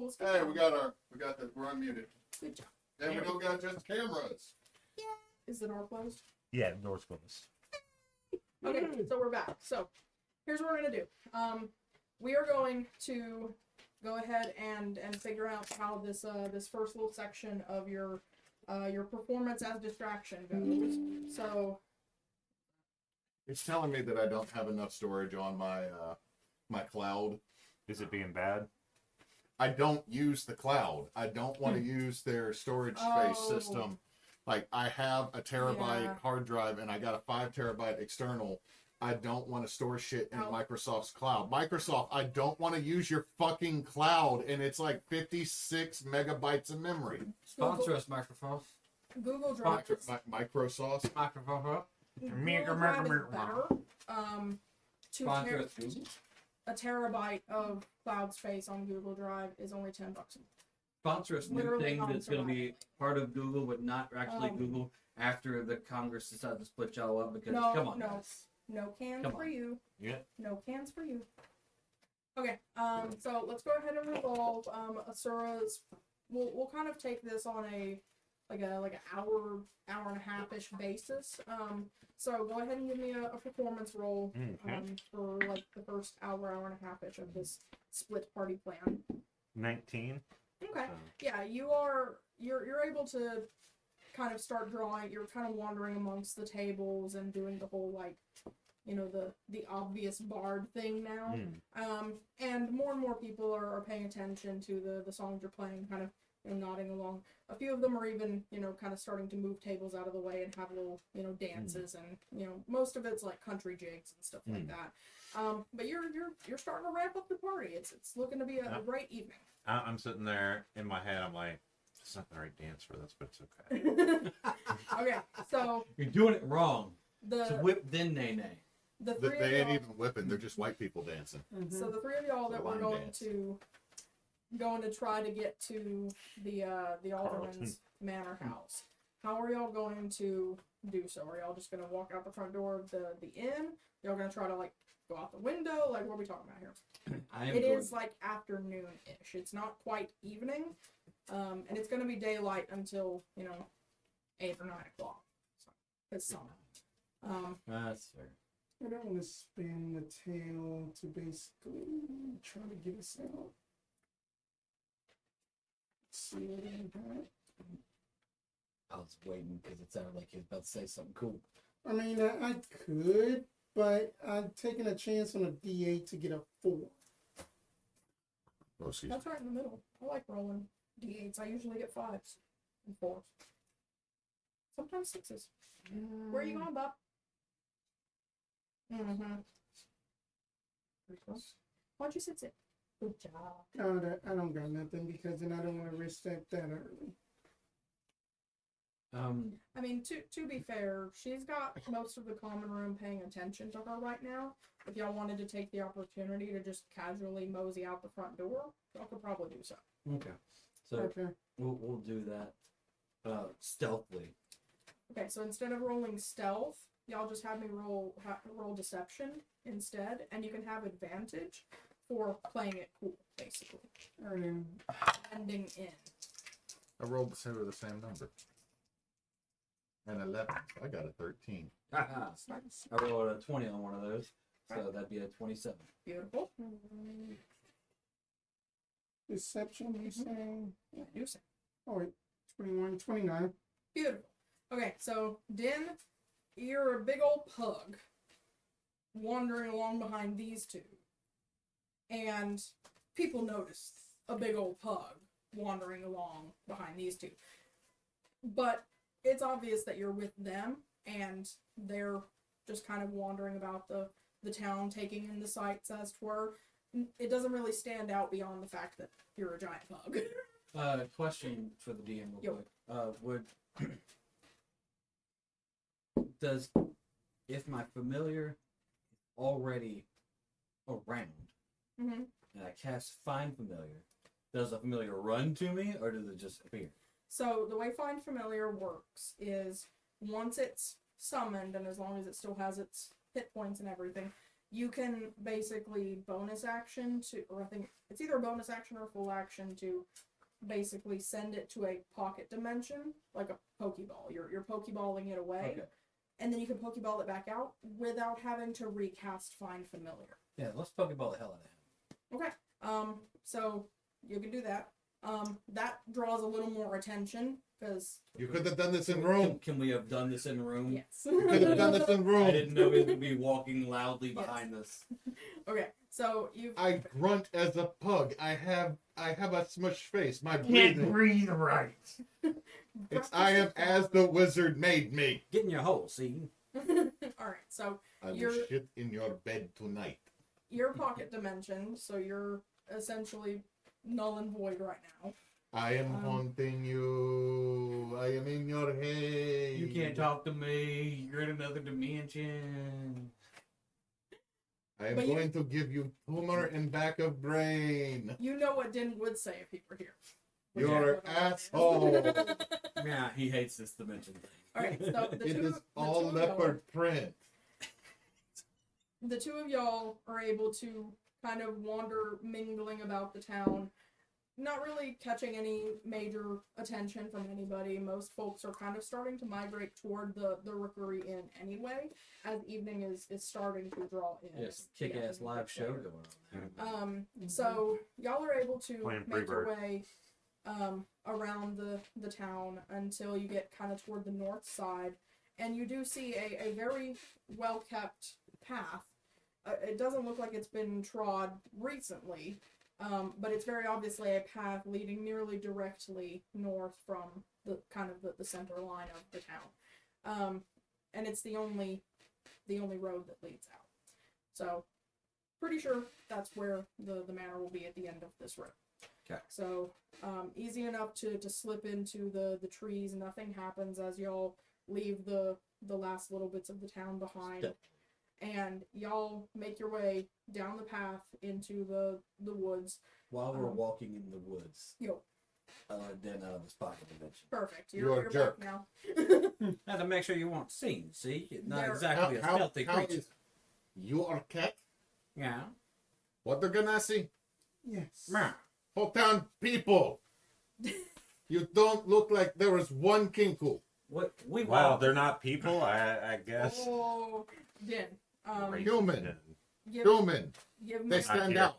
let's get Hey, going. we're unmuted. Good job. And we don't got just cameras. Is the door closed? Yeah, the door's closed. Okay, so we're back. So here's what we're gonna do. We are going to go ahead and figure out how this this first little section of your performance as distraction goes. So It's telling me that I don't have enough storage on my my cloud. Is it being bad? I don't use the cloud. I don't want to use their storage space system. Like, I have a terabyte hard drive and I got a 5 terabyte external. I don't want to store shit in Microsoft's cloud. Microsoft, I don't want to use your fucking cloud, and it's like 56 megabytes of memory. Sponsor us, Microsoft. Google Drive. Microsoft. Microsoft. Google Drive is better. Sponsor us, Google. A terabyte of cloud space on Google Drive is only $10 a month. Sponsor us new Literally thing not that's going to be surviving. part of Google, but not actually Google after the Congress decides to split y'all up. Because No, come on, no. guys. No cans Come for on. you. Yeah. No cans for you. Okay, so let's go ahead and revolve Asura's. We'll kind of take this on a like an hour and a half ish basis. So go ahead and give me a performance roll for like the first hour and a half ish of this split party plan. 19. Okay. Yeah, you're able to kind of start drawing. You're kind of wandering amongst the tables and doing the whole like, you know, the obvious bard thing now. And more people are paying attention to the songs you're playing, kind of, you know, nodding along. A few of them are even, you know, kind of starting to move tables out of the way and have little, you know, dances and, you know, most of it's like country jigs and stuff like that. But you're starting to ramp up the party. It's looking to be a great evening. I'm sitting there in my head. I'm like, it's not the right dance for this, but it's okay. Okay, so You're doing it wrong. the So whip then nay nay. the three They of ain't y'all, even whipping. They're just white people dancing. so the three of y'all that we're Line going to try to get to the alderman's manor house. How are y'all going to do so? Are y'all just gonna walk out the front door of the inn? Y'all gonna try to like go out the window? Like, what are we talking about here? It is like afternoon-ish. It's not quite evening, and it's gonna be daylight until, you know, 8 or 9 o'clock. So it's summer. That's fair. I don't want to spin the tail to basically try to get us out. Let's see what I got. I was waiting because it sounded like he was about to say something cool. I mean, I could, but I'm taking a chance on a D8 to get a 4. Oh, excuse me. That's right in the middle. I like rolling d8s. I usually get 5s and 4s. Sometimes 6s. Where are you going, Bob? Why'd you sit? Good job. No, I don't got nothing because then I don't want to risk that early. I mean, to be fair, she's got most of the common room paying attention to her right now. If y'all wanted to take the opportunity to just casually mosey out the front door, y'all could probably do so. Okay. So Okay. we'll do that stealthily. Okay, so instead of rolling stealth, y'all just have me roll deception instead, and you can have advantage for playing it cool, basically. Alright. Ending in. I rolled the same number. And 11. I got a 13. I rolled a 20 on one of those, so that'd be a 27. Beautiful. Deception, you saying? Yeah, you say. Oh, wait. 21, 29. Beautiful. Okay, so Din, you're a big old pug wandering along behind these two. And people notice a big old pug wandering along behind these two. But it's obvious that you're with them, and they're just kind of wandering about the town, taking in the sights, as it were. It doesn't really stand out beyond the fact that you're a giant pug. Question for the DM real Yo. quick. If my familiar is already around Mm-hmm. and I cast Find Familiar, does the familiar run to me or does it just appear? So the way Find Familiar works is once it's summoned, and as long as it still has its hit points and everything, you can basically bonus action to, or I think it's either a bonus action or full action to basically send it to a pocket dimension, like a Pokeball. You're Pokeballing it away, Okay. and then you can Pokeball it back out without having to recast Find Familiar. Yeah, let's Pokeball the hell out of him. Okay. So you can do that. That draws a little more attention because You could have done this in room. Can we have done this in room? yes. You could have done this in room. I didn't know he would be walking loudly behind us. Okay. So you. I grunt as a pug. I have a smush face. My Can't breathing. breathe right. I am as the wizard made me. Get in your hole, see? Alright, so I will You're- shit in your bed tonight. your pocket dimension, so you're essentially null and void right now. I am haunting you. I am in your head. You can't talk to me. You're in another dimension. I am But you- going to give you tumor and back of brain. You know what Din would say if he were here. You're an asshole. Yeah, he hates this dimension thing. Alright, so It is all two of leopard print. the two of y'all are able to kind of wander mingling about the town, not really catching any major attention from anybody. Most folks are kind of starting to migrate toward the Rookery Inn anyway, as evening is starting to draw in. Yes, kick-ass live show going on. So y'all are able to Playing make your Freebird. way around the town until you get kind of toward the north side, and you do see a very well kept path. It doesn't look like it's been trod recently, but it's very obviously a path leading nearly directly north from the kind of the center line of the town, and it's the only road that leads out. So, pretty sure that's where the manor will be at the end of this road. Okay. So, easy enough to slip into the trees. Nothing happens as y'all leave the last little bits of the town behind. Step. And y'all make your way down the path into the woods. While we're walking in the woods, Yo, then out of this pocket dimension. perfect. You're a You're jerk. back now. Now to make sure you weren't seen, see? You're not There- exactly a stealthy creature. You are cat? Yeah. What they're gonna see? Yes. Meow. Whole town people. You don't look like there was one kinku. What we Wow, walk- they're not people, I guess. Oh, Din. Racist Human. and- Give, Human. give me They stand here. out.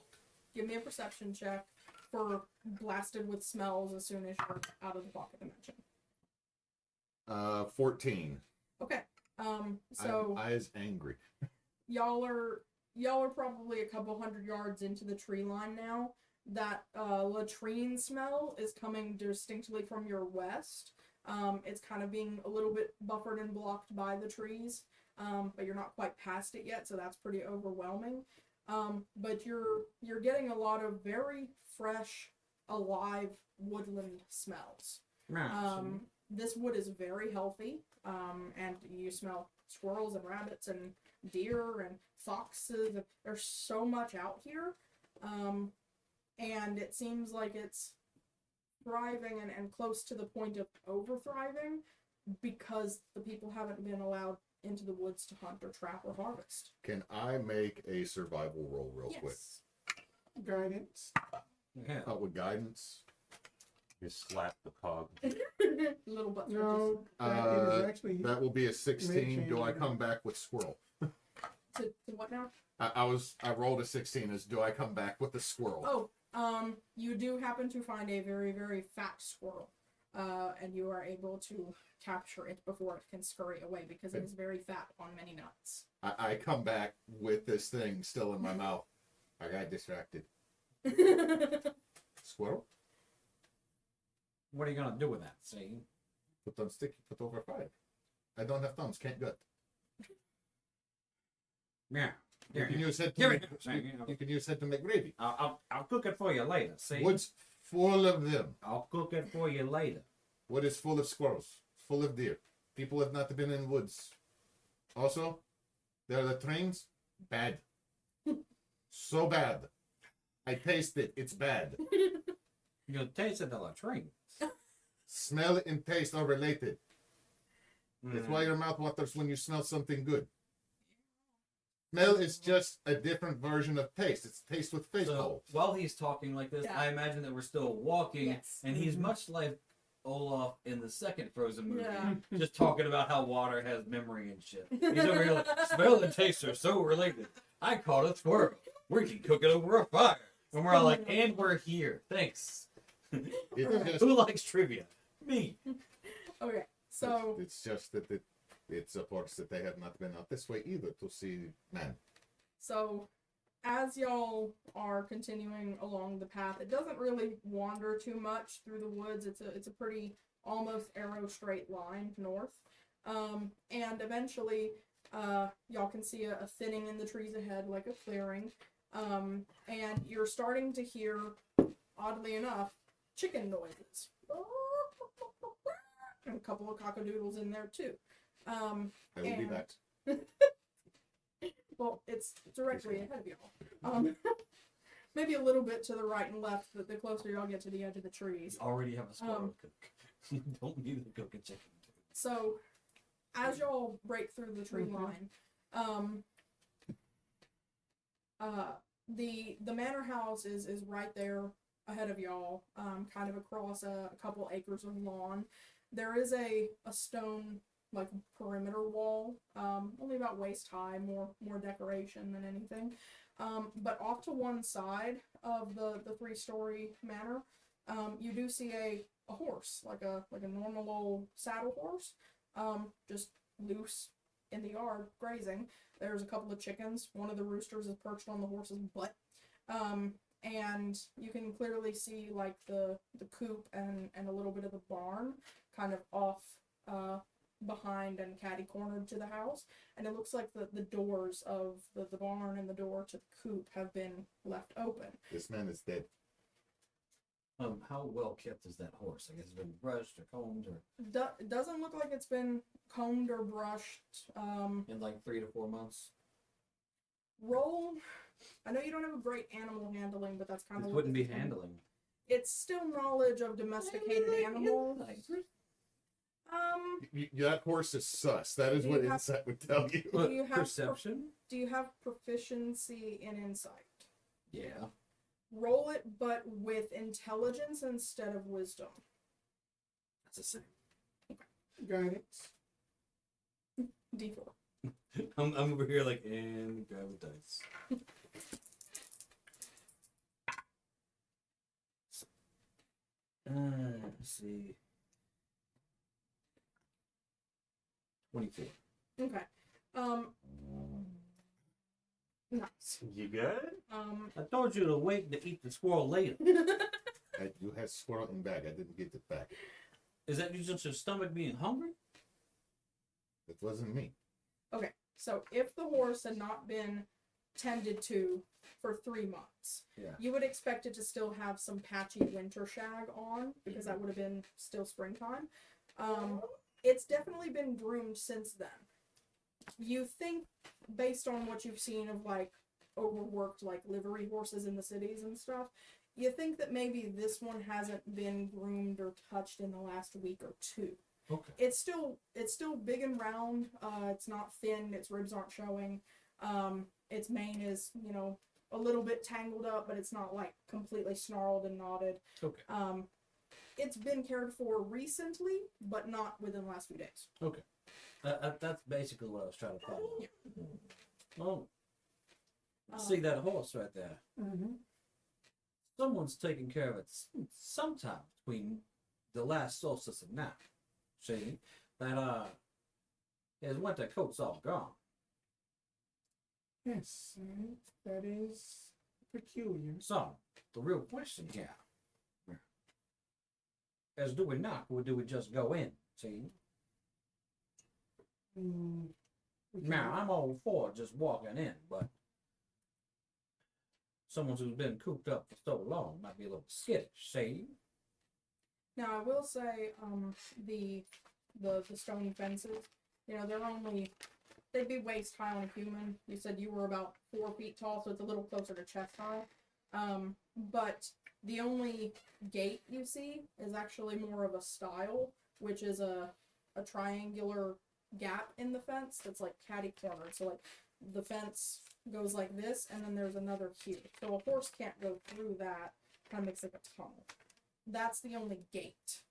give me a perception check for blasted with smells as soon as you're out of the pocket dimension. 14. Okay. So I is angry. y'all are probably a couple hundred yards into the tree line now. That latrine smell is coming distinctly from your west. It's kind of being a little bit buffered and blocked by the trees, but you're not quite past it yet, so that's pretty overwhelming. But you're getting a lot of very fresh, alive woodland smells. Meow. This wood is very healthy, and you smell squirrels and rabbits and deer and foxes. There's so much out here, and it seems like it's thriving and close to the point of over-thriving because the people haven't been allowed into the woods to hunt or trap or harvest. Can I make a survival roll real quick? Yes. Guidance. Yeah. With guidance. You slap the pug. Little butt No, that Uh, is actually. That will be a 16. Do I change. come back with squirrel? to what now? I rolled a 16 as do I come back with the squirrel? Oh, you do happen to find a very, very fat squirrel, and you are able to capture it before it can scurry away because it is very fat on many nuts. I come back with this thing still in my mouth. I got distracted. Squirrel? What are you gonna do with that? See? Put on sticky, put over 5. I don't have thumbs, can't gut. Yeah. You can use it to Give make, it. you can use it to make gravy. I'll cook it for you later. See? Woods full of them. I'll cook it for you later. Wood is full of squirrels, full of deer. People have not been in woods. Also, there are the trains. Bad. So bad. I taste it. It's bad. You'll taste it a latrine. Smell and taste are related. That's why your mouth waters when you smell something good. No, it's just a different version of taste. It's taste with face So holes. while he's talking like this, Yeah. I imagine that we're still walking, Yes. and he's Mhm. much like Olaf in the second Frozen movie, Yeah. just talking about how water has memory and shit. He's over here like, smell and taste are so related. I caught a squirrel. We can cook it over a fire. And we're all like, and we're here. Thanks. It's just, Who likes trivia? Me. Okay, so it's just that it supports that they have not been out this way either to see man. So, as y'all are continuing along the path, it doesn't really wander too much through the woods. It's a pretty almost arrow straight line north, and eventually, y'all can see a thinning in the trees ahead, like a clearing, and you're starting to hear, oddly enough, chicken noises, and a couple of cockadoodles in there too. I will be And- back. Well, it's directly ahead of y'all. Maybe a little bit to the right and left, but the closer y'all get to the edge of the trees. You already have a squirrel to cook. You don't need to cook a chicken. So, as y'all break through the tree line, the manor house is right there ahead of y'all, kind of across a couple acres of lawn. There is a stone like perimeter wall, only about waist high, more decoration than anything. But off to one side of the 3-story manor, you do see a horse, like a normal old saddle horse, just loose in the yard grazing. There's a couple of chickens. One of the roosters is perched on the horse's butt. And you can clearly see like the coop and a little bit of the barn kind of off behind and catty cornered to the house, and it looks like the doors of the barn and the door to the coop have been left open. This man is dead. How well kept is that horse? I guess it's been brushed or combed or It doesn't look like it's been combed or brushed. in like 3 to 4 months. Roll. I know you don't have a great animal handling, but that's kind This of wouldn't be handling. It's still knowledge of domesticated animals. That horse is sus. That is Do what you have- insight would tell you. Do you have Perception? Do you have proficiency in insight? Yeah. Roll it, but with intelligence instead of wisdom. That's the same. Guidance. D4. I'm over here like, and grab a dice. Let's see. 24. Okay. Nice. You good? I told you to wait to eat the squirrel later. You had squirrel in bag. I didn't get it back. Is that just your stomach being hungry? It wasn't me. Okay. So if the horse had not been tended to for 3 months, Yeah. you would expect it to still have some patchy winter shag on, because that would have been still springtime. It's definitely been groomed since then. You think, based on what you've seen of like overworked like livery horses in the cities and stuff, you think that maybe this one hasn't been groomed or touched in the last week or 2. Okay. It's still big and round. It's not thin. Its ribs aren't showing. Its mane is, a little bit tangled up, but it's not like completely snarled and knotted. Okay. It's been cared for recently, but not within the last few days. Okay. That's basically what I was trying to find. Oh. See that horse right there? Mm-hmm. Someone's taking care of it sometime between the last solstice and now. See? That, his winter coat's all gone. Yes, that is peculiar. So, the real question here is, do we knock or do we just go in? See? Mm, Now, I'm all for just walking in, but someone who's been cooped up for so long might be a little skittish, see? Now, I will say, the stone fences, they'd be waist high on a human. You said you were about 4 feet tall, so it's a little closer to chest high. But the only gate you see is actually more of a stile, which is a triangular gap in the fence that's like catty cornered. So like the fence goes like this, and then there's another here. So a horse can't go through that. Kind of makes like a tunnel. That's the only gate.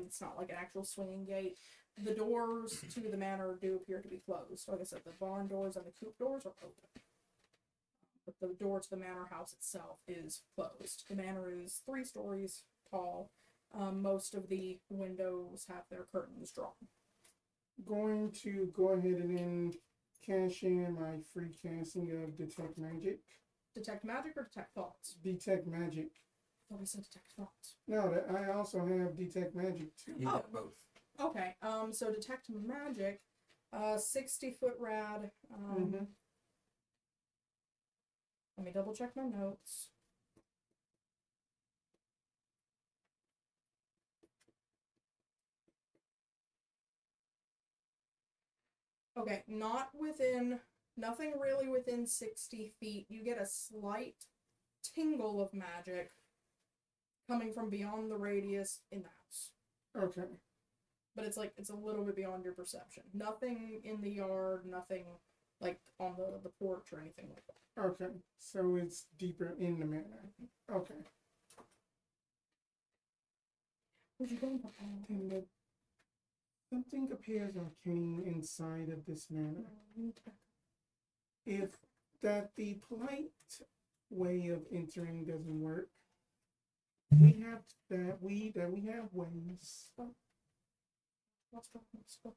It's not like an actual swinging gate. The doors to the manor do appear to be closed. Like I said, the barn doors and the coop doors are open. But the door to the manor house itself is closed. The manor is 3 stories tall. Most of the windows have their curtains drawn. Going to go ahead and then cash in my free casting of Detect Magic. Detect magic or detect thoughts? Detect Magic. I thought we said detect thoughts. No, I also have Detect Magic too. You got both. Okay, so detect magic, 60-foot rad. Let me double check my notes. Okay, nothing really within 60 feet. You get a slight tingle of magic coming from beyond the radius in the house. Okay. But it's a little bit beyond your perception. Nothing in the yard, nothing like on the porch or anything like that. Okay. So it's deeper in the manor. Okay. Where'd you go? Then something appears arcane inside of this manor. If that the polite way of entering doesn't work, we have ways. Let's go.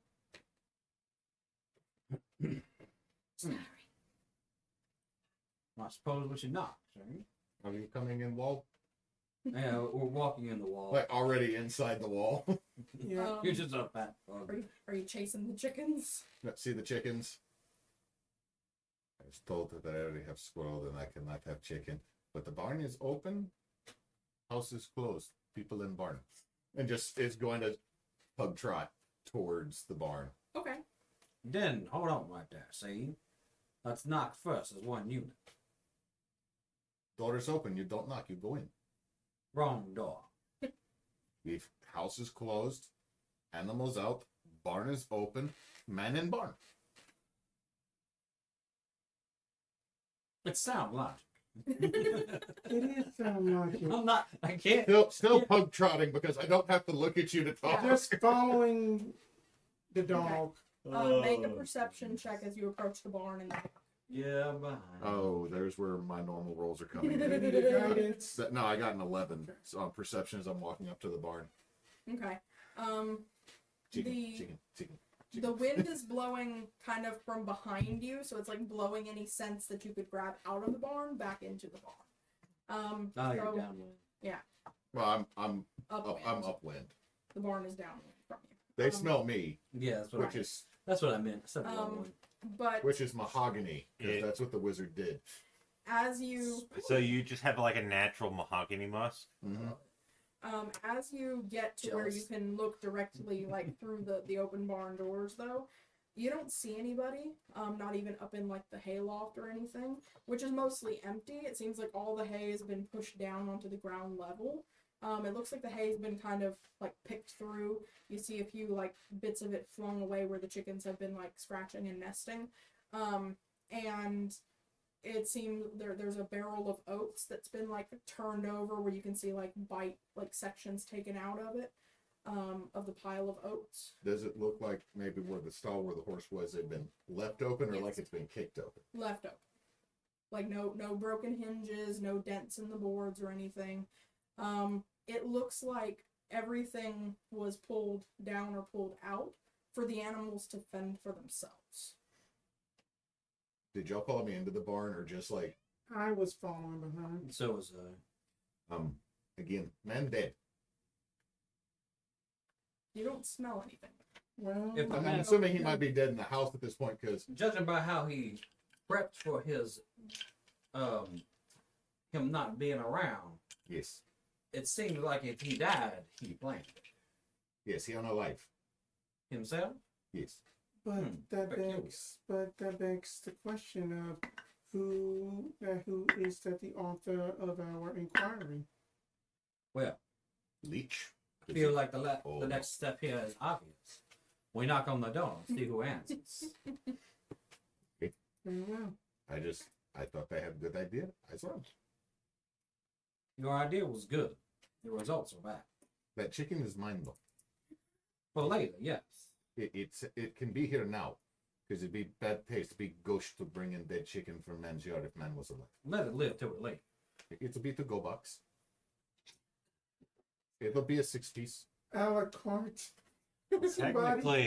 I suppose we should knock, right? Are you coming in wall? Yeah, we're walking in the wall. Like already inside the wall? Yeah. You're just a fat bug. Are you chasing the chickens? See the chickens? I was told that I already have squirrel and I cannot have chicken. But the barn is open. House is closed. People in barn. And just is going to pug trot towards the barn. Okay. Then, hold on right there, see? Let's knock first as one unit. Door's open. You don't knock. You go in. Wrong door. If house is closed, animals out, barn is open, man in barn. It sounds logic. It is sound logic. I can't. Still pug trotting because I don't have to look at you to talk. Just following the dog. Make a perception check as you approach the barn and Yeah, I'm behind. Oh, there's where my normal rolls are coming You in. need a guidance. No, I got an 11. So on perception as I'm walking up to the barn. Okay. Chicken. The wind is blowing kind of from behind you, so it's like blowing any sense that you could grab out of the barn back into the barn. You're So, downwind. Well, I'm upwind. I'm upwind. The barn is downwind from you. They smell me, Yeah, that's what which is that's what I meant. I said the wrong one. But mahogany, because Yeah. that's what the wizard did. as you So you just have like a natural mahogany musk? Mm-hmm. as you get to where you Jealous. can look directly like through the open barn doors, though, you don't see anybody. Not even up in like the hayloft or anything, which is mostly empty. It seems like all the hay has been pushed down onto the ground level. It looks like the hay's been kind of like picked through. You see a few like bits of it flung away where the chickens have been like scratching and nesting. And it seems there's a barrel of oats that's been like turned over where you can see like bite like sections taken out of it, of the pile of oats. Does it look like maybe where the stall where the horse was had been left open, or Yes. like it's been kicked open? Left open. Like no broken hinges, no dents in the boards or anything. It looks like everything was pulled down or pulled out for the animals to fend for themselves. Did y'all follow me into the barn, or just like I was following behind. So was again, man dead? You don't smell anything. Well, If the I'm man- assuming he might be dead in the house at this point, because judging by how he prepped for his him not being around, yes, it seems like if he died, he planned it. yes, he on a life. Himself? Yes, but that peculiar. begs the question of who is that the author of our inquiry? Well, leech. I feel like the Oh. next step here is obvious. We knock on the door and see who answers. Very well. I thought they had a good idea. I saw Your idea was good. The results are bad. that chicken is mine though. For later, yes. It can be here now, because it'd be bad taste, it'd be gauche to bring in dead chicken from man's yard if man was alive. Let it live till we're late. It'll be to go box. It'll be a 6-piece. A la carte. Technically,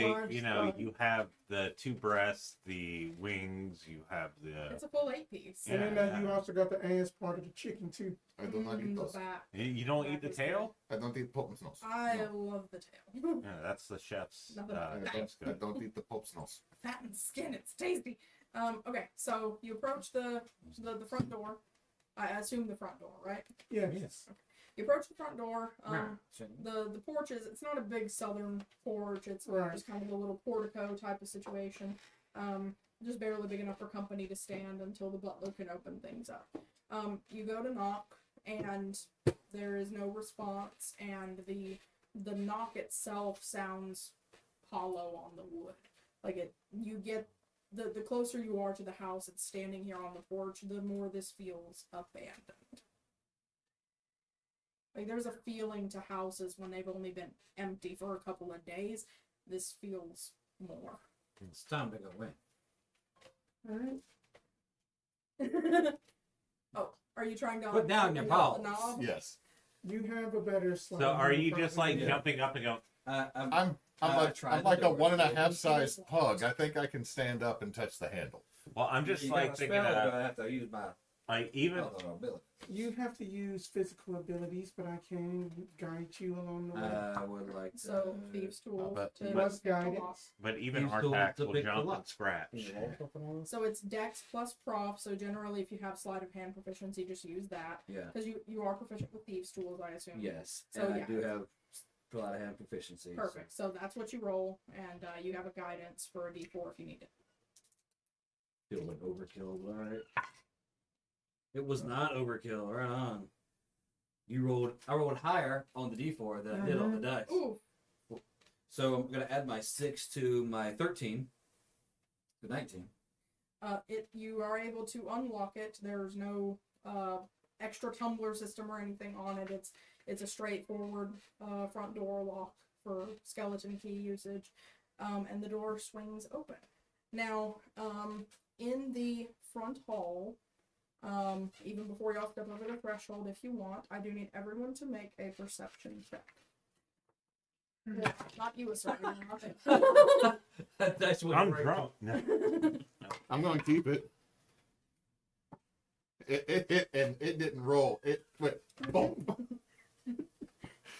Somebody you know, buys you have the 2 breasts, the wings, you have the. It's a full 8-piece. And then you also got the ass part of the chicken too. I do not eat The those. back. You don't eat the tail? I don't eat Pope's nose. I No. love the tail. Yeah, that's the chef's. Nothing That's I good. don't eat the Pope's nose. Fat and skin, it's tasty. Okay, so you approach the front door. I assume the front door, right? Yes. You approach the front door. So, The porch is, it's not a big southern porch. It's Right. just kind of a little portico type of situation. Just barely big enough for company to stand until the butler can open things up. You go to knock and there is no response, and the knock itself sounds hollow on the wood. Like you get the closer you are to the house, it's standing here on the porch, the more this feels abandoned. Like there's a feeling to houses when they've only been empty for a couple of days. This feels more. it's time to go in. Alright. Oh, are you trying to Put down your open up the paws. knob? Yes. You have a better slide. So are than you just like probably- jumping up and going, I'm I tried I'm like to a do it. 1.5 size pug. I think I can stand up and touch the handle. well, I'm just You like got a thinking spell, or do of, I have to use my like, even, other ability? You have to use physical abilities, but I can guide you along the way. I would like to. So thieves' tool but- to Plus pick the guidance. lock. but even You our still tax have to will pick the jump lock. and scratch. Can you roll something on this? So it's Dex plus Prof. So generally, if you have sleight of hand proficiency, just use that Yeah. because you are proficient with thieves' tools, I assume. Yes. So, and yeah. I do have a lot of hand proficiency. Perfect. So that's what you roll, and you have a guidance for a D4 if you need it. Feel like overkill, right? It was not overkill. Right on. I rolled higher on the D4 than I did on the dice. Ooh. So I'm gonna add my 6 to my 13. To 19. You are able to unlock it. There's no extra tumbler system or anything on it. It's a straightforward front door lock for skeleton key usage, and the door swings open. Now, in the front hall, even before y'all step over the threshold, if you want, I do need everyone to make a perception check. Well, not you, Asura. That's what I'm we're- drunk. No. I'm going to keep it. It hit and it didn't roll. It went boom.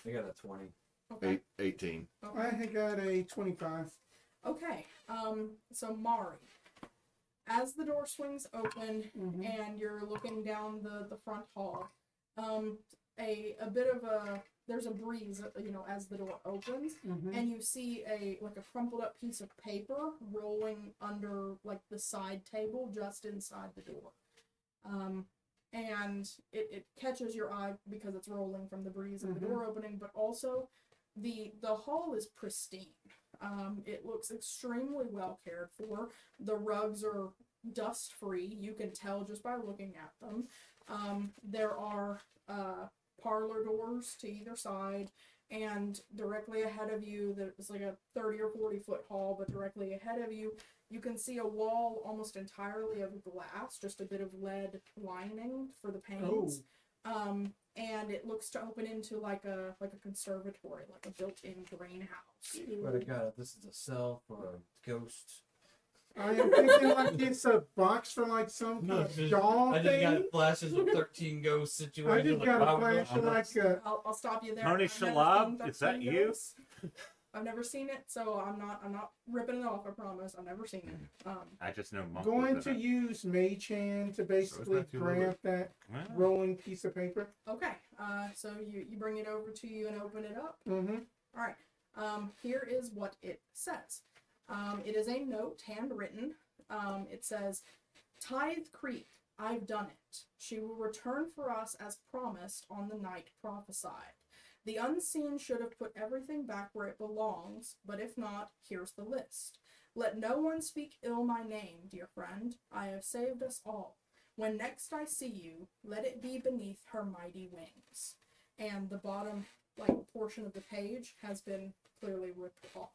I got a 20. Okay. 18. I had got a 25. Okay. So Maree, as the door swings open Mhm. and you're looking down the front hall, a bit of there's a breeze, as the door opens, Mhm. and you see a crumpled up piece of paper rolling under like the side table just inside the door. And it catches your eye because it's rolling from the breeze of the door opening, but also the hall is pristine. It looks extremely well cared for. The rugs are dust free. You can tell just by looking at them. There are parlor doors to either side, and directly ahead of you, there's like a 30 or 40 foot hall, but directly ahead of you, you can see a wall almost entirely of glass, just a bit of lead lining for the panes. And it looks to open into like a conservatory, like a built-in greenhouse. Swear to God, if this is a cell for a ghost. I am thinking like it's a box for like some kind of doll I just thing. got flashes of 13 ghost situation. I just like, got a wow, flash wow, of like a. I'll stop you there. Tony I've never Shalab, seen is that 13 you? Ghosts. I've never seen it, so I'm not ripping it off. I promise. I've never seen it. I just know Monk Going was to in it. use Mage Hand to basically not too grab that Well, rolling piece of paper. Okay. So you bring it over to you and open it up. Mm-hmm. All right. Here is what it says. It is a note, handwritten. It says, "Tithe Creek, I've done it. She will return for us as promised on the night prophesied. The unseen should have put everything back where it belongs, but if not, here's the list. Let no one speak ill my name, dear friend. I have saved us all. When next I see you, let it be beneath her mighty wings. And the bottom, portion of the page has been clearly ripped off.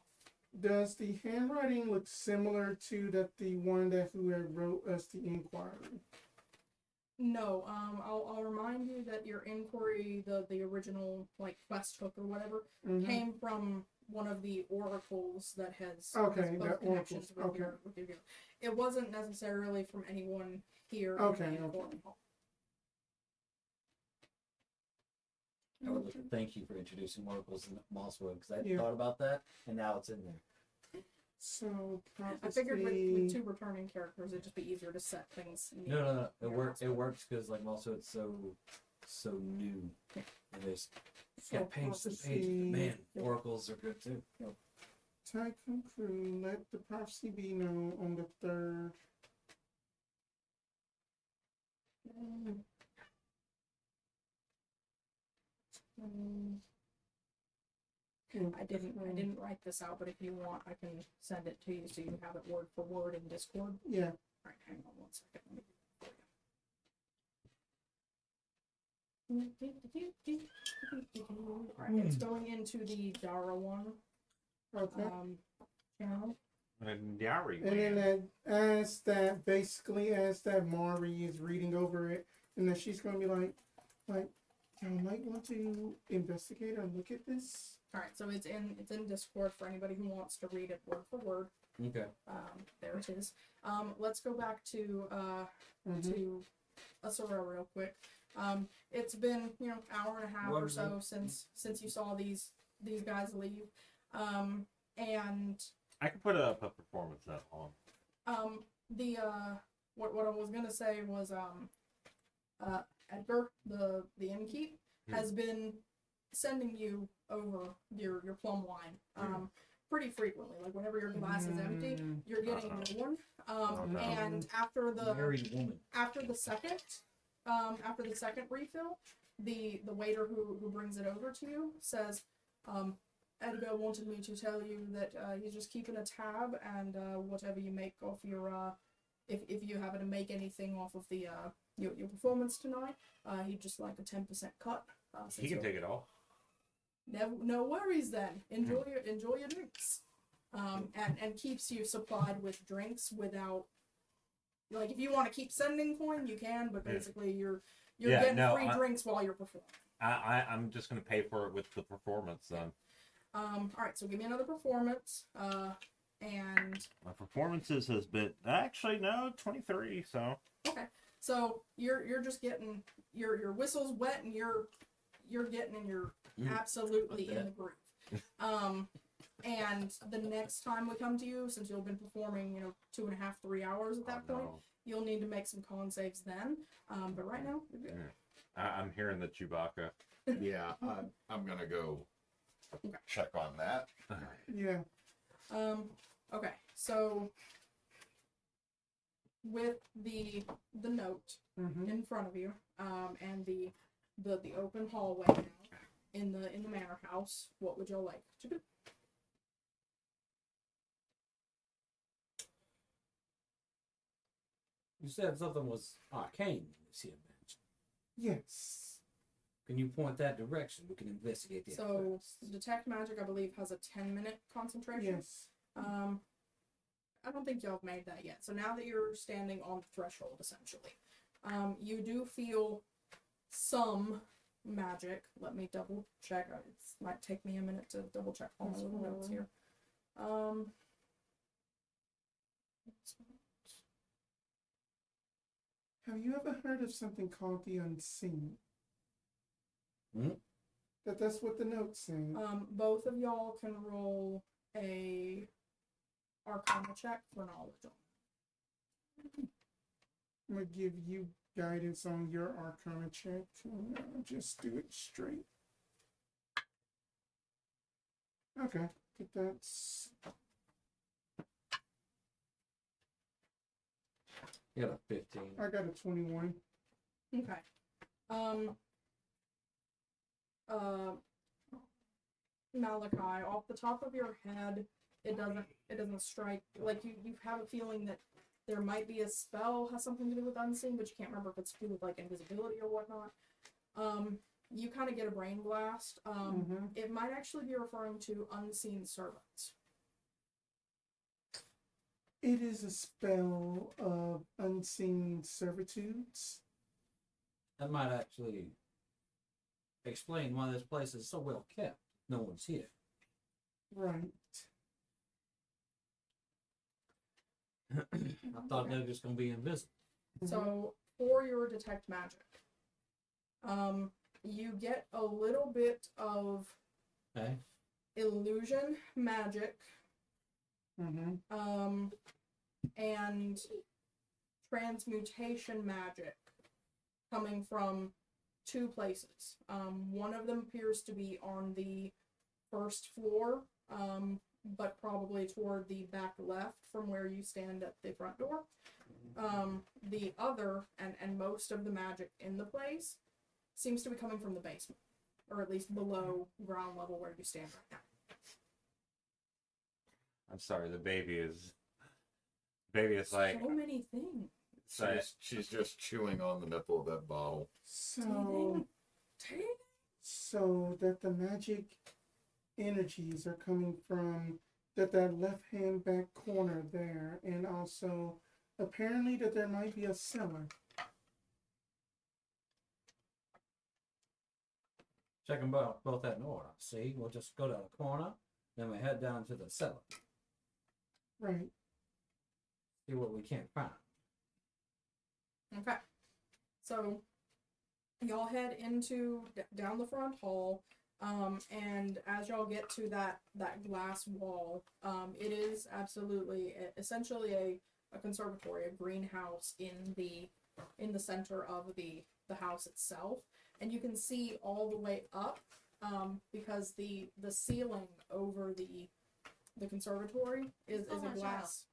Does the handwriting look similar to the one that who had wrote us the inquiry? No, I'll remind you that your inquiry, the original quest hook or whatever, came from one of the oracles that has both connections with your viewer. It wasn't necessarily from anyone here in Korvinhall. I would like to thank you for introducing oracles in Mosswood, because I thought about that, and now it's in there. So I figured with 2 returning characters, it'd just be easier to set things. No. It works because Mosswood's so new. And there's got pages and pages. But man, oracles are good too. Tycoon crew, let the prophecy be known on the 3rd. I didn't write this out, but if you want, I can send it to you so you have it word for word in Discord. Yeah. Alright, hang on 1 second. Let me Alright, it's going into the Dara one. Okay. Channel. And Yari. And then as that Maree is reading over it, and then she's gonna be like, I might want to investigate or look at this. Alright, so it's in Discord for anybody who wants to read it word for word. Okay. There it is. Let's go back to Asura real quick. It's been hour and a half or so since you saw these guys leave. And I could put up a performance that long. What I was gonna say was Edgar, the innkeep, has been sending you over your plum wine pretty frequently. Like whenever your glass is empty, you're getting a new one. And after Married woman. after the second refill, the waiter who brings it over to you says, Edgar wanted me to tell you that he's just keeping a tab, and whatever you make off your if you happen to make anything off of the your performance tonight, he'd just like a 10% cut. He can take it all. No worries then. Enjoy your drinks. And keeps you supplied with drinks without, if you want to keep sending coin, you can, but basically you're getting free drinks while you're performing. I'm just gonna pay for it with the performance then. Alright, so give me another performance. And my performances has been 23, so okay. So you're just getting your whistle's wet, and you're getting in your absolutely in the groove. And the next time we come to you, since you've been performing 2.5, 3 hours at that point, you'll need to make some con saves then. But right now you're good. I'm hearing the Chewbacca. Yeah, I'm gonna go check on that. Yeah. Okay, so with the note in front of you, and the open hallway now in the manor house, what would y'all like to do? You said something was arcane in this here mansion. Yes. Can you point that direction? We can investigate the So detect magic, I believe, has a 10-minute concentration. Yes. I don't think y'all have made that yet. So now that you're standing on the threshold, essentially, you do feel some magic. Let me double check. It might take me a minute to double check all my little notes here. Have you ever heard of something called the unseen? That's what the note's saying. Both of y'all can roll a Arcana check for knowledge on. I'm gonna give you guidance on your Arcana check. Just do it straight. Okay, but that's. You got a 15. I got a 21. Okay. Malachi, off the top of your head, it doesn't strike. Like you have a feeling that there might be a spell has something to do with unseen, but you can't remember if it's to do with like invisibility or whatnot. You kind of get a brain blast. It might actually be referring to unseen servants. It is a spell of unseen servitudes. That might actually explain why this place is so well kept. No one's here. Right. I thought they were just gonna be invisible. So for your detect magic, you get a little bit of Okay. illusion magic, and transmutation magic coming from two places. One of them appears to be on the first floor, but probably toward the back left from where you stand at the front door. The other, and most of the magic in the place, seems to be coming from the basement, or at least below ground level where you stand right now. I'm sorry, the baby is like So many things. She's just chewing on the nipple of that bottle. So that the magic energies are coming from that left hand back corner there, and also apparently that there might be a cellar. Check them both out in order. See, we'll just go to the corner, then we head down to the cellar. Right. See what we can't find. Okay. So y'all head into down the front hall, and as y'all get to that glass wall, it is absolutely essentially a conservatory, a greenhouse in the center of the house itself, and you can see all the way up, because the ceiling over the conservatory is a glass.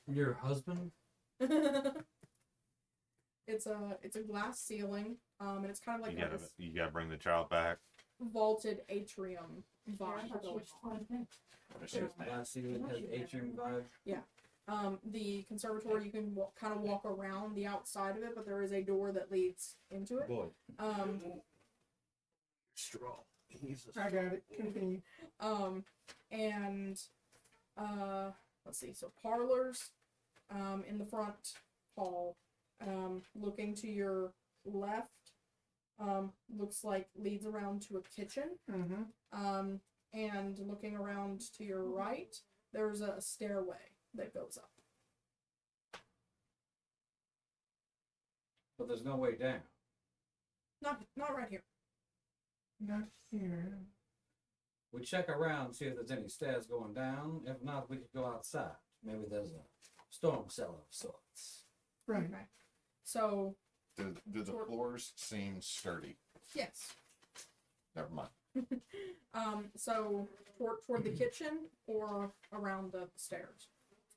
Your husband? It's a glass ceiling, and it's kind of like you gotta bring the child back. vaulted atrium vibe going on. Glass ceiling has atrium vibe. The conservatory, you can kind of walk around the outside of it, but there is a door that leads into it. Boy. Straw. I got it. Continue. And let's see. So parlors, in the front hall, looking to your left, looks like leads around to a kitchen. And looking around to your right, there's a stairway that goes up. But there's no way down. Not right here. Not here. We check around, see if there's any stairs going down. If not, we could go outside. Maybe there's a storm cellar of sorts. Right. Okay. So Do the floors seem sturdy? yes. Never mind. So toward the kitchen or around the stairs?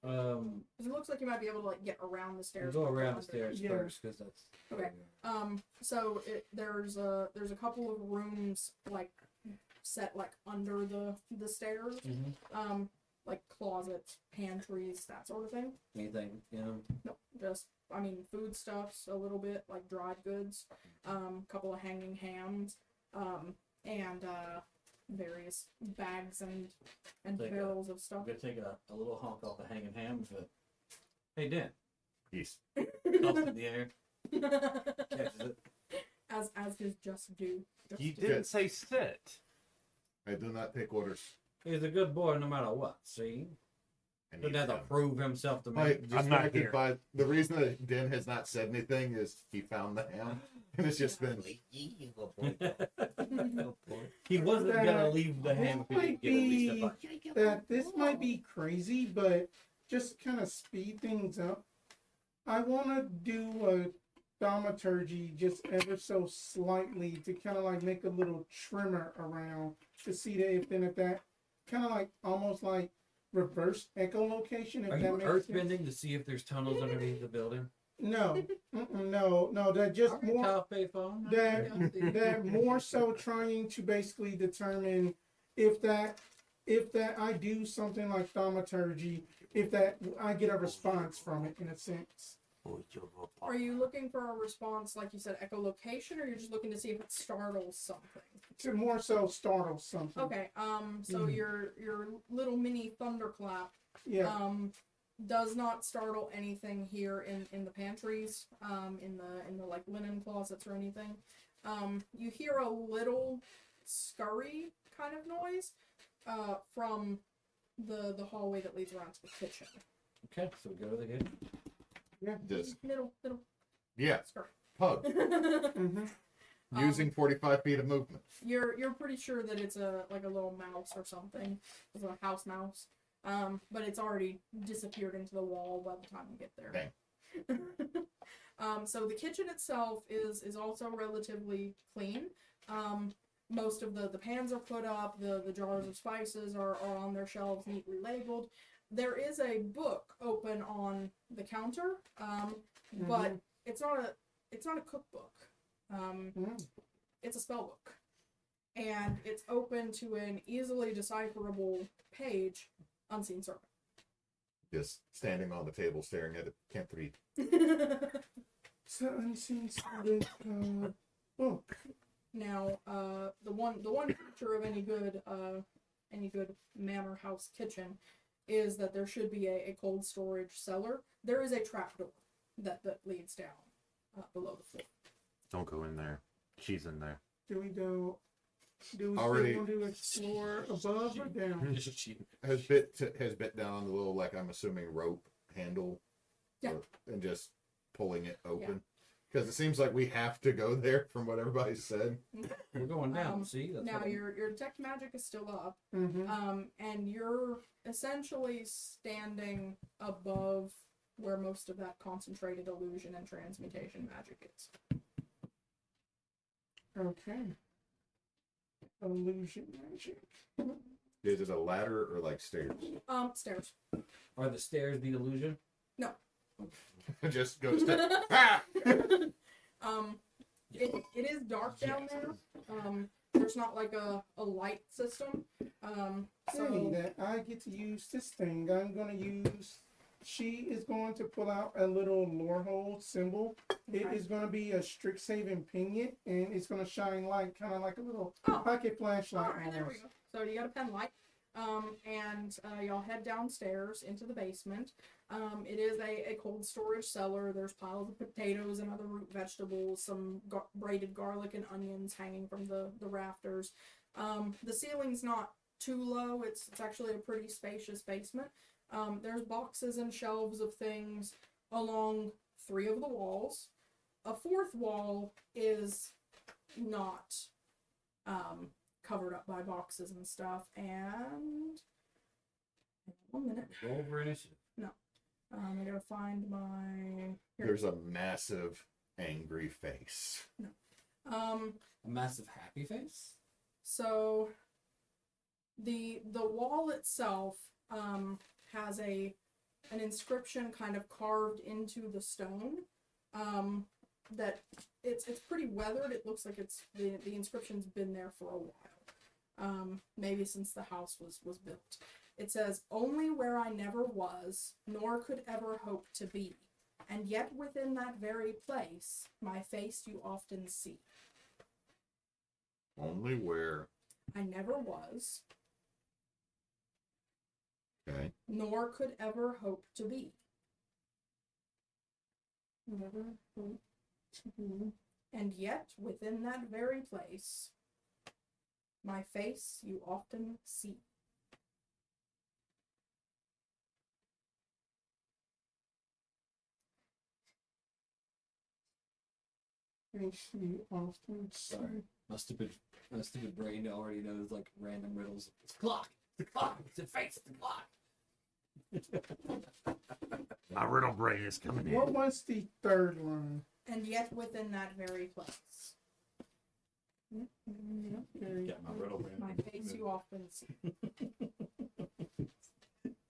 Because it looks like you might be able to like get around the stairs. We'll go around under. the stairs Yeah. first, because that's Okay. So there's a couple of rooms like set like under the stairs. Like closets, pantries, that sort of thing. anything, you know. No, just foodstuffs a little bit, like dried goods, couple of hanging hams, and various bags and Take a- barrels of stuff. I'm gonna take a little honk off the hanging ham. But hey, Dan, Peace. toss it in the air, catches it. as his just due. You didn't say sit. I do not take orders. He's a good boy no matter what. See, I doesn't need have to them. prove himself to me. Like, I'm not distracted here. by the reason that Den has not said anything is he found the ham, and it's just been He wasn't That- gonna leave the ham if he didn't get at least a bite. That this might be crazy, but just kind of speed things up. I want to do a thaumaturgy just ever so slightly to kind of like make a little trimmer around to see that if that kind of like almost like reverse echolocation. If Are that you makes earth sense. bending to see if there's tunnels underneath the building? No, no. That just Alright, more. Kyle Payphone. That more so trying to basically determine if that if that I do something like thaumaturgy, if that I get a response from it in a sense. Are you looking for a response, like you said, echolocation, or you're just looking to see if it startles something? To more so startle something. Okay. So your little mini thunderclap Yeah. does not startle anything here in the pantries, in the like linen closets or anything. You hear a little scurry kind of noise from the hallway that leads around to the kitchen. Okay, so we go to the kitchen. Yeah. Just Little yeah, scurry. pug Mm-hmm. using 45 feet of movement. You're pretty sure that it's a little mouse or something. It's a house mouse. But it's already disappeared into the wall by the time you get there. Dang. So the kitchen itself is also relatively clean. Most of the pans are put up, the jars of spices are on their shelves neatly labeled. There is a book open on the counter, but it's not a cookbook. It's a spell book. And it's open to an easily decipherable page, Unseen Servant. Just standing on the table staring at it. Can't read. So unseen servant book. Now, the one feature of any good manor house kitchen is that there should be a cold storage cellar. There is a trapdoor that leads down below the floor. Don't go in there. She's in there. Do we Already- still want to explore above or down? Has bit down on the little, like, I'm assuming rope handle. Yeah. And just pulling it open. Because it seems like we have to go there from what everybody said. We're going down. See, that's Now what your detect magic is still up, Mm-hmm. and you're essentially standing above where most of that concentrated illusion and transmutation magic is. Okay. Illusion magic. Is it a ladder or like stairs? Stairs. Are the stairs the illusion? Just go step. Ah! It is dark down there. There's not like a light system. Hey, So that I get to use this thing. I'm gonna use. She is going to pull out a little lorehold symbol. It Okay. is going to be a Strixhaven pinion, and it's going to shine light, kind of like a little Oh. pocket flashlight. Alright, there we go. So you got a pen light. And y'all head downstairs into the basement. It is a cold storage cellar. There's piles of potatoes and other root vegetables, some braided garlic and onions hanging from the rafters. The ceiling's not too low. It's actually a pretty spacious basement. There's boxes and shelves of things along 3 of the walls. A 4th wall is not covered up by boxes and stuff. And 1 minute. Roll over initiative. I gotta find my. Here. There's a massive angry face. A massive happy face. So the wall itself has an inscription kind of carved into the stone. That it's pretty weathered. It looks like it's the inscription's been there for a while. Maybe since the house was built. It says, "Only where I never was, nor could ever hope to be, and yet within that very place, my face you often see. Only where. I never was, Okay. nor could ever hope to be. Never hope to be. And yet within that very place, my face you often see." She often say. My stupid brain already knows like random riddles. It's the clock. It's the clock. It's the face. It's the clock. My riddle brain is coming What was the 3rd line? And yet within that very place. Got my riddle brain. My face you often see.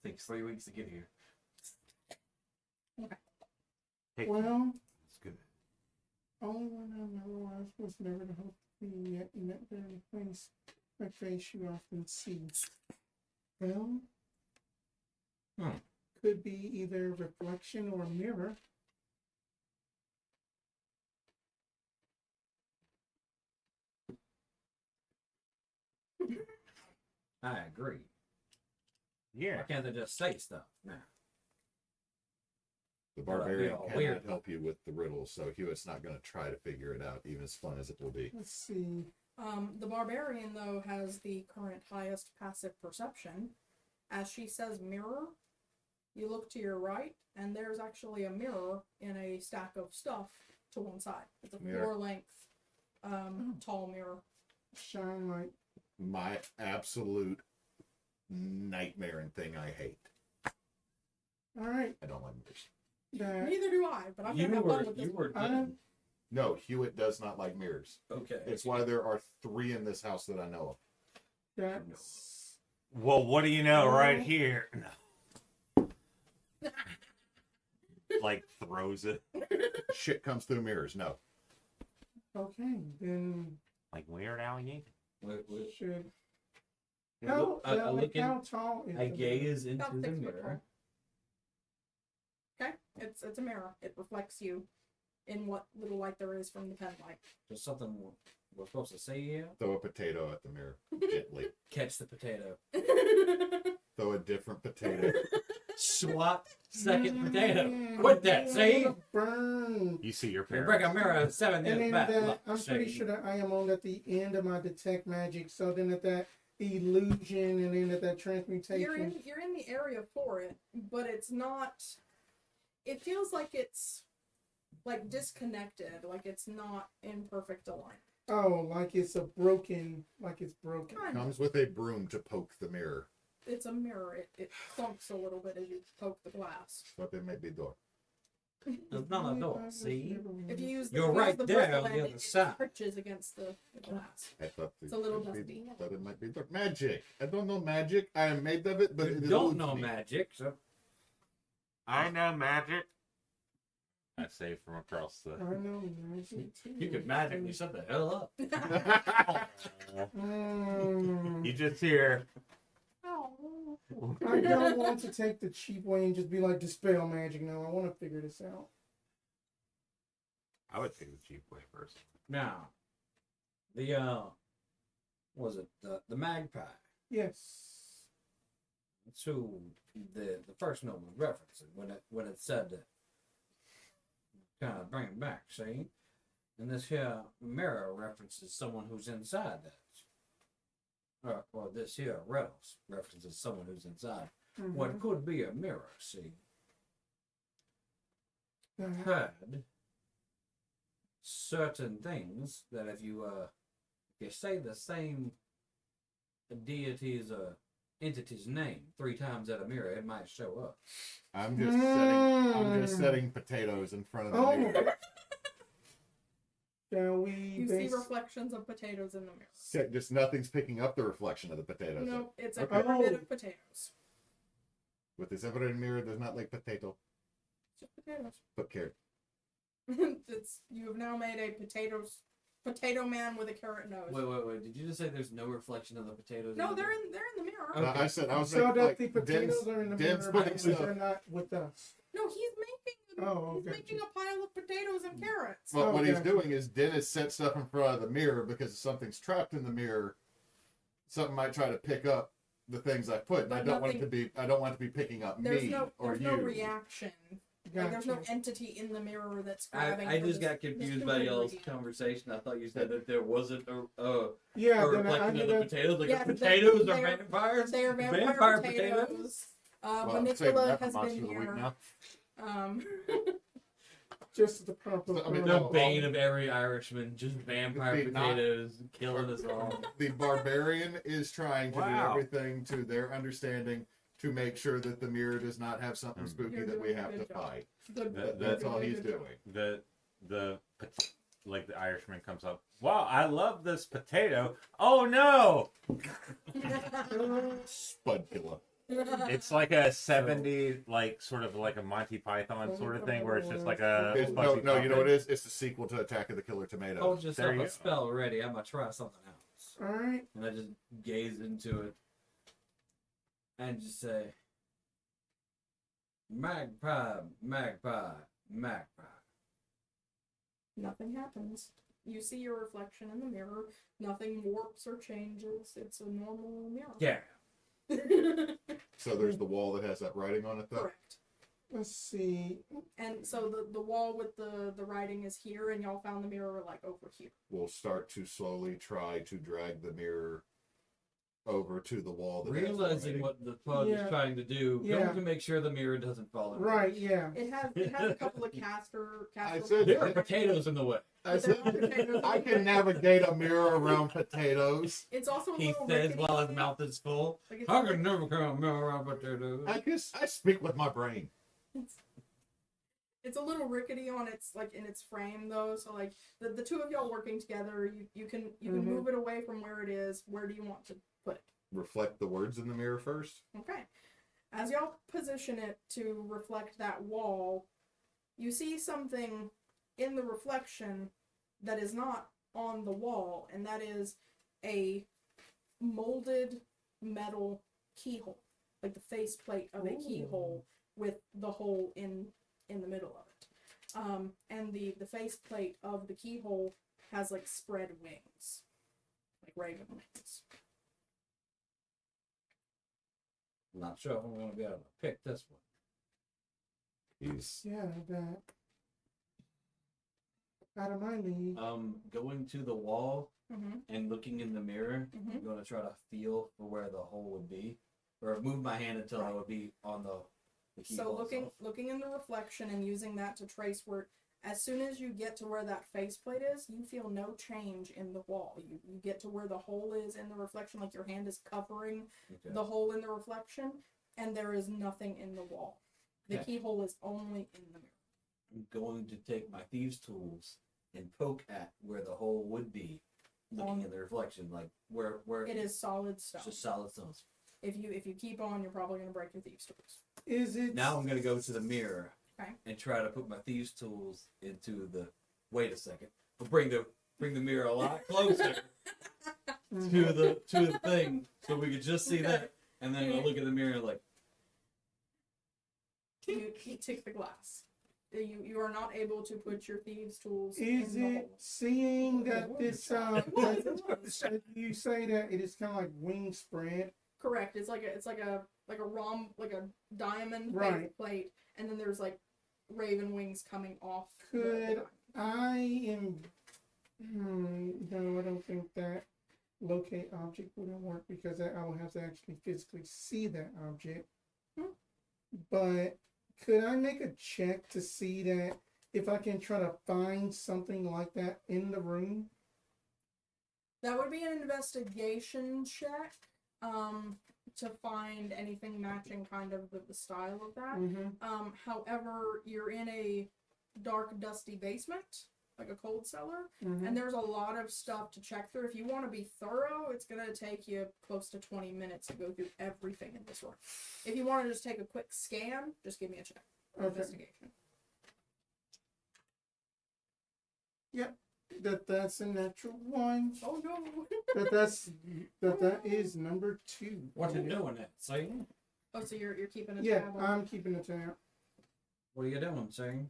Takes 3 weeks to get here. Hey, Well, it's good. only when I never was never to hope to be, yet in that very place, my face you often see. Well, could be either reflection or mirror. I agree. Yeah. Why can't they just say stuff now? The barbarian all cannot weird. help you with the riddle, so Hewitt's not going to try to figure it out, even as fun as it will be. Let's see. The barbarian, though, has the current highest passive perception. As she says mirror, you look to your right, and there's actually a mirror in a stack of stuff to one side. It's a Mirror. floor-length, tall mirror. Shine light. My absolute nightmare and thing I hate. All right. I don't like mirrors. That Neither do I, but I'm You gonna have were fun with this. you were I good. No, Hewitt does not like mirrors. Okay. It's why there are 3 in this house that I know of. that's Well, what do you know right here? No. Like throws it. Shit comes through mirrors. No. okay. Then Like Weird Al Yankovic. Wait. should I look, I like look in, how tall is I the gaze into About the 6 feet mirror. tall. Okay, it's a mirror. It reflects you in what little light there is from the pen light. There's something we're supposed to say here. Throw a potato at the mirror gently. Catch the potato. Throw a different potato. Swat second potato. Mm, Quit that, see? Burn. You see your You parents. break a mirror 7 And years then back. that, Look, I'm pretty see? sure that I am on at the end of my detect magic. So then at that illusion and then at that transmutation. you're in the area for it, but it's not. It feels like it's like disconnected, like it's not in perfect alignment. Oh, like it's broken. Kind of. Comes with a broom to poke the mirror. It's a mirror. It clunks a little bit as you poke the glass. But there may be door. There's not a door, see? If you use You're if you right use the there bristle on the end, other it side. scratches against the glass. I thought It's a little it might be- dusty. thought it might be door. Magic. I don't know magic. I am made of it, but You it don't eludes know me. magic, so I know magic. I say from across the. I know magic too. you could magically shut the hell up. Mm, You just hear. I don't want to take the cheap way and just be like dispel magic. No, I want to figure this out. I would take the cheap way first. Now, the what was it the Magpie? Yes. To the first note was referencing when it said that, kind of bring it back, see? And this here mirror references someone who's inside that. Or this here riddles references someone who's inside. What could be a mirror, see? Heard certain things that if you say the same deity's entity's name 3 times at a mirror, it might show up. I'm just setting potatoes in front of the Oh. mirror. Shall we You see reflections of potatoes in the mirror. Okay, just nothing's picking up the reflection of the potatoes. No, it's a Okay. pyramid of potatoes. With the separated mirror, there's not like potato, Just potatoes. but carrot. You have now made a potato man with a carrot nose. Wait. Did you just say there's no reflection of the potatoes? No, in the they're mirror? in the mirror. Okay. No, I said I was So like, that the potatoes Den's- are in the Den's mirror, putting but stuff- they're not with us. No, he's making Oh, he's okay. making a pile of potatoes and carrots. Well, what he's Okay. doing is Dennis set stuff in front of the mirror because if something's trapped in the mirror, something might try to pick up the things I put, and I But don't want it nothing- to be. I don't want it to be picking up There's me no or there's you. no reaction. Like, there's no Gotcha. entity in the mirror that's grabbing. I for just this- got this confused by delivery. y'all's conversation. I thought you said that there wasn't a Yeah, or then I reflection of ended the up. potatoes. Like Yeah, the potatoes are they're- vampires. They are vampire, Vampire potatoes. potatoes? Well, I'm saving Manipula that for has monster been of the week here. now. Just the proper. I mean, The no, bane of every Irishman, just vampire Be not- potatoes, killing us all. The barbarian is trying to Wow. do everything to their understanding to make sure that the mirror does not have something spooky You're that we doing a have to good job. fight. Good, That's you're all doing a he's good job. doing. The like the Irishman comes up. Wow, I love this potato. Oh no! Spud killer. It's like a 70s, like sort of like a Monty Python sort of thing, where it's just like a No, spicy no, you know what pumpkin. it is? It's the sequel to Attack of the Killer Tomatoes. Hold yourself you a go. spell ready. I'm gonna try something else. All right. And I just gazed into it. and just say, Magpie, Magpie, Magpie. Nothing happens. You see your reflection in the mirror. Nothing warps or changes. It's a normal mirror. Yeah. So there's the wall that has that writing on it, though? Correct. Let's see. And so the wall with the writing is here, and y'all found the mirror like over here. We'll start to slowly try to drag the mirror over to the wall that Realizing has the writing. what the pug Yeah. is trying to do, Yeah. going to make sure the mirror doesn't fall in. Right, yeah. It has a couple of caster. I said There are potatoes in the way. I said, I can navigate a mirror around potatoes. It's also a He little says rickety. while his mouth is full. Like it's, I can never come a mirror around potatoes. I speak with my brain. it's a little rickety on its like in its frame though. So like the two of y'all working together, you can Mhm. move it away from where it is. Where do you want to put it? Reflect the words in the mirror first. Okay. As y'all position it to reflect that wall, you see something in the reflection that is not on the wall, and that is a molded metal keyhole, like the faceplate of a keyhole with the hole in the middle of it. And the faceplate of the keyhole has like spread wings, like raven wings. I'm not sure if I'm going to be able to pick this one. He's Yeah, that. Out of my league. Going to the wall Mm-hmm. and looking in the mirror, Mhm. I'm going to try to feel for where the hole would be, or move my hand until I would be on the So keyhole itself. looking in the reflection and using that to trace where, as soon as you get to where that faceplate is, you feel no change in the wall. You get to where the hole is in the reflection, like your hand is covering Okay. the hole in the reflection, and there is nothing in the wall. The Okay. keyhole is only in the mirror. I'm going to take my thieves' tools and poke at where the hole would be, looking in the reflection, like where It is solid it's stone. just solid stones. If you keep on, you're probably gonna break your thieves' tools. Is it. Now I'm going to go to the mirror Okay. and try to put my thieves' tools into the. Wait a second. But bring the mirror a lot closer Mhm. to the thing, so we could just see that, and then I'll look at the mirror like. You tick the glass. You are not able to put your thieves' tools Is in the it hole. seeing that this It was. you say that it is kind of like wing spread? Correct. It's like a diamond Right. plate, and then there's like raven wings coming off. the Could diamond. I am. No, I don't think that locate object wouldn't work because I will have to actually physically see that object. Hmm. But could I make a check to see that if I can try to find something like that in the room? That would be an investigation check, to find anything matching kind of the style of that. Mm-hmm. However, you're in a dark, dusty basement, like a cold cellar, Mm-hmm. and there's a lot of stuff to check through. If you want to be thorough, it's going to take you close to 20 minutes to go through everything in this room. If you want to just take a quick scan, just give me a check. Okay. Investigation. That's a natural one. Oh no! That is number 2. What you doing that, see? Oh, so you're keeping a Yeah, tab on. I'm keeping a tab. What are you doing, see?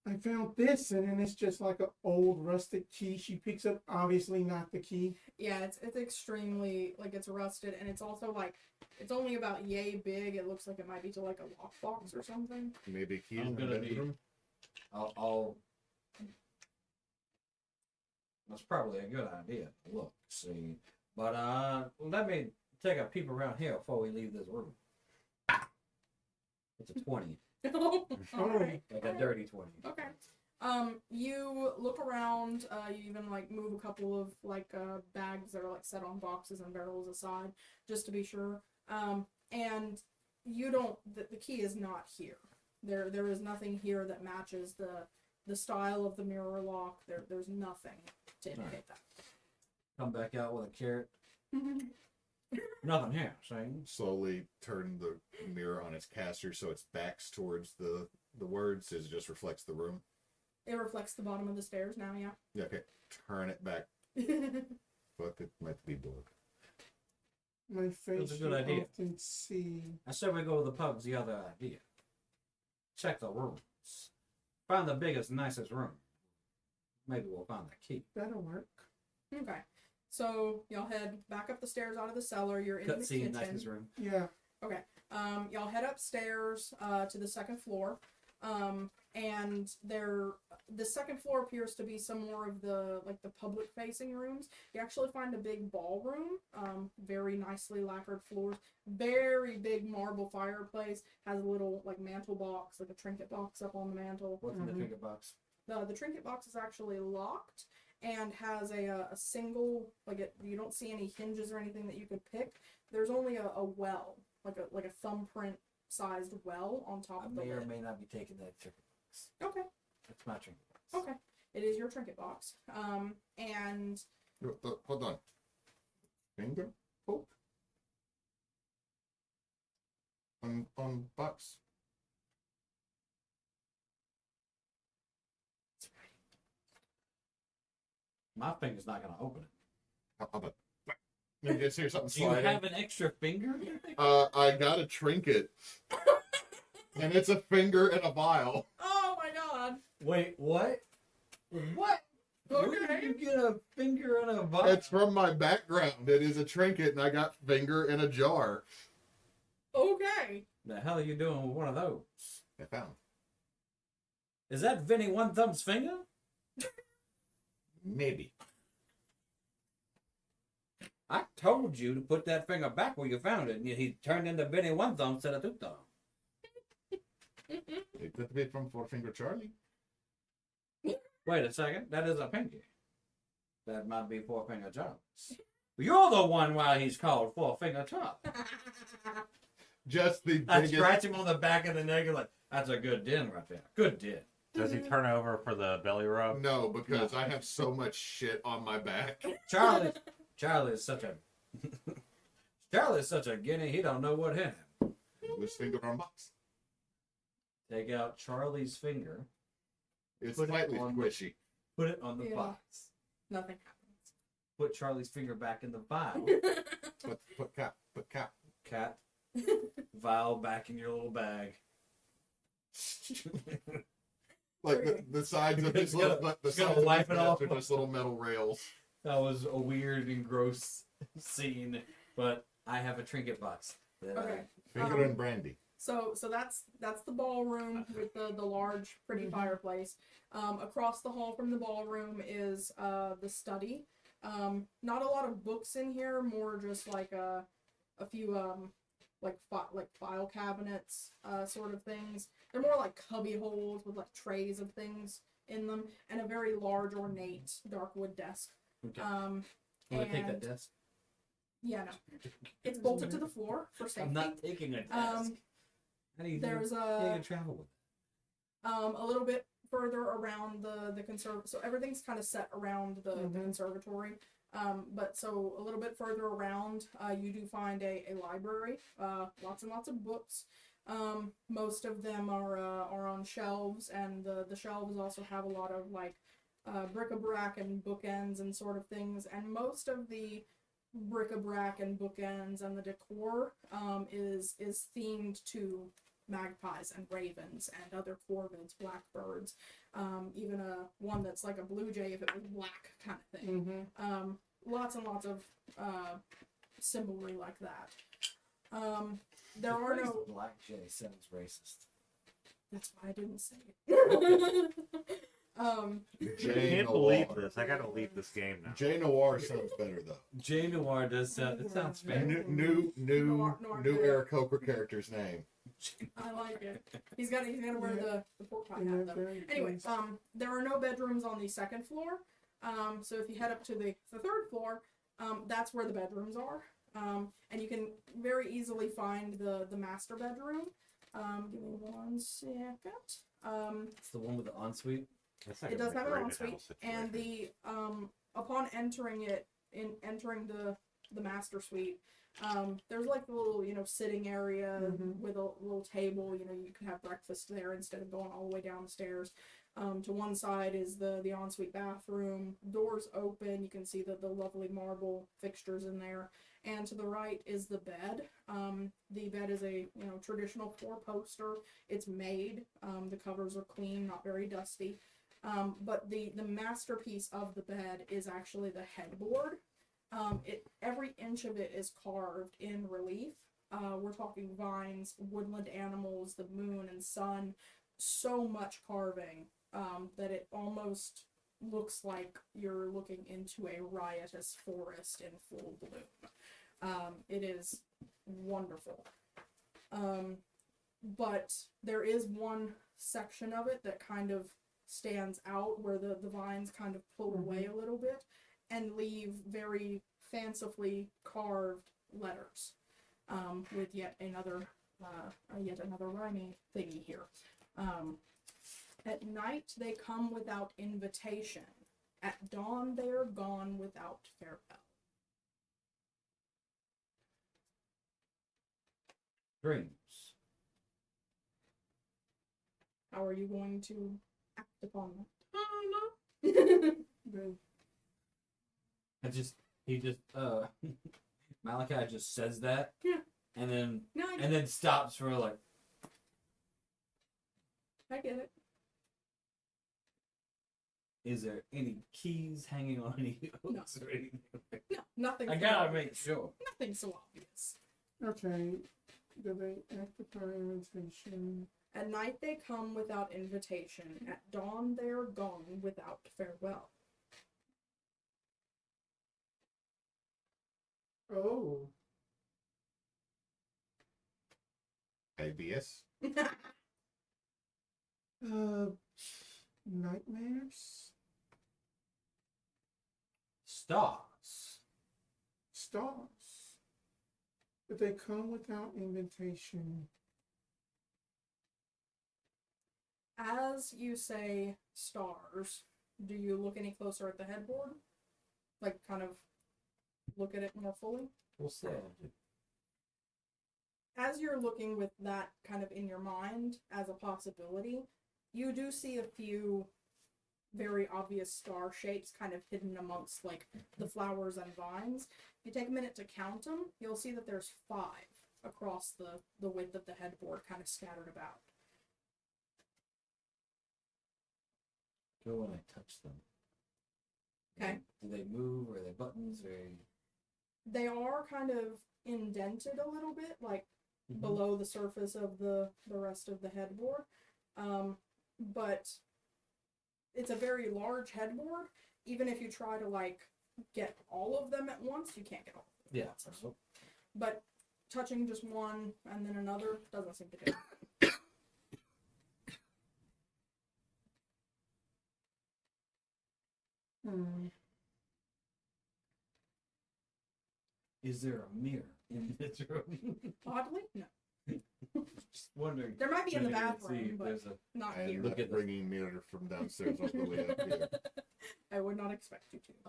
I found this, and then it's just like an old rusted key. She picks up, obviously not the key. Yeah, it's extremely like it's rusted, and it's also like it's only about yay big. It looks like it might be to like a lockbox or something. maybe a key I'm in the gonna need- bedroom. I'll. That's probably a good idea. Look, see, but let me take a peep around here before we leave this room. It's a 20, All right. like a dirty 20. Okay. You look around. You even like move a couple of like bags that are like set on boxes and barrels aside, just to be sure. And you don't. The key is not here. There is nothing here that matches the style of the mirror lock. There's nothing to indicate Come back out with a carrot. that. Nothing here, see? Slowly turn the mirror on its caster so its back's towards the words. It just reflects the room. It reflects the bottom of the stairs now. Yeah. Yeah, okay. Turn it back. Fuck, it might be dark. My face a good you idea. often see. I said we go to the pub's the other idea. Check the rooms. Find the biggest, nicest room. Maybe we'll find the key. That'll work. Okay. So y'all head back up the stairs out of the cellar. You're in the Cutscene, kitchen. nicest room. Yeah. Okay. Y'all head upstairs to the second floor. And the second floor appears to be some more of the public facing rooms. You actually find a big ballroom, very nicely lacquered floors, very big marble fireplace, has a little mantle box, like a trinket box up on the mantle. What's in the trinket box? The trinket box is actually locked and has a single, you don't see any hinges or anything that you could pick. There's only a well, like a thumbprint sized well on top of the may or lid. may not be taking that trinket box. Okay. That's my trinket box. Okay. It is your trinket box. And Hold on. Finger poke? On box. My finger's not going to open it. How about you just hear something Do you sliding? have an extra finger? I got a trinket. And it's a finger and a vial. oh my god. Wait, what? What? Where did Okay. you get a finger and a vial? It's from my background. It is a trinket, and I got finger in a jar. Okay. The hell are you doing with one of those? I found. Is that Vinny One Thumb's finger? Maybe. I told you to put that finger back where you found it, and he turned into Vinny One Thumb instead of Two Thumb. It could be from Four Finger Charlie. Wait a second, that is a pinky. That might be Four Finger Charles. You're the one why he's called Four Finger Charles. Just the I biggest. scratch him on the back of the neck and like, that's a good din right there. Good din. Does he turn over for the belly rub? No, because I have so much shit on my back. Charlie is such a Charlie is such a guinea, he don't know what hit him. This finger on box. Take out Charlie's finger, It's Put it slightly on- squishy. put it on the Yeah. box. Nothing Put Charlie's finger back in the vial. happens. Put cap. Cat, vial back in your little bag. Like the sides of his little, the Just gonna sides of wipe his it off. vest are just little metal rails. That was a weird and gross scene, but I have a trinket box. that I- Okay. Finger and brandy. So that's the ballroom with the large pretty fireplace. Across the hall from the ballroom is the study. Not a lot of books in here, more just like a few file cabinets sort of things. They're more like cubby holes with like trays of things in them, and a very large ornate dark wood desk. Okay. Want to take that And desk? yeah, no, it's bolted to the floor for safety. I'm not taking a desk. How do you There's how do a you travel with a little bit further around the so everything's kind of set around the conservatory. But so a little bit further around, you do find a library, lots and lots of books. Most of them are on shelves, and the shelves also have a lot of like bric-a-brac and bookends and sort of things. And most of the bric-a-brac and bookends and the decor is themed to magpies and ravens and other corvids, blackbirds, even one that's like a blue jay if it was black kind of thing. Lots and lots of symbolry like that. There are The no. phrase black jay sounds racist. That's why I didn't say it. I Jay can't Noir. believe this. I gotta leave this game now. Jay Noir sounds better though. Jay Noir does sound. It sounds fancy. New Noir Eric Coker character's name. I like it. He's got to wear the pork pie hat though. very Anyway, nice. there are no bedrooms on the second floor. So if you head up to the third floor, that's where the bedrooms are. And you can very easily find the master bedroom. Give me 1 second. It's the one with the ensuite. That's like It a does have an McRaven ensuite, house and situation. the upon entering the master suite, there's like a little sitting area with a little table. You can have breakfast there instead of going all the way downstairs. To one side is the ensuite bathroom. Doors open. You can see the lovely marble fixtures in there, and to the right is the bed. The bed is a traditional 4-poster. It's made. The covers are clean, not very dusty. But the masterpiece of the bed is actually the headboard. Every inch of it is carved in relief. We're talking vines, woodland animals, the moon and sun. So much carving that it almost looks like you're looking into a riotous forest in full bloom. It is wonderful. But there is one section of it that kind of stands out where the vines kind of pull away a little bit and leave very fancifully carved letters with yet another rhyming thingy here. At night they come without invitation. At dawn they are gone without farewell. Dreams. How are you going to act upon that? The- Malachi just says that. Yeah. And then No, I get and then stops for like, I get it. is there any keys hanging on any hooks or anything? No, nothing. I so gotta obvious. make sure. Nothing so obvious. Okay. Do they act upon invitation? At night they come without invitation. At dawn they are gone without farewell. Oh. ABS. Nightmares? Stars. Stars. But they come without invitation. As you say stars, do you look any closer at the headboard? Like, kind of look at it more fully? We'll say. As you're looking with that kind of in your mind as a possibility, you do see a few very obvious star shapes kind of hidden amongst, like, the flowers and vines. If you take a minute to count them, you'll see that there's 5 across the width of the headboard, kind of scattered about. Go when I touch them. Okay. Do they move? Or are they buttons? Or They are kind of indented a little bit, like below the surface of the rest of the headboard. But it's a very large headboard. Even if you try to, like, get all of them at once, you can't get all of them. yeah. At once. But touching just one and then another doesn't seem to do it. Is there a mirror in this room? Oddly, no. Just wondering. There might be in the See bathroom, if but there's a not And here. Look at the- bringing mirror from downstairs all the way up here. I would not expect you to.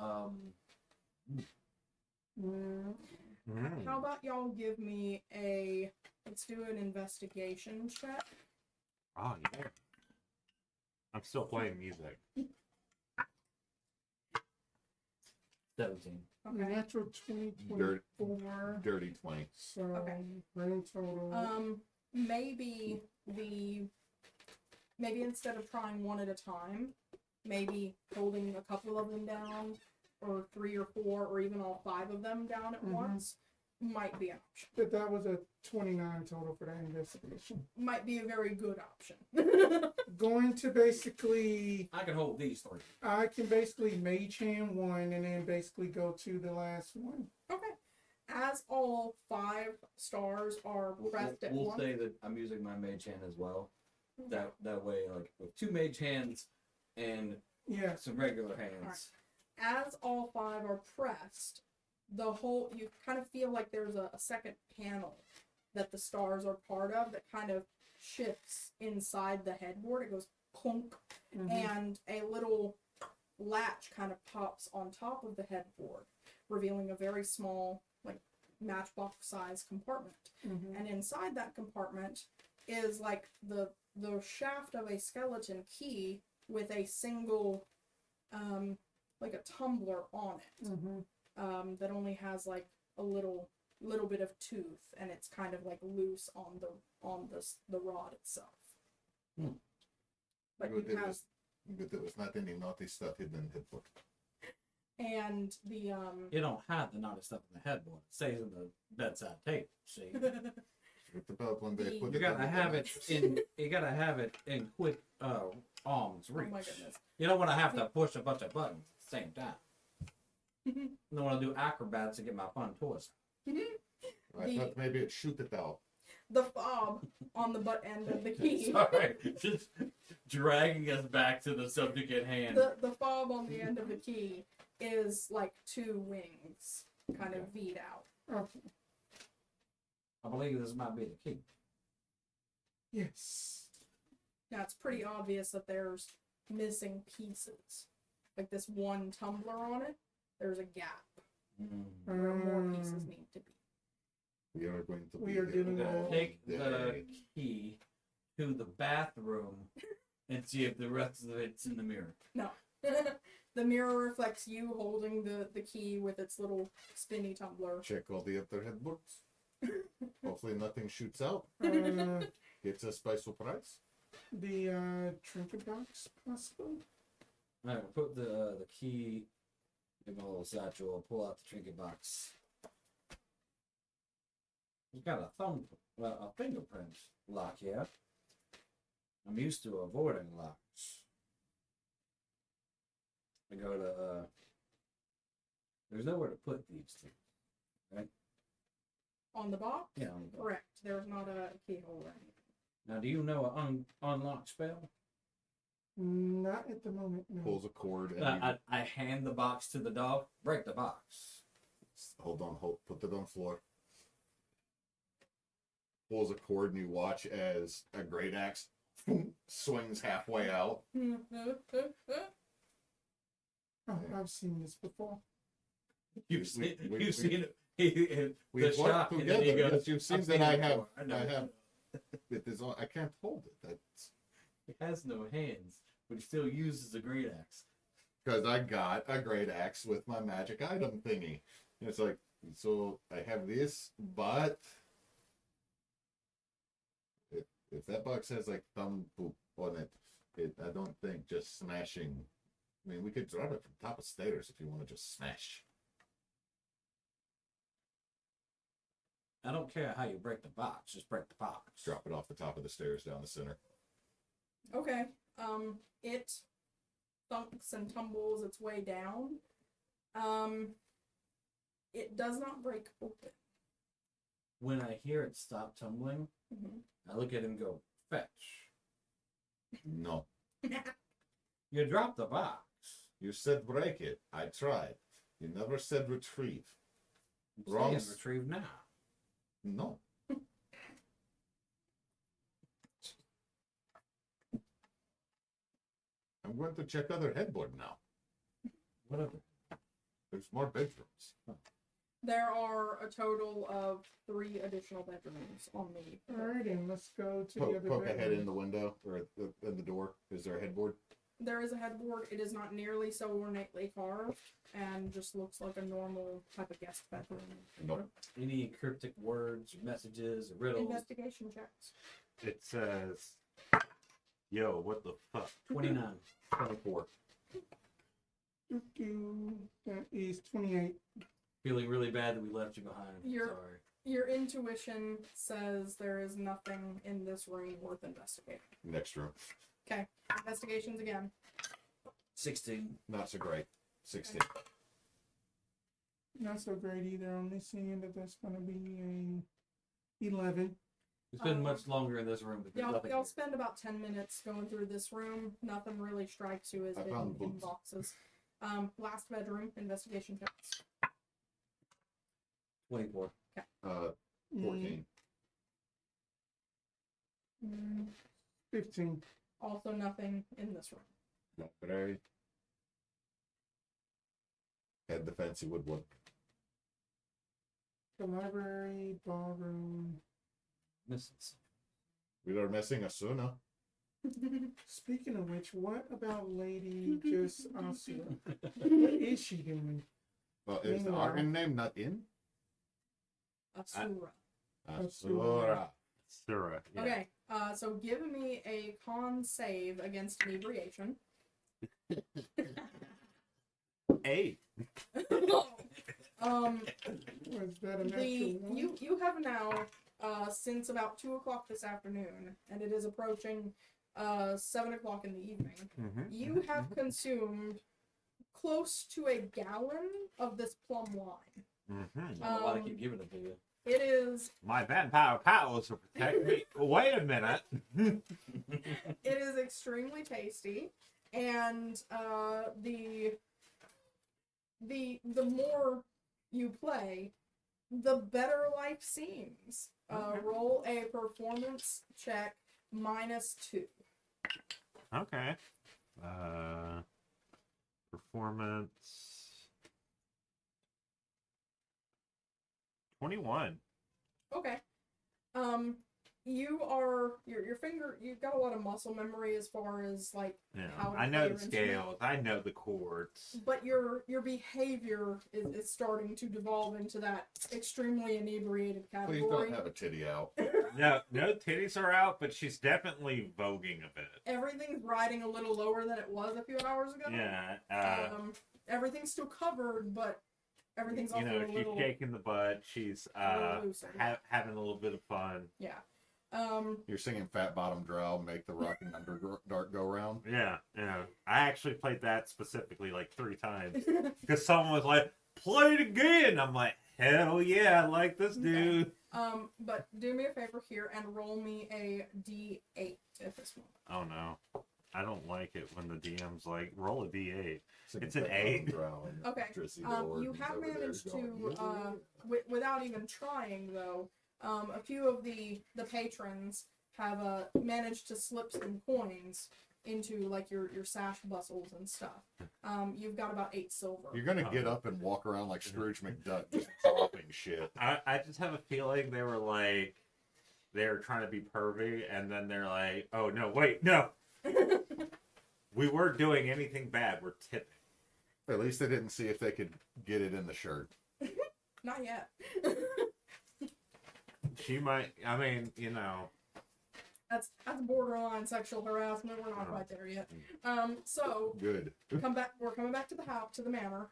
How about y'all give me let's do an investigation check. Oh, yeah. I'm still playing music. 17. Okay. Natural 20, 24. Dirty 20. So, Okay. grand total. Maybe instead of trying one at a time, maybe holding a couple of them down, or 3 or 4, or even all 5 of them down at once might be an option. But that was a 29 total for that investigation. Might be a very good option. Going to basically, I can hold these 3. I can basically mage hand one and then basically go to the last one. Okay. As all 5 stars are pressed at We'll once. say that I'm using my mage hand as well. That way, like with 2 mage hands and Yeah. some regular hands. As all 5 are pressed, you kind of feel like there's a second panel that the stars are part of that kind of shifts inside the headboard. It goes clunk, and a little latch kind of pops on top of the headboard, revealing a very small, like, matchbox size compartment. And inside that compartment is like the shaft of a skeleton key with a single like a tumbler on it, that only has, like, a little bit of tooth, and it's kind of like loose on the rod itself. Hmm. But Good, you it have, was, good there was not any naughty stuff hidden in the headboard. and the You don't hide the naughty stuff in the headboard. It stays in the bedside table. See, With the belt when they The- put you it gotta under the have it mattress. in. You gotta have it in quick arms oh reach. my goodness. You don't want to have to push a bunch of buttons at the same time. I don't want to do acrobats to get my fun toys. I the- thought maybe it shoot it out. The fob on the butt end of the key. Sorry, just dragging us back to the subject at hand. The fob on the end of the key is like two wings, kind of V'd out. Okay. I believe this might be the key. Yes. Now it's pretty obvious that there's missing pieces. Like this one tumbler on it, there's a gap where more pieces need to be. We are going to We be are here doing all that. Take the day. key to the bathroom and see if the rest of it's in the mirror. No. The mirror reflects you holding the key with its little spinny tumbler. Check all the other headboards. Hopefully nothing shoots out. Gets us by surprise. The trinket box, possible? Alright, we'll put the key in my little satchel, pull out the trinket box. It's got a fingerprint lock here. I'm used to avoiding locks. I go to there's nowhere to put these things. On the box? Yeah. Correct. There's not a keyhole or anything. Now, do you know an unlock spell? Not at the moment, no. Pulls a cord and I hand the box to the dog. Break the box. hold on, put it on the floor. Pulls a cord and you watch as a great axe swings halfway out. Oh, I've seen this before. You've We- seen, we- you've we- seen it. We've The worked shock, and together. then he goes, Yes, you've seen "I've that seen I it have. before. I know." I have. It is on. I can't hold it. That's He has no hands, but he still uses a great axe. because I got a great axe with my magic item thingy. And it's like, so I have this, but if that box has like thumb poop on it, I don't think just smashing. I mean, we could drop it from top of stairs if you want to just smash. I don't care how you break the box, just break the box. Drop it off the top of the stairs down the center. Okay. It thunks and tumbles its way down. It does not break open. When I hear it stop tumbling, I look at him and go, fetch. No, You dropped the box. you said break it. I tried. You never said retrieve. I'm Wrong. saying retrieve now. No. I'm going to check other headboard now. Whatever. There's more bedrooms. There are a total of 3 additional bedrooms on the. Alright, and let's go to the other Poke a head bedroom. in the window or in the door. Is there a headboard? There is a headboard. It is not nearly so ornately carved, and just looks like a normal type of guest bedroom. Nope. Any cryptic words, riddles, riddles? Investigation checks. It says, "Yo, what the fuck?" 29. 24. That is 28. Feeling really bad that we left you behind. You're- Sorry. Your intuition says there is nothing in this room worth investigating. Next room. Okay, investigations again. 16. Not so great. 16. Not so great either. Only seeing that that's going to be a 11. We spend much longer in this room, but there's nothing Y'all here. spend about 10 minutes going through this room. Nothing really strikes you as I hidden found in books. boxes. Last bedroom, investigation checks. 24. 14. 15. Also nothing in this room. Not very. Had the fancy woodwork. The library, ballroom. Missing something. We are missing Asuna. Speaking of which, what about Lady just Asura? What is she doing? Is the Meanwhile- Argon name not in? Asura. Asura. Asura. Yeah. Okay, so give me a con save against inebriation. 8. Was that a natural one? You have now since about 2 o'clock this afternoon, and it is approaching 7 o'clock in the evening. Mm-hmm. You have consumed close to a gallon of this plum wine. Mm-hmm. I don't know why I keep giving it to you. It is My vampire powers will protect me. Wait a minute. it is extremely tasty, and the more you play, the better life seems. Roll a performance check -2. Okay. Performance 21. Okay. Your finger, you've got a lot of muscle memory as far as like Yeah. how to I play know your the instrument. scales. I know the chords. But your behavior is starting to devolve into that extremely inebriated Please category. don't have a titty out. No titties are out, but she's definitely voguing a bit. Everything's riding a little lower than it was a few hours ago. Yeah. Everything's still covered, but everything's also You know, a she's little shaking the butt. She's little looser. having a little bit of fun. Yeah. You're singing Fat Bottom Drow, make the rocking Underdark go round. Yeah. I actually played that specifically like 3 times because someone was like, "Play it again." I'm like, "Hell yeah, I like this dude." But do me a favor here and roll me a D8 at this moment. Oh no, I don't like it when the DM's like, "Roll a D8." Singing It's an Fat Bottom 8. Drow and Okay. Trissy You Lord have over there managed going, to, without even trying though, a few of the patrons have managed to slip some coins into like your sash bustles and stuff. You've got about 8 silver. You're gonna get up and walk around like Scrooge McDuck, just popping shit. I just have a feeling they were trying to be pervy, and then they're like, "Oh no, wait, no, we weren't doing anything bad. We're tipping." At least they didn't see if they could get it in the shirt. Not yet. She might. I mean, you know. That's borderline sexual harassment. We're not quite there yet. So Good. we're coming back to the house, to the manor.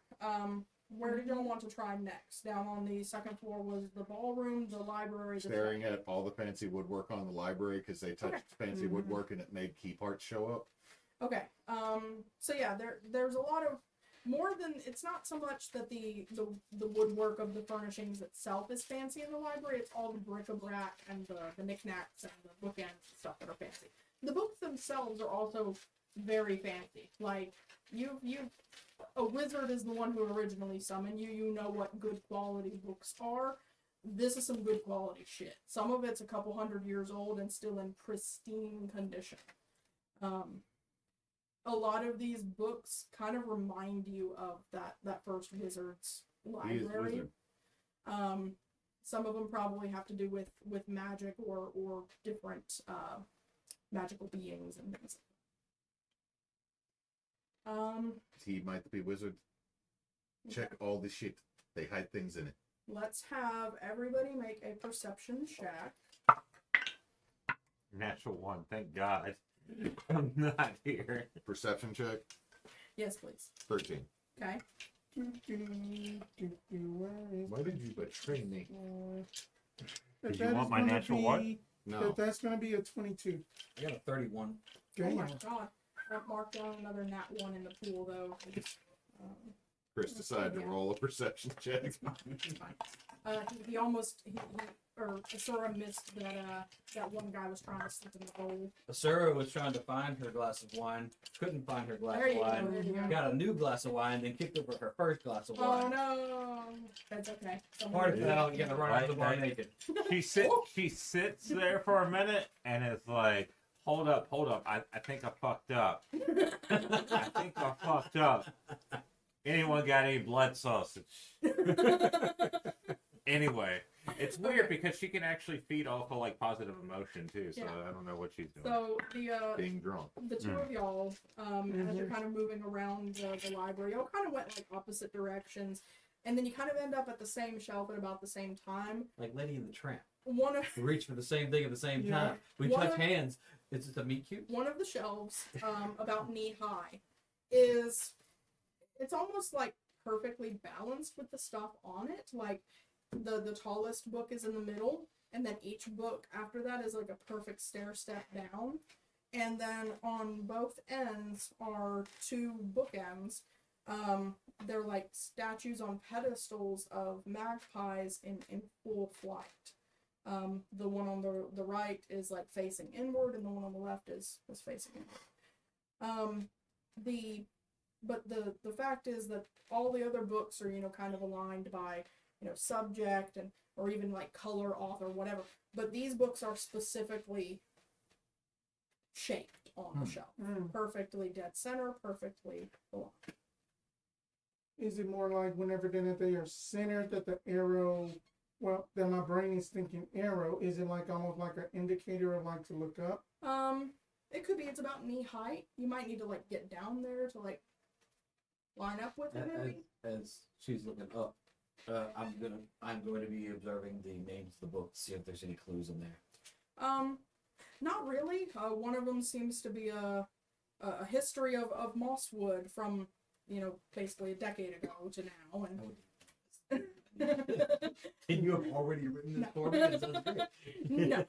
Where did y'all want to try next? Down on the second floor was the ballroom, the library, the Staring at all the fancy woodwork on the library because they touched fancy woodwork and it made key parts show up. Okay. So yeah, there's a lot of more than, it's not so much that the woodwork of the furnishings itself is fancy in the library. It's all the bric-a-brac and the knickknacks and the bookends and stuff that are fancy. The books themselves are also very fancy. Like a wizard is the one who originally summoned you. You know what good quality books are. This is some good quality shit. Some of it's a couple hundred years old and still in pristine condition. A lot of these books kind of remind you of that first wizard's library. Some of them probably have to do with magic or different magical beings and things. He might be wizard. Check all the shit. They hide things in it. Let's have everybody make a perception check. Natural 1. Thank God. I'm not here. Perception check. Yes, please. 13. Okay. Why did you betray me? Did you want my natural one? No. That's going to be a 22. I got a 31. Oh my Damn. god. I've marked down another nat 1 in the pool though. Chris decided to roll a perception check. He almost Asura missed that one guy was trying to slip in the hole. Asura was trying to find her glass of wine, couldn't find her glass There of you go, wine, there you go. got a new glass of wine, then kicked over her first glass of Oh wine. no. That's okay. Party foul, getting run out of the bar Right. naked. She sits there for a minute and is like, hold up. I think I fucked up. Anyone got any blood sausage? Anyway, it's weird because she can actually feed off of like positive emotion too, so Yeah. I don't know what she's doing. So Being drunk. the two of y'all, as you're kind of moving around the library, y'all kind of went like opposite directions. and then you kind of end up at the same shelf at about the same time. Like Lady and the Tramp. One of We reach for the same thing at the same Yeah. time. We One touch of- hands. It's just a meet cute. one of the shelves, about knee high, it's almost like perfectly balanced with the stuff on it. Like the tallest book is in the middle, and then each book after that is like a perfect stair step down. And then on both ends are two bookends. They're like statues on pedestals of magpies in full flight. The one on the right is like facing inward, and the one on the left is facing inward. The fact is that all the other books are, kind of aligned by, subject and or even like color, author, whatever. But these books are specifically shaped on the shelf, perfectly dead center, perfectly aligned. Is it more like whenever they are centered that the arrow? Well, then my brain is thinking arrow. Is it like almost like an indicator of like to look up? It could be it's about knee height. You might need to like get down there to like line up with it. Maybe. As she's looking up, I'm going to be observing the names of the books, see if there's any clues in there. Not really. One of them seems to be a history of mosswood from, basically a decade ago to now, and And you have already written this No. for me? That sounds great. No.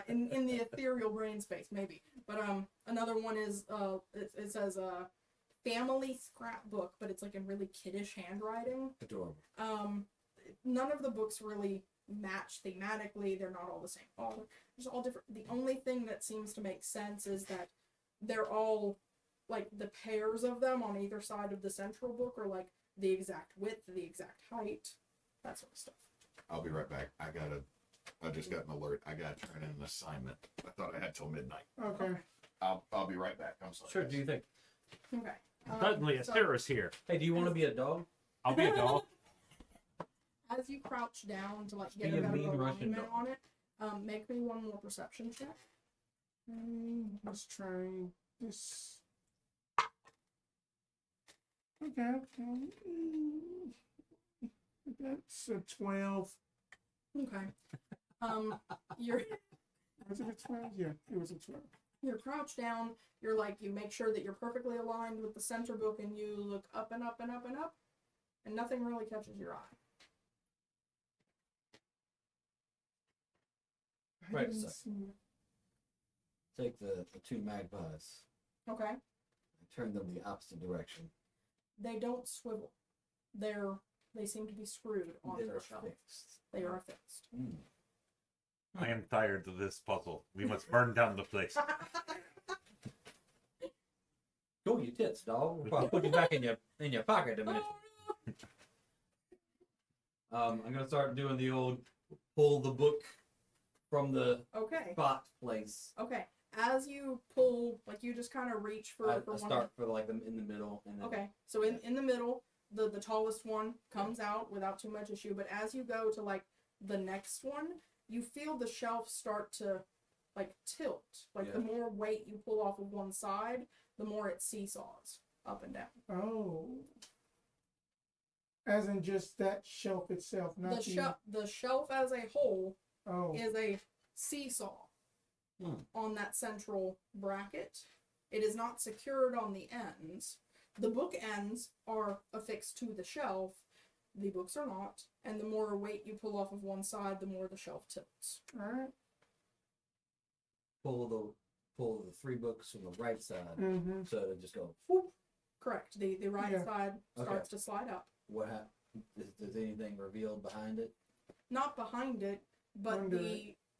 In the ethereal brain space, maybe. But another one is it says family scrapbook, but it's like in really kiddish handwriting. Adorable. None of the books really match thematically. They're not all the same author. They're all different. The only thing that seems to make sense is that they're all like the pairs of them on either side of the central book are like the exact width, the exact height, that sort of stuff. I'll be right back. I just got an alert. I gotta turn in an assignment. I thought I had till midnight. Okay. I'll be right back. I'm sorry. Sure, guys. do you think? Okay. Suddenly, So Asura's here. Hey, do you want to be a dog? I'll be a doll. as you crouch down to like get Be a a better mean Russian alignment dog. on it, make me one more perception check. Let's try this. Okay. That's a 12. Okay. You're Was it a 12? Yeah, it was a 12. you're crouched down. You're like you make sure that you're perfectly aligned with the center book, and you look up and up and up and up, and nothing really catches your eye. I Right, didn't so- see- Take the two magpies, Okay. and turn them the opposite direction. They don't swivel. They seem to be screwed onto They're the shelf. fixed. They are affixed. I am tired of this puzzle. We must burn down the place. Go your tits, dog. I'll put you back in your pocket a minute. I'm gonna start doing the old pull the book from the Okay. spot place. Okay. As you pull, like you just kind of reach for I one. start for like them in the middle, and then Okay. So in the middle, the tallest one comes out without too much issue. But as you go to like the next one, you feel the shelf start to like tilt. Like the Yeah. more weight you pull off of one side, the more it seesaws up and down. Oh. As in just that shelf itself, not The shelf as a whole Oh. is a seesaw on that central bracket. It is not secured on the ends. The book ends are affixed to the shelf. The books are not. And the more weight you pull off of one side, the more the shelf tilts. Alright. pull the three books from the right side, Mm-hmm. so to just go. Whoop. Correct. The right Yeah. side Okay. starts to slide up. What happened? Is anything revealed behind it? Not behind it, but Under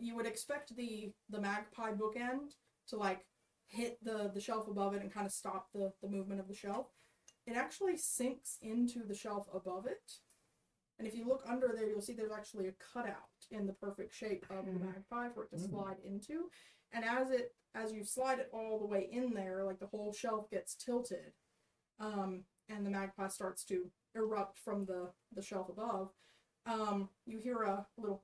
you would expect the Magpie bookend to like hit the shelf above it and kind of stop the movement of the shelf. It actually sinks into the shelf above it. And if you look under there, you'll see there's actually a cutout in the perfect shape of the Magpie for it to slide into. And as you slide it all the way in there, like the whole shelf gets tilted, and the Magpie starts to erupt from the shelf above, you hear a little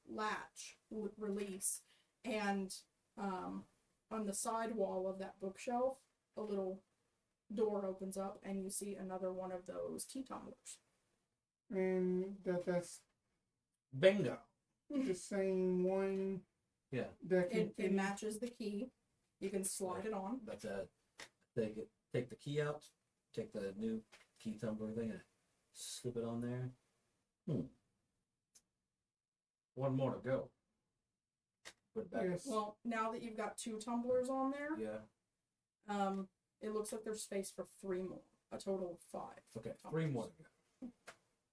latch release, and on the side wall of that bookshelf, a little door opens up, and you see another one of those tea tumblers. and that's Bingo. the same one. Yeah. That can It matches the key. You can slide it on. That's a take the key out, take the new key tumbler thing and slip it on there. One more to go. Put it back. Yes. Well, now that you've got 2 tumblers on there, Yeah. it looks like there's space for 3 more. A total of 5. Okay. 3 more to go.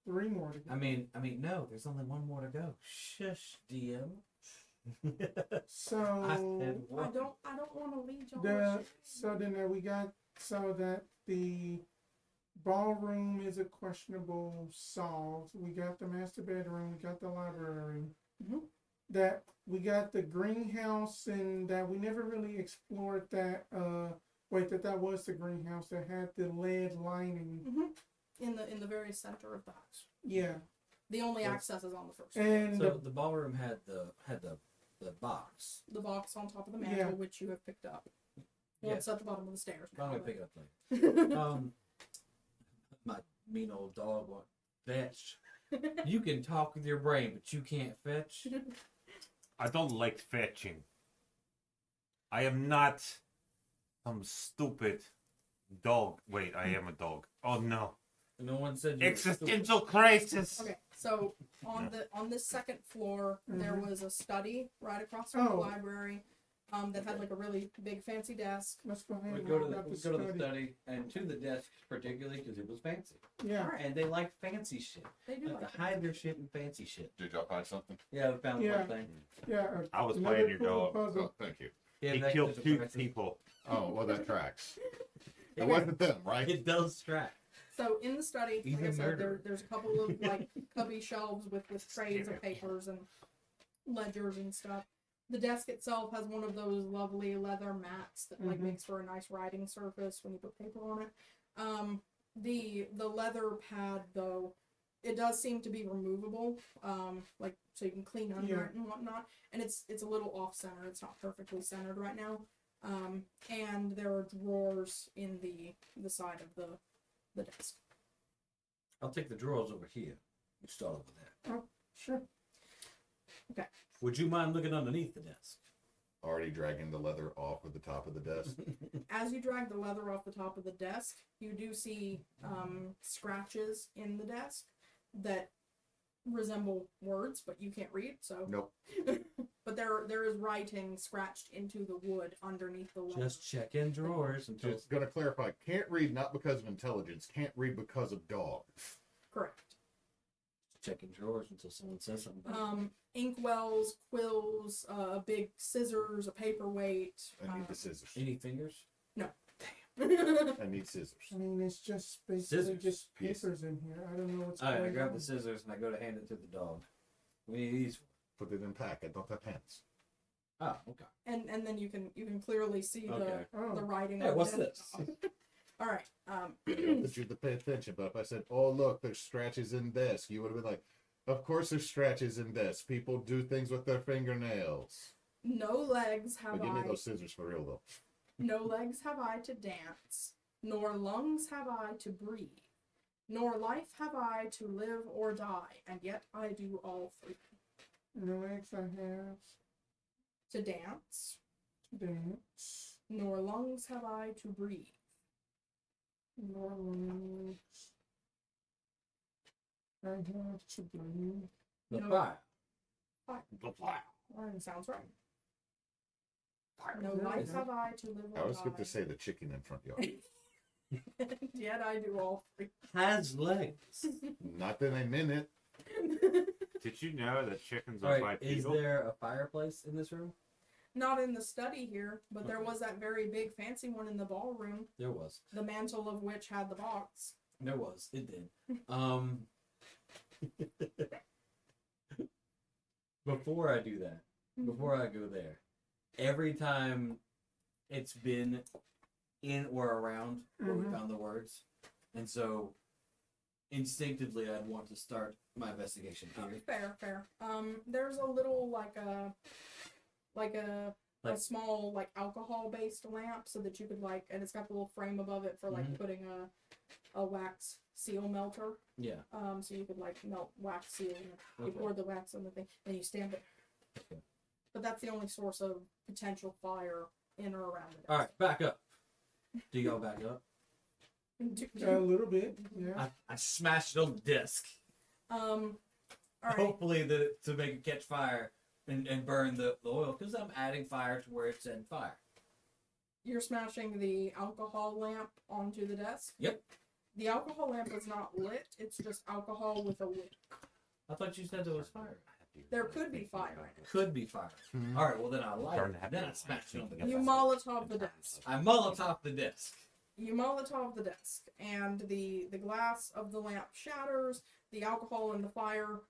3 more to go. I mean, no. There's only 1 more to go. Shush, DM. So I said I one. don't want to lead y'all. so then we got so that the ballroom is a questionable solved. We got the master bedroom. We got the library. Mhm. That we got the greenhouse, and that we never really explored that. That was the greenhouse that had the lead lining. In the very center of the house. Yeah, The only Yes. access is on the first floor. and So the ballroom had the box. The box on top of the mantle, Yeah. which you have picked up. Well, Yeah. it's at the bottom of the stairs. Why now, don't we pick it up but- later? My mean old dog went fetch. You can talk with your brain, but you can't fetch. I don't like fetching. I am not some stupid dog. Wait, I am a dog. Oh no. No one said you were stupid. Existential crisis. Okay, so on this second floor, there Mhm. was a study right across from the Oh. library, that had like a really big fancy desk. let's go ahead We and go to walk the out we the go to the study. study and to the desk particularly because it was fancy. Yeah, Alright. And they like fancy shit. They do Like like to hide their shit in fancy shit. Did y'all find something? Yeah, we found Yeah. one thing. yeah. I was another playing your cool dog. puzzle. Oh, thank you. Yeah, He that- killed there's a 2 price. people. Oh, well, that tracks. It Yeah. wasn't them, right? It does track. So in the study, He's like I a said, murderer. there's a couple of like cubby shelves with trays of papers and ledgers and stuff. The desk itself has one of those lovely leather mats that like Mhm. makes for a nice writing surface when you put paper on it. The leather pad though, it does seem to be removable, like so you can clean under Yeah. it and whatnot. And it's a little off center. It's not perfectly centered right now. And there are drawers in the side of the desk. I'll take the drawers over here. You start over there. Sure. Would you mind looking underneath the desk? Already dragging the leather off of the top of the desk. As you drag the leather off the top of the desk, you do see scratches in the desk that resemble words, but you can't read. So, Nope. but there is writing scratched into the wood underneath the leather. Just check in drawers until Just gonna clarify. Can't read not because of intelligence. Can't read because of dog. Correct. check in drawers until someone says something. Inkwells, quills, big scissors, a paperweight. I need the scissors. Any fingers? I need scissors. I mean, it's just basically Scissors. just Yes. papers in here. I don't know what's Alright, I going grab on. the scissors and I go to hand it to the dog. We need these. Put it in pack. I don't have hands. Oh, okay. and then you can clearly see Okay. the Oh, writing. Hey, on what's the this? All right. I wanted you to pay attention, but if I said, "Oh, look, there's scratches in desk," you would have been like, "Of course, there's scratches in desk. People do things with their fingernails." No legs have But you need I. those scissors for real, though. No legs have I to dance, nor lungs have I to breathe, nor life have I to live or die, and yet I do all three. no legs I have To dance, to dance, nor lungs have I to breathe. nor lungs I have to breathe. The No. fire. The fire. Sounds right. Fire. No Yeah, life yeah. have I to live I or was die, going to say the chicken in front yard. yet I do all three. Has legs. Not that I'm in it. Did you know that chickens are Alright, is bipedal? there a fireplace in this room? Not in the study here, but there Okay. was that very big fancy one in the ballroom, There was. the mantle of which had the box. There was. It did. Before I do that, before I go there, every time it's been in or around where we Mhm. found the words, and so instinctively I'd want to start my investigation here. Fair. There's a little like a a small like alcohol based lamp so that you could like, and it's got the little frame above it for like putting a wax seal melter. Yeah. So you could like melt wax seal and you pour the wax on the thing and you stamp it. Okay. But that's the only source of potential fire in or around it. All right, back up. Do y'all back up? A little bit, yeah. I smashed it on the disc. All right. Hopefully to make it catch fire and burn the oil, because I'm adding fire to where it said fire. You're smashing the alcohol lamp onto the desk? Yep. The alcohol lamp is not lit, it's just alcohol with a wick. I thought you said there was fire. There could be fire in it. Could be fire. Mhm. All right, well then I light it. Then I smash it on the You disc. Molotov the desk. I Molotov the disc. You Molotov the desk, and the glass of the lamp shatters, the alcohol and the fire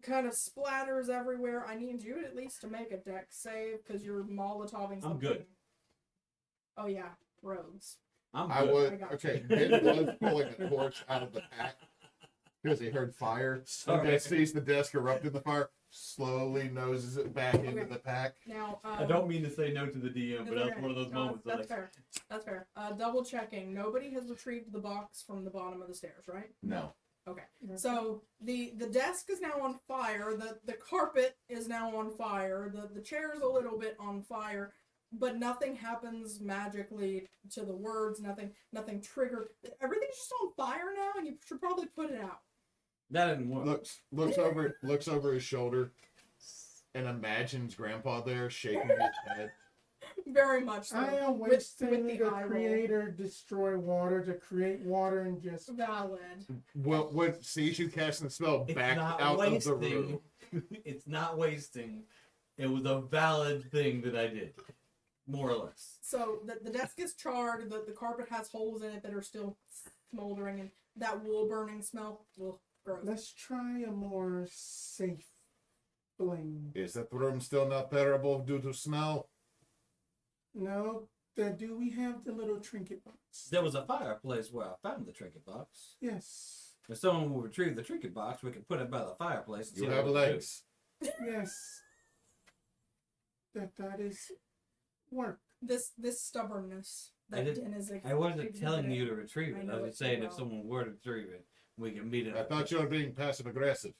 kind of splatters everywhere. I need you at least to make a dex save, because you're Molotoving something. I'm good. Oh yeah, rogues. I'm I good. would. I got Okay, Ben was pulling a torch out of the pack because he heard fire. Sorry. And then sees the desk erupt in the fire, slowly noses it back into Okay. the pack. Now, I don't mean to say no to the DM, but that's okay. one of those No, moments. That's Like, fair. That's fair. Double checking. Nobody has retrieved the box from the bottom of the stairs, right? No. Okay. So the desk is now on fire. The carpet is now on fire. The chair's a little bit on fire, but nothing happens magically to the words. Nothing triggered. Everything's just on fire now, and you should probably put it out. that didn't work. Looks over his shoulder, and imagines Grandpa there shaking his head. Very much so. I am With wasting the the eye roll. creator destroy water to create water and just Valid. Well, what sees you casting the spell It's back not out wasting. of the room. It's not wasting. It was a valid thing that I did, more or less. So the desk is charred. The carpet has holes in it that are still smoldering, and that wool burning smell. Ugh, gross. let's try a more safe flame. Is that the room still not bearable due to smell? No, do we have the little trinket box? There was a fireplace where I found the trinket box. Yes. If someone will retrieve the trinket box, we can put it by the fireplace. And You see have what we can do. legs. Yes. That is work. This stubbornness I that did- Den is. I wasn't telling you to retrieve I it. I know was it just saying too if well. someone were to retrieve it, we can meet it. I thought you were being passive aggressive.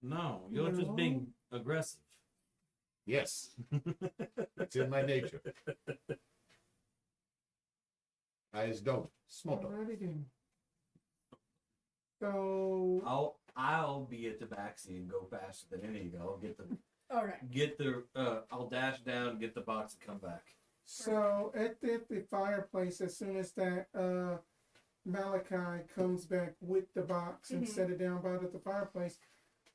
No, you're just No. being aggressive. Yes. It's in my nature. I just don't smoke them. Alrighty then. So I'll be at the backseat and go faster than any of y'all. All right. I'll dash down, get the box, and come back. at the fireplace, as soon as that Malachi comes back with the box and Mhm. set it down by the fireplace,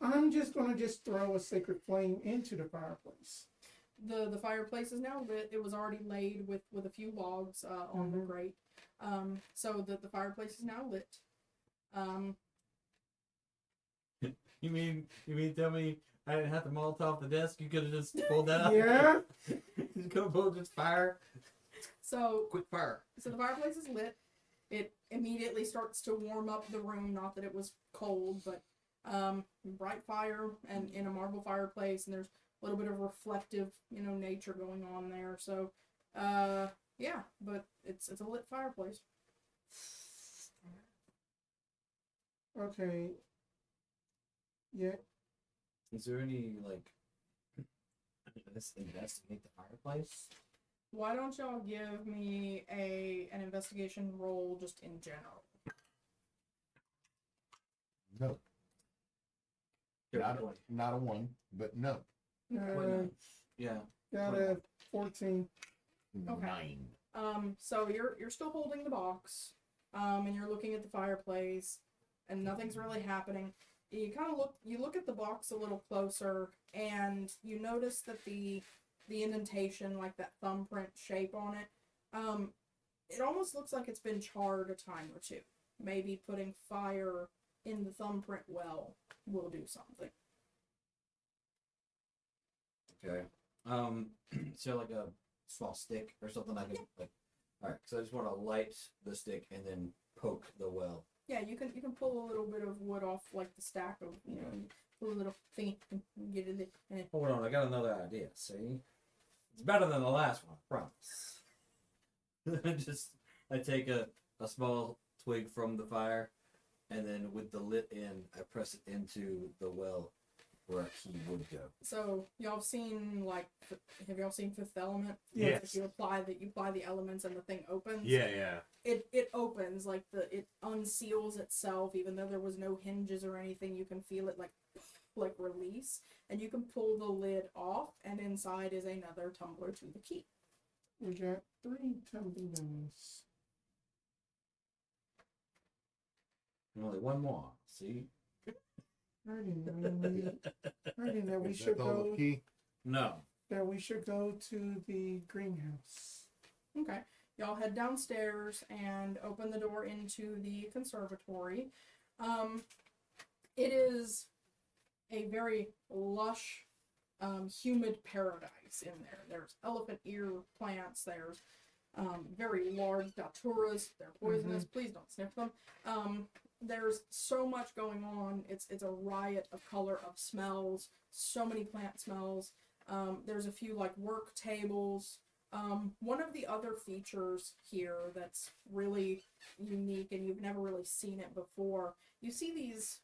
I'm just gonna throw a sacred flame into the fireplace. The fireplace is now lit. It was already laid with a few logs on the Mhm. grate. So the fireplace is now lit. You mean tell me I didn't have to Molotov the desk? You could have just pulled that up. Yeah. You could have pulled just fire. So Quick fire. So the fireplace is lit. It immediately starts to warm up the room. Not that it was cold, but bright fire and in a marble fireplace, and there's a little bit of reflective, nature going on there. So, yeah, but it's a lit fireplace. Okay. Yeah. Is there any let's investigate the fireplace? Why don't y'all give me an investigation roll just in general? No. Not a one, but no. Yeah. Got a 14. Okay. 9. So you're still holding the box, and you're looking at the fireplace, and nothing's really happening. You kind of look at the box a little closer, and you notice that the indentation, like that thumbprint shape on it, it almost looks like it's been charred a time or two. Maybe putting fire in the thumbprint well will do something. Okay. So like a small stick or something I can Alright, so I just want to light the stick and then poke the well. Yeah, you can pull a little bit of wood off like the stack of pull a little thingy and get it in. Hold on, I got another idea. See? It's better than the last one, I promise. I take a small twig from the fire, and then with the lit end, I press it into the well where he would go. So y'all have seen have y'all seen Fifth Element? Yes. If you apply the elements and the thing opens. Yeah. It opens it unseals itself, even though there was no hinges or anything. You can feel it like release, and you can pull the lid off, and inside is another tumbler to the key. We got 3 tumblers. And only one more. See? Alrighty, now we Is should that all go. the key? No. That we should go to the greenhouse. Okay. Y'all head downstairs and open the door into the conservatory. It is a very lush, humid paradise in there. There's elephant ear plants. There's very large daturas. They're poisonous. Please don't sniff them. There's so much going on. It's a riot of color, of smells. So many plant smells. There's a few work tables. One of the other features here that's really unique, and you've never really seen it before, you see these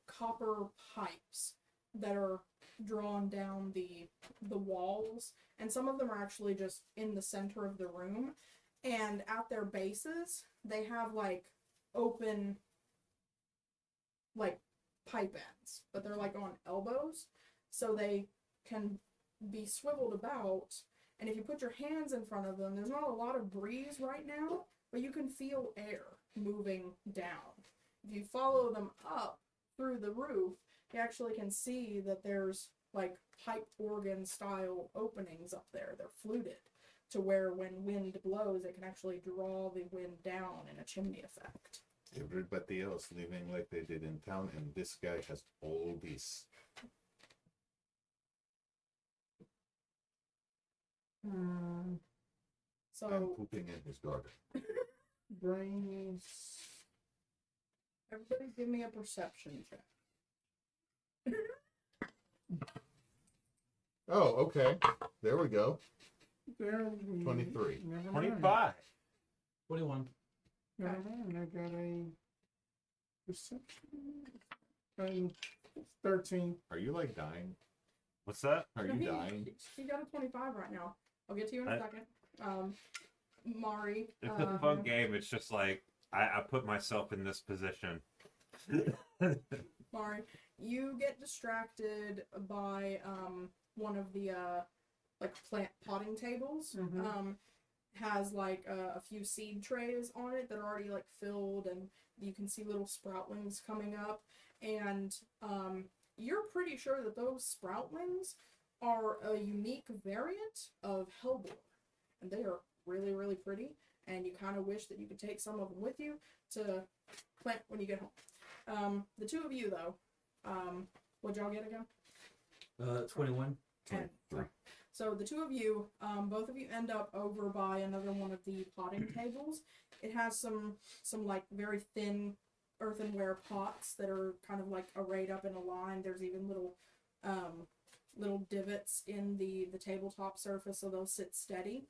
copper pipes that are drawn down the walls, and some of them are actually just in the center of the room, and at their bases they have open pipe ends, but they're on elbows, so they can be swiveled about, and if you put your hands in front of them, there's not a lot of breeze right now, but you can feel air moving down. If you follow them up through the roof, you actually can see that there's pipe organ style openings up there. They're fluted to where when wind blows, it can actually draw the wind down in a chimney effect. Everybody else living like they did in town, and this guy has all this. I'm So pooping in his garden. Brains. everybody give me a perception check. Oh, okay. There we go. There 23. Never mind. 25. 21. Never mind. I got a perception. And 13. Are you dying? What's that? Are you dying? He got a 25 right now. I'll get to you in a second. Maree. It's a fun game. It's just I put myself in this position. Maree, you get distracted by one of the plant potting tables. Mhm. Has a few seed trays on it that are already filled, and you can see little sproutlings coming up, and you're pretty sure that those sproutlings are a unique variant of hellebore, and they are really, really pretty, and you kind of wish that you could take some of them with you to plant when you get home. The two of you, though, what'd y'all get again? 21. 23. So the two of you, both of you end up over by another one of the potting tables. It has some very thin earthenware pots that are kind of arrayed up in a line. There's even little divots in the tabletop surface, so they'll sit steady.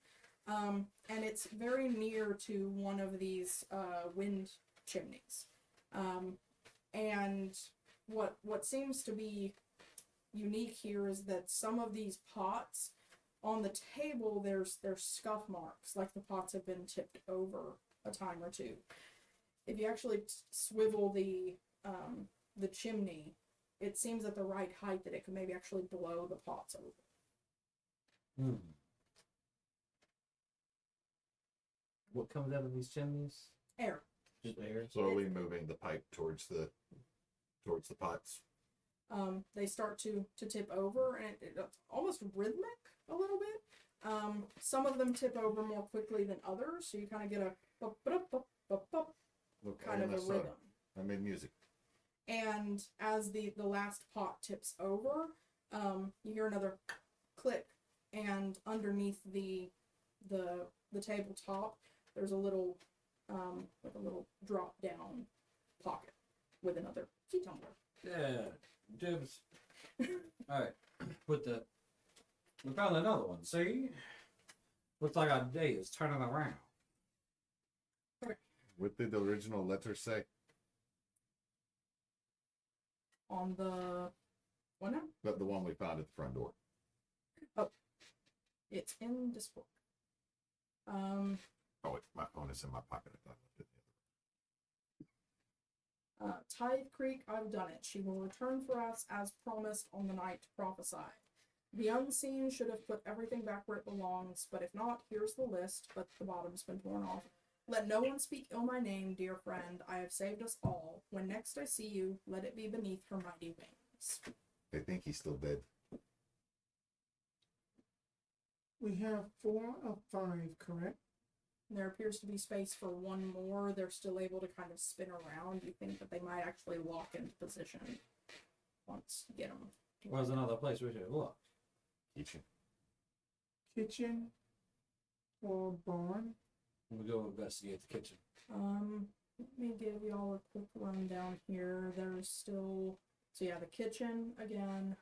And it's very near to one of these wind chimneys. And what seems to be unique here is that some of these pots on the table, there's scuff marks, like the pots have been tipped over a time or two. If you actually swivel the chimney, it seems at the right height that it could maybe actually blow the pots over. What comes out of these chimneys? Air. Just air. Slowly moving the pipe towards the pots. They start to tip over, and it's almost rhythmic a little bit. Some of them tip over more quickly than others, so you kind of get a bop, bop, bop, bop, bop, kind of a rhythm. I made music. And as the last pot tips over, you hear another click, and underneath the tabletop, there's a little drop down pocket with another key tumbler. Yeah. Dibs. Alright. Put the We found another one. See? Looks like our day is turning around. What did the original letter say? On the what now? The one we found at the front door. It's in this book. Oh wait, my phone is in my pocket. I thought I left it. Tithe Creek, I've done it. She will return for us as promised on the night prophesied. The unseen should have put everything back where it belongs, but if not, here's the list, but the bottom's been torn off. Let no one speak ill my name, dear friend. I have saved us all. When next I see you, let it be beneath her mighty wings. They think he's still dead. We have 4 of 5, correct? There appears to be space for one more. They're still able to kind of spin around. You think that they might actually lock into position once you get them. Where's another place we should look? Kitchen. Kitchen or barn? We'll go investigate the kitchen. Let me give y'all a quick rundown here. There's still, so yeah, the kitchen again.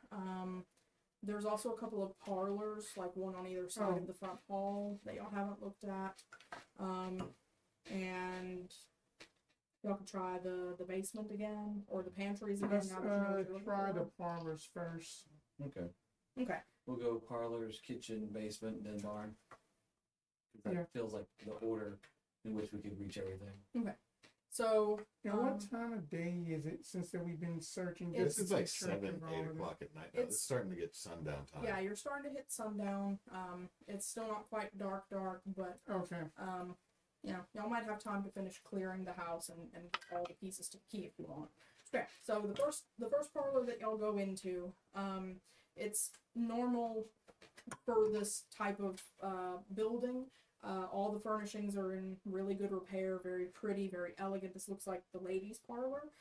There's also a couple of parlors, like one on either side of the front hall that y'all haven't looked at. And y'all can try the basement again, or the pantries again. Let's now that you know what you're looking try the for. parlors first. Okay. Okay. We'll go parlors, kitchen, basement, then barn. 'Cause that Yeah. feels like the order in which we could reach everything. So, And what time of day is it since that we've been searching? It's- This is like just to check 7, for all 8 of it? o'clock at night now. It's It's- starting to get sundown time. yeah, you're starting to hit sundown. It's still not quite dark, but Okay. you know, y'all might have time to finish clearing the house and get all the pieces to the key if you want. Okay, so the first parlor that y'all go into, it's normal for this type of building. All the furnishings are in really good repair, very pretty, very elegant. This looks like the ladies' parlor.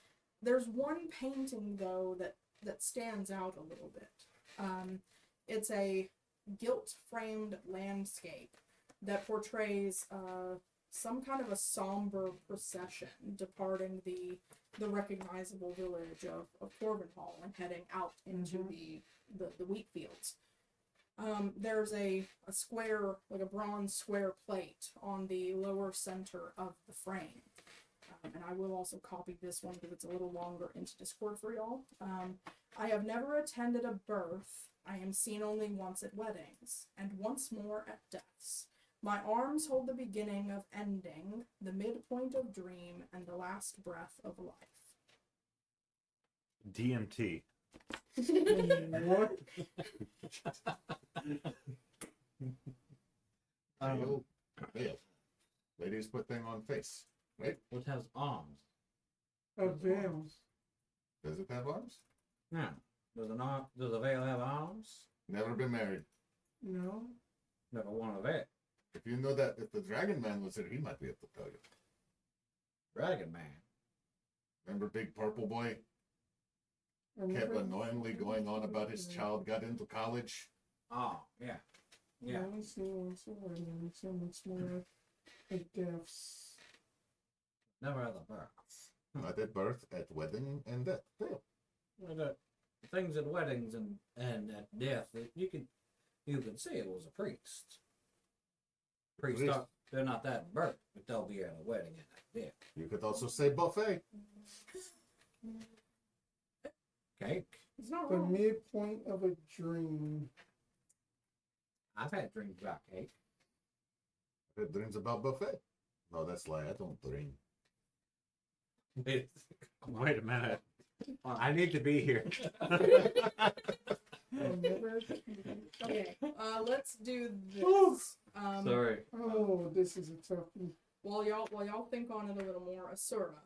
There's one painting though that stands out a little bit. It's a gilt-framed landscape that portrays some kind of a somber procession departing the recognizable village of Korvinhall and heading out into the wheat fields. There's a square, like a bronze square plate on the lower center of the frame. And I will also copy this one because it's a little longer into Discord for y'all. I have never attended a birth. I am seen only once at weddings, and once more at deaths. My arms hold the beginning of ending, the midpoint of dream, and the last breath of life. DMT. What? Yeah. Ladies put thing on face. Right? It has arms. A veil. Does it have arms? Now, does a veil have arms? Never been married. No. Never one of it. If you know that, if the Dragon Man was there, he might be able to tell you. Dragon Man. Remember Big Purple Boy? I Kept never- annoyingly going on about his child got into college. Oh, yeah. Yeah. I only seen once a wedding, so much more at deaths. Never had a birth. I did birth at wedding and death. Yeah. Well, the things at weddings and at death, you can say it was a priest. Priests Priest. they're not that at birth, but they'll be at a wedding and at death. You could also say buffet. Cake. It's not The wrong. midpoint of a dream. I've had dreams about cake. I had dreams about buffet. No, that's lie. I don't dream. Wait a minute. I need to be here. I never. Okay, let's do this. Sorry. Oh, this is a tough one. While y'all think on it a little more, Asura,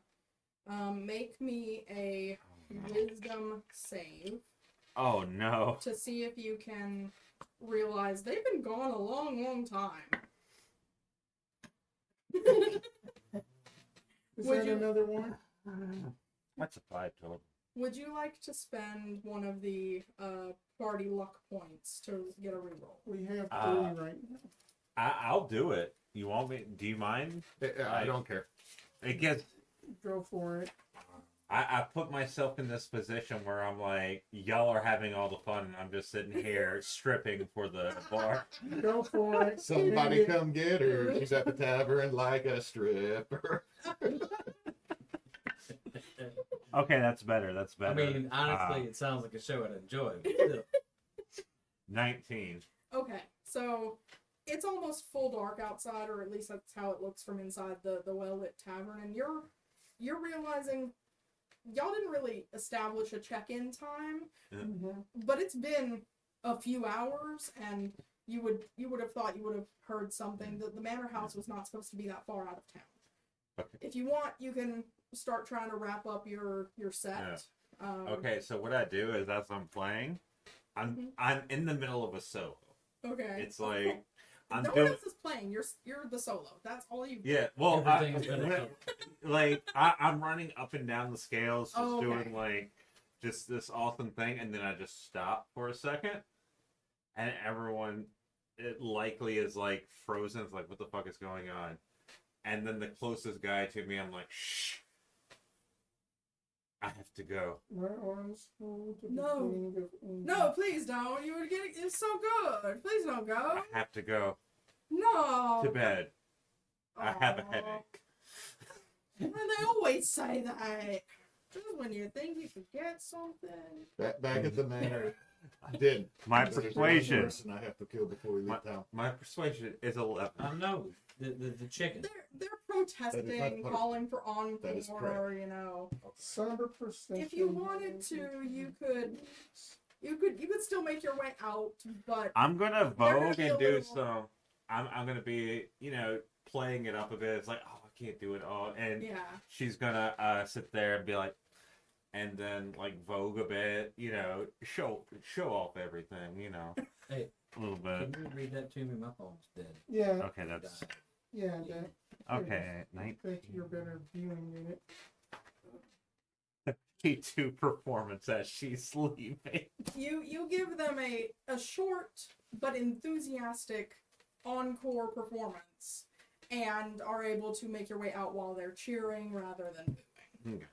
make me a wisdom save Oh no. to see if you can realize they've been gone a long time. Is Would that you- another one? That's a 5 total. Would you like to spend one of the party luck points to get a reroll? We have 3 right now. I'll do it. You want me? Do you mind? I don't care. It gets. Go for it. I put myself in this position where I'm like, y'all are having all the fun, and I'm just sitting here stripping for the bar. Go for it. Somebody come get her. She's at the tavern like a stripper. Okay, that's better. That's I better. mean, honestly, it sounds like a show I'd enjoy. But still. 19. Okay, so it's almost full dark outside, or at least that's how it looks from inside the well-lit tavern, and you're realizing y'all didn't really establish a check-in time, but it's been a few hours, and you would have thought you would have heard something. The manor house was not supposed to be that far out of town. Okay. If you want, you can start trying to wrap up your set. Yeah. Okay, so what I do is as I'm playing, I'm in the middle of a solo. Okay. It's like I'm no doing. one else is playing. You're the solo. That's all you. Yeah, well, Everything's been I'm running up and down the scales, just doing like just this awesome thing, and then I just stop for a second, and everyone, it likely is like frozen. It's like, what the fuck is going on? And then the closest guy to me, I'm like, shh, I have to go. My arms full to the No. beginning of No, please don't. You would get it. It's so good. Please don't go. I have to go No. to bed. I have a Aw. headache. And they always say that. Just when you think you forget something. Back at the manor, I did. My There's one persuasion. person I have to kill before we leave town. My persuasion is 11. I know the chicken. They're protesting, part. calling for That is encore. correct. You know, Somber perception. if you wanted to, you could still make your way out, but I'm gonna They're gonna vogue be and a do little- some. I'm gonna be, playing it up a bit. It's like, oh, I can't do it all, and yeah. she's gonna sit there and be like, and then like vogue a bit, show off everything, Hey, a little bit. can you read that to me? My phone's dead. Yeah, Okay, that's yeah, that. okay. Thank you're better viewing unit. 92 performance as she's sleeping. You give them a short but enthusiastic encore performance, and are able to make your way out while they're cheering rather than moving. Okay.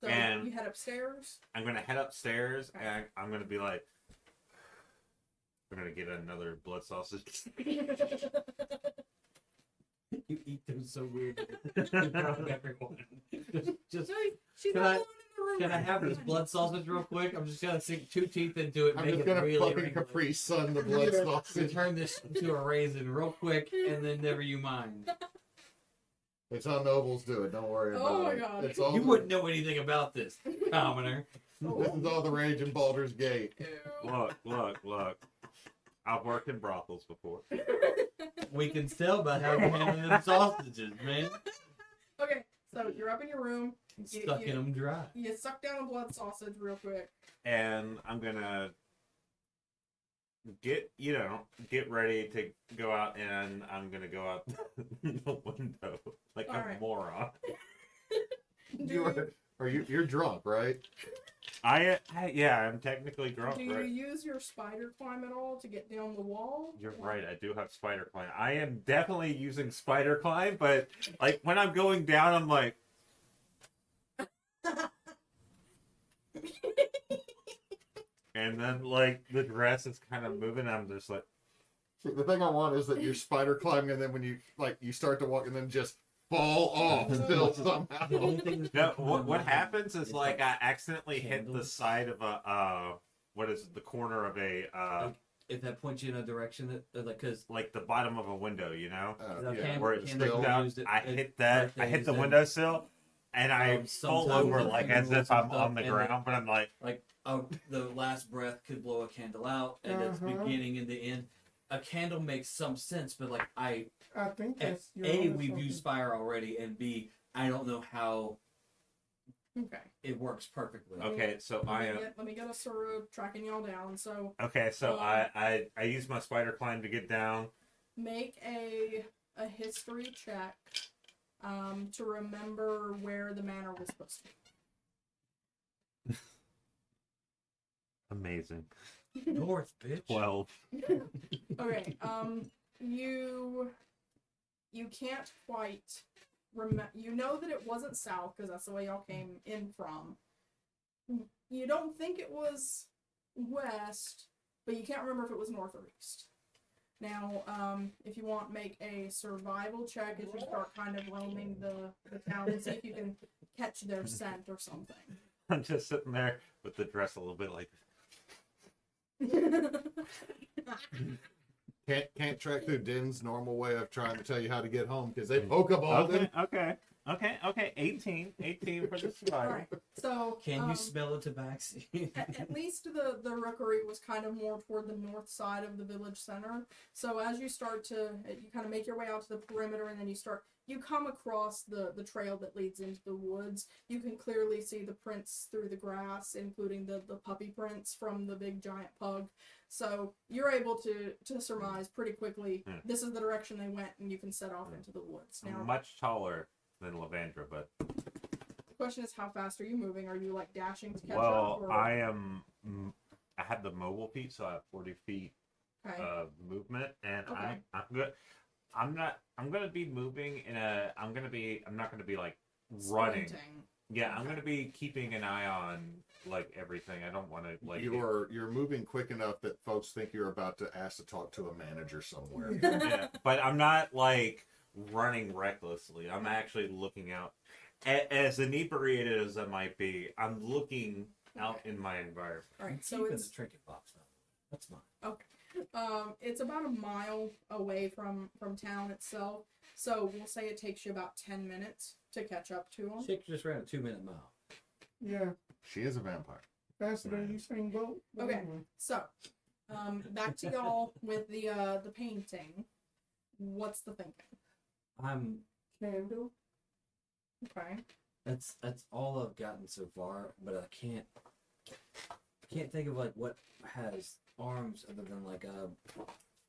So And- you head upstairs. I'm gonna head upstairs Okay. and I'm gonna be like, I'm gonna get another blood sausage. You eat them so weird. You broke everyone. Just She's Can not I- alone in the room. can I have this blood sausage real quick? I'm just gonna sink 2 teeth into it. I'm Make just it gonna really fucking wrinkly. Capri Sun the blood Yeah. To sausage. turn this into a raisin real quick, and then never you mind. It's how nobles do it. Don't worry about Oh my it. God. It's all You wouldn't know anything about this, commoner. This is all the rage in Baldur's Gate. Ew. Look. I've worked in brothels before. We can tell by how you're handling them sausages, man. Okay, so you're up in your room. Stuck in them dry. You suck down a blood sausage real quick. And I'm gonna get ready to go out, and I'm gonna go out the window like All a right. moron. You're drunk, right? I'm technically drunk, Do you right? use your spider climb at all to get down the wall? You're right, I do have spider climb. I am definitely using spider climb, but like when I'm going down, I'm like, and then like the dress is kind of moving. I'm just like, See, the thing I want is that you're spider climbing, and then when you start to walk, and then just fall off still somehow. The only thing that's no. gonna come to What mind happens is like I accidentally hit the candles. side of a what is it, the corner of a if that points you in a direction that like because like the bottom of a window, Yeah. where it Candle sticks out. used it- I it- hit that. I hit the birthdays and- windowsill, and I fall sometimes over with like as funerals if I'm and stuff, on the and ground. But I'm like, the last breath could blow a candle out, and it's Uh-huh. beginning and the end. A candle makes some sense, but like I think that's A, we've used fire already, and B, I don't know how Okay. it works perfectly. okay, so I am. Let me get Asura tracking y'all down. So Okay, so I use my spider climb to get down. make a history check to remember where the manor was supposed to be. Amazing. North, bitch. 12. Okay, you can't quite you know that it wasn't south because that's the way y'all came in from. You don't think it was west, but you can't remember if it was north or east. Now, if you want, make a survival check as you start kind of roaming the town and see if you can catch their scent or something. I'm just sitting there with the dress a little bit like. Can't track through Din's normal way of trying to tell you how to get home because they Pokeballed him. Okay. 18 for the survival. Alright, so Can you smell a tobacco? at least the rookery was kind of more toward the north side of the village center. So as you start to, you kind of make your way out to the perimeter, and then you come across the trail that leads into the woods. You can clearly see the prints through the grass, including the puppy prints from the big giant pug. So you're able to surmise pretty quickly this is the direction they went, and you can set off into the woods. Now, I'm much taller than Lavandra, but the question is, how fast are you moving? Are you like dashing to catch up? well, Or... I have the mobile feet, so I have 40 feet Okay. of movement, and Okay. I'm good. I'm gonna be moving in a. I'm not gonna be like running. Sprinting. Yeah, I'm Okay. gonna be keeping an eye on like everything. I don't want to like. You're moving quick enough that folks think you're about to ask to talk to a manager somewhere. Yeah, but I'm not like running recklessly. I'm actually looking out. As inebriated as I might be, I'm looking out in my environment. All right, so Keeping it's the trinket box now. That's mine. it's about a mile away from town itself. So we'll say it takes you about 10 minutes to catch up to them. Chick just ran a 2-minute mile. Yeah, She is a vampire. faster than Usain Bolt. but Okay. anyway. So, back to y'all with the painting. What's the thinking? I'm. Candle. Okay. That's all I've gotten so far, but I can't think of like what has arms other than like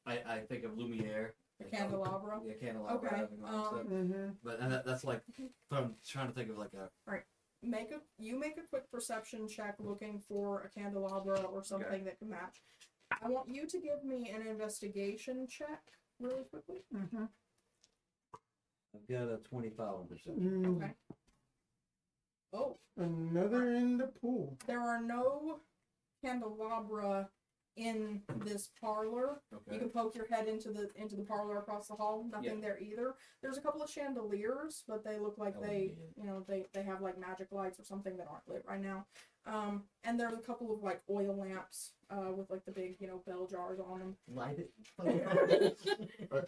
I think of Lumiere. The candelabra. Yeah, candelabra Okay, having arms. Mm-hmm. But that's like I'm trying to think of like a. Make a quick perception check looking for a candelabra or something that can match. I want you to give me an investigation check really quickly. Mm-hmm. I've got a 25 on perception. Okay. Oh, Another in the pool. there are no candelabra in this parlor. You Okay. can poke your head into the parlor across the hall. Nothing there either. There's a couple of chandeliers, but they look like That they, wouldn't be they have like magic lights or something that aren't lit right now. And there's a couple of like oil lamps, with like the big, bell jars on them. Light it.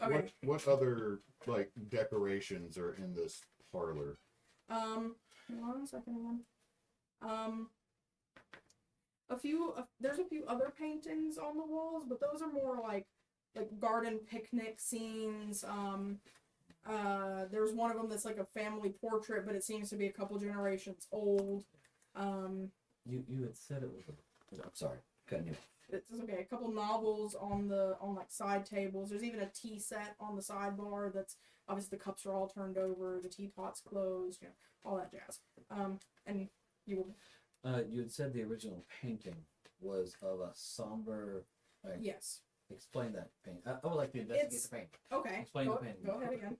Okay. What other like decorations are in this parlor? Hold on a second again. There's a few other paintings on the walls, but those are more like garden picnic scenes. There's one of them that's like a family portrait, but it seems to be a couple generations old. You had said it was. I'm sorry, cutting you. It's okay. A couple novels on like side tables. There's even a tea set on the sidebar. That's obviously the cups are all turned over, the teapot's closed, all that jazz. And you will. You had said the original painting was of a somber. Yes. Explain that painting. I would like to investigate It's- the painting. Okay. Explain the go, painting. Go ahead again.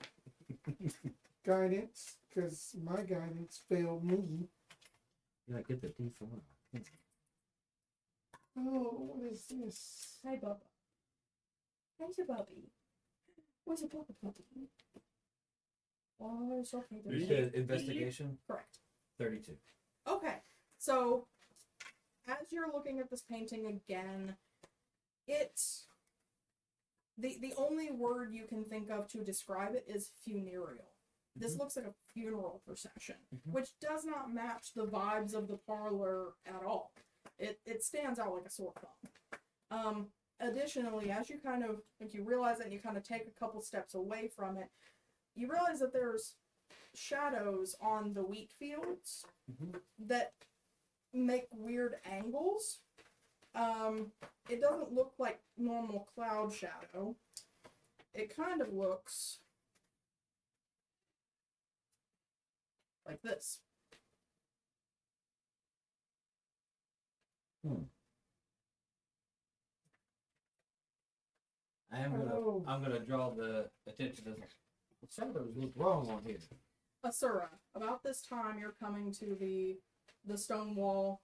Guidance, because my guidance failed me. Yeah, get the D for one. Oh, what is this? Hi, Bubba. How's your puppy? Where's your puppy? Oh, it's okay. You said investigation. Correct. 32. Okay, so as you're looking at this painting again, it's the only word you can think of to describe it is funereal. This looks like a funeral procession, which does not match the vibes of the parlor at all. It stands out like a sore thumb. Additionally, as you kind of you realize it and you kind of take a couple steps away from it, you realize that there's shadows on the wheat fields that make weird angles. It doesn't look like normal cloud shadow. It kind of looks like this. I'm gonna draw the attention to something look wrong on here. Asura, about this time you're coming to the stone wall.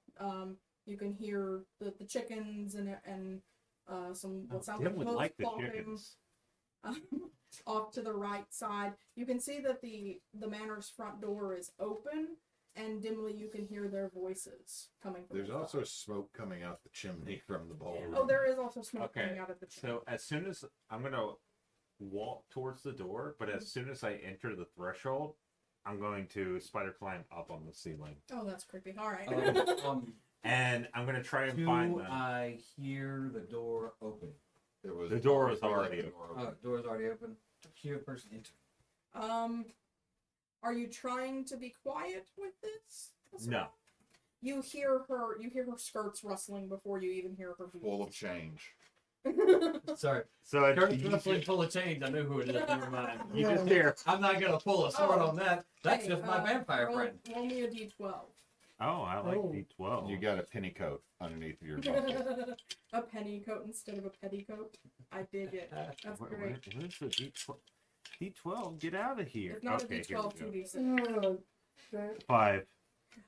You can hear the chickens and some what sounds like would hooves like the clopping. chickens. Off to the right side. You can see that the manor's front door is open, and dimly you can hear their voices coming from There's the also side. smoke coming out the chimney from the ballroom. Oh, there is also smoke Okay, coming out of the chimney. So as soon as I'm gonna walk towards the door, but as soon as I enter the threshold, I'm going to spider climb up on the ceiling, Oh, that's creepy. All right. and I'm gonna try and do find them. I hear the door open? It was The door is we left already the door open. Oh, door's already open. I hear a person enter. Are you trying to be quiet with this? No. You hear her skirts rustling before you even hear her Full of change. Sorry. So it, Kurt's roughly full of change. I knew who it is. Never mind. you just hear. I'm not gonna pull a sword Oh. on that. That's Hey, just my vampire roll, friend. Roll me a d12. Oh, I like Oh. D12. You got a penny coat underneath your bucket. A penny coat instead of a petticoat. I dig it. That's What great. is the D12? D12, get out of here. If not Okay, a here we d12, go. 2d6. That, 5.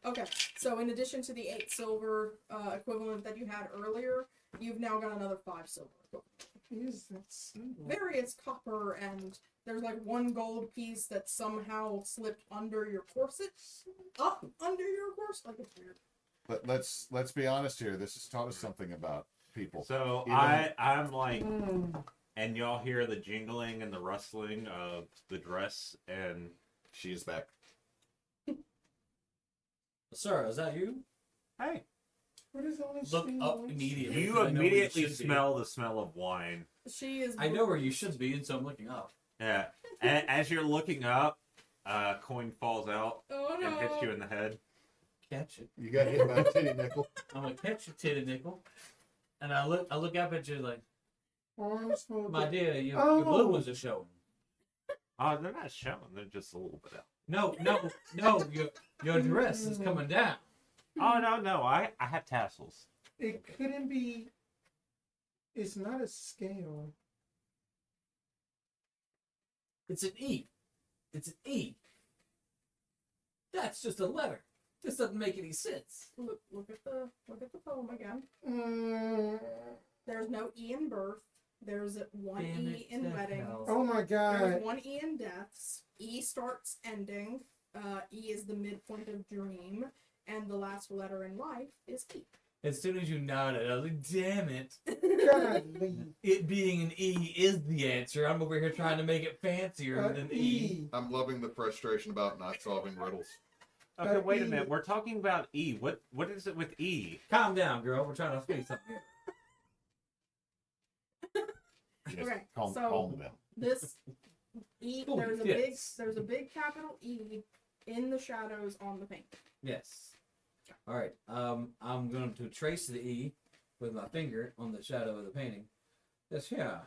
Okay, so in addition to the 8 silver equivalent that you had earlier, you've now got another 5 silver equivalent. is that symbol? Various copper, and there's like 1 gold piece that somehow slipped under your corset. Up under your corset? Like, it's weird. But let's be honest here. This has taught us something about people. So Even- I'm like, Mm. and y'all hear the jingling and the rustling of the dress, and She is back. Sir, is that you? hey, What is all this Look thing up going- immediately. you I know where you immediately should be. smell the smell of wine. She is. I know where you should be, and so I'm looking up. Yeah, as you're looking up, a coin falls out Oh no. and hits you in the head. Catch it. You got hit by a titty nickel. I'm gonna catch your titty nickel. And I look up at you like, Arms hold my up. dear, your Oh. blue ones are showing. Oh, they're not showing; they're just a little bit out. No, your dress is coming down. Oh no, I have tassels. It couldn't be. It's not a scale. It's an E. It's an E. That's just a letter. This doesn't make any sense. Look at the poem again. Mm. There's no E in birth. There's one Damn E it in to wedding. hell. Oh my There's god. one E in deaths. E starts ending. E is the midpoint of dream, and the last letter in life is E. As soon as you nodded, I was like, damn it. Godly. It being an E is the answer. I'm over here trying to make it fancier than E. E. I'm loving the frustration about not solving riddles. Okay, wait a E. minute. We're talking about E. What is it with E? Calm down, girl. We're trying to say something here. Just Okay, calm so- them. This E, Holy there's a big capital E in the shadows on the paint. Yes. All right. I'm going to trace the E with my finger on the shadow of the painting. Yes, yeah.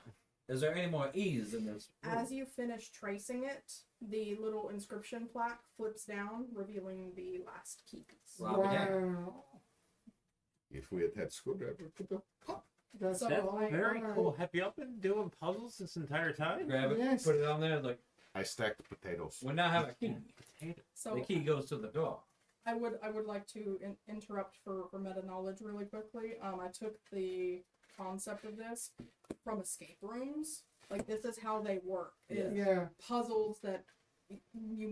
Is there any more E's in this? As you finish tracing it, the little inscription plaque flips down, revealing the last keys. Wow. Wow. If we had had screwdriver, put the pop. That's So That's all very right. cool. Have y'all been doing puzzles this entire time? Grab it, Yes. put it on there. Like I stacked the potatoes. we now have a key. Potato. So The key goes to the door. I would like to interrupt for meta knowledge really quickly. I took the concept of this from escape rooms. Like, this is how they work. Is Yeah. puzzles that you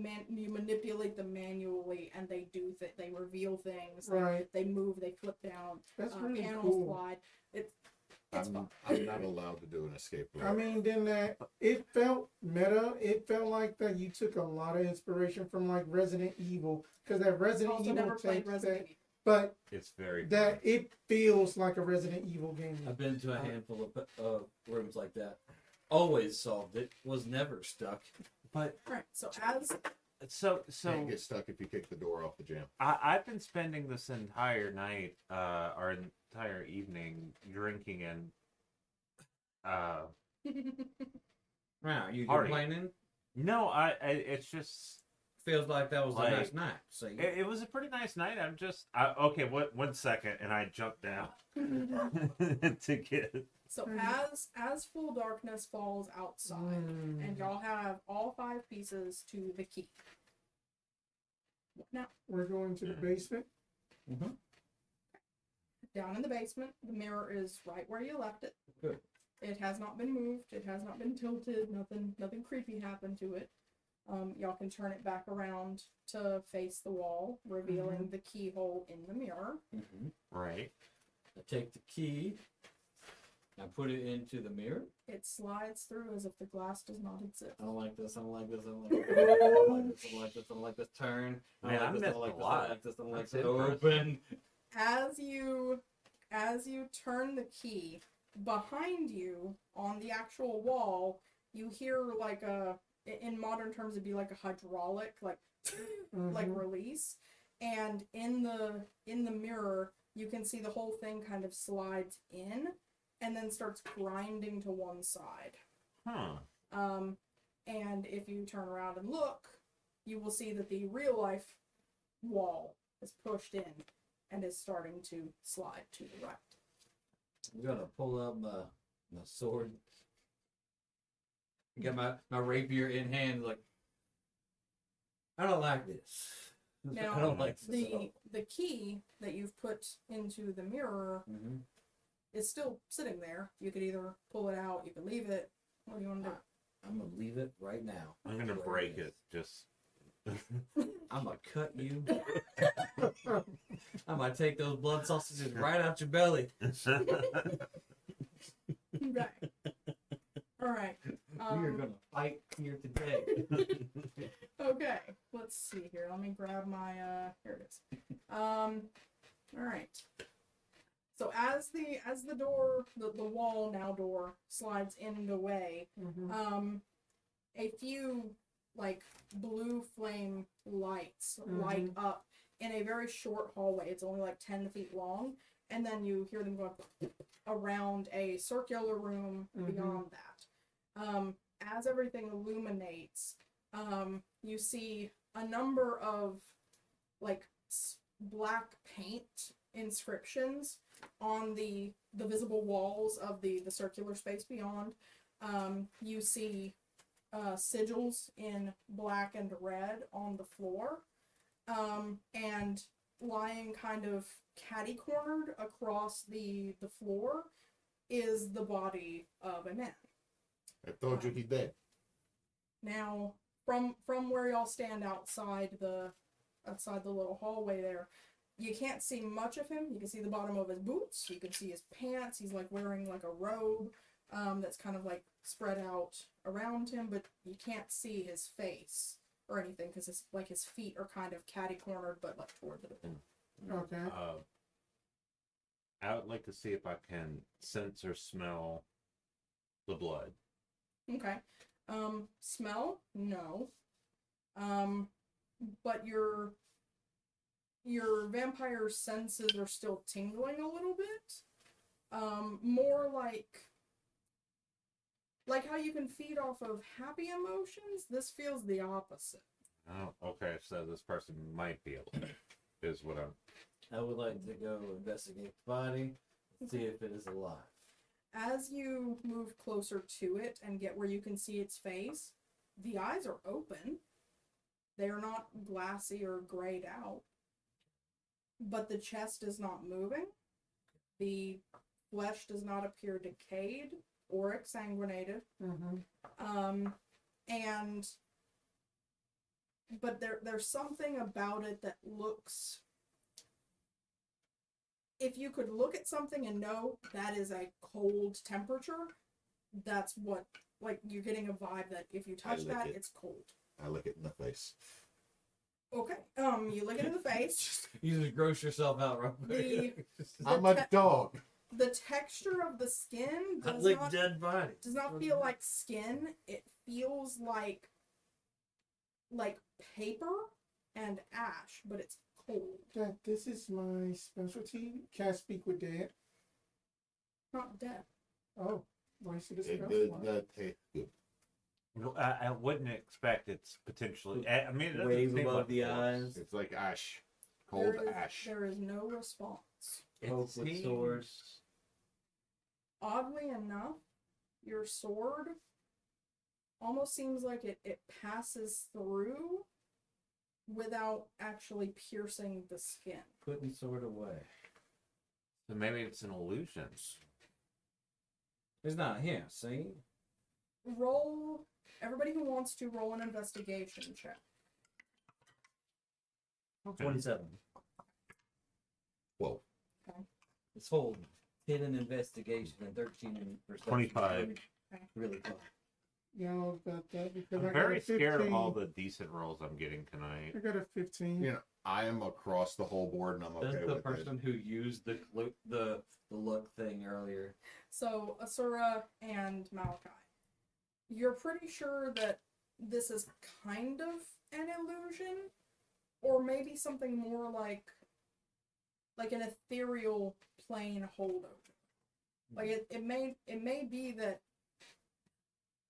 manipulate them manually, and they they reveal things. Right. They move. They flip down. That's really Panels cool. slide. It's fun. I'm not allowed to do an escape room. I mean, then that it felt meta. It felt like that you took a lot of inspiration from like Resident Evil, because that Resident Also Evil never played takes Resident that, Evil. but It's very that fun. it feels like a Resident Evil game. I've been to a handful of rooms like that. Always solved it. Was never stuck. But Right. So Can't get stuck if you kick the door off the jam. I've been spending this entire night, or entire evening, drinking and Wow, you Party. complaining? no, it's just Feels like that was a Like- nice night. See, it was a pretty nice night. Okay. One second, and I jumped down to get. So as full darkness falls outside, and y'all have all 5 pieces to the key. What now? We're going to the basement. Mm-hmm. Down in the basement, the mirror is right where you left it. Good. It has not been moved. It has not been tilted. Nothing creepy happened to it. Y'all can turn it back around to face the wall, revealing the keyhole in the mirror. Mm-hmm. Right. I take the key. I put it into the mirror. It slides through as if the glass does not exist. I don't like this. I don't like this. I don't like this. I don't like this. I don't like this. I don't like this. Turn. I Man, don't I like this. I don't like missed this. a I lot. don't like this. I don't like That's this. impressive. Open. As you turn the key, behind you on the actual wall, you hear like in modern terms it'd be like a hydraulic like release, and in the mirror you can see the whole thing kind of slides in and then starts grinding to one side. Huh. And if you turn around and look, you will see that the real life wall is pushed in and is starting to slide to the right. I'm gonna pull out my sword. Get my rapier in hand, like I don't like this. Now, I don't like this at all. the key that you've put into the mirror Mm-hmm. is still sitting there. You could either pull it out, you could leave it. What do you want to do? I'm gonna leave it right now. I'm gonna Where break is. it. Just. I'm gonna cut you. I'm gonna take those blood sausages right out your belly. Right. All right. We are gonna fight here today. Okay. Let's see here. Let me grab my here it is. All right. So as the door, the wall now door slides in and away, a few like blue flame lights light up in a very short hallway. It's only like 10 feet long, and then you hear them go around a circular room beyond that. As everything illuminates, you see a number of like black paint inscriptions on the visible walls of the circular space beyond. You see sigils in black and red on the floor, and lying kind of catty-cornered across the floor is the body of a man. I told you he dead. Now, from where y'all stand outside the little hallway there, you can't see much of him. You can see the bottom of his boots. You can see his pants. He's like wearing like a robe that's kind of like spread out around him, but you can't see his face or anything because his feet are kind of catty-cornered, but like toward the door. Okay. I would like to see if I can sense or smell the blood. Okay. Smell? No. But your vampire senses are still tingling a little bit. More like how you can feed off of happy emotions, this feels the opposite. Oh, okay. So this person might be able to, is what I'm. I would like to go investigate the body and see if it is alive. As you move closer to it and get where you can see its face, the eyes are open. They are not glassy or grayed out. But the chest is not moving. The flesh does not appear decayed or exsanguinated. But there's something about it that looks... If you could look at something and know that is a cold temperature, that's what, like, you're getting a vibe that if you touch that, it's cold. I look it in the face. Okay. You look it in the face. You just gross yourself out real quick. I'm a dog. The texture of the skin I does lick not, dead body. does not feel like skin. It feels like paper and ash, but it's cold. That this is my specialty. Can't speak with dead. Not dead. Oh, why should it It smell does like? not taste good. I wouldn't expect it's potentially. I mean, it doesn't Wave seem above like the a corpse. eyes. It's like ash. Cold ash. There is no response. It Poke with sword. seems- Oddly enough, your sword almost seems like it passes through without actually piercing the skin. Putting sword away. So maybe it's an illusion. It's not here, see? Roll, everybody who wants to roll an investigation check. Okay. 27. Whoa. This whole 10 in investigation and 13 in perception. 25. Really close. Yeah, I've got that because I'm I very got a scared of 15. all the decent rolls I'm getting tonight. I got a 15. You know, I am across the whole board and I'm That's okay the with person who used the look thing earlier. So, Asura and Malachi. You're pretty sure that this is kind of an illusion, or maybe something more like an ethereal plane holdover. Like it may be that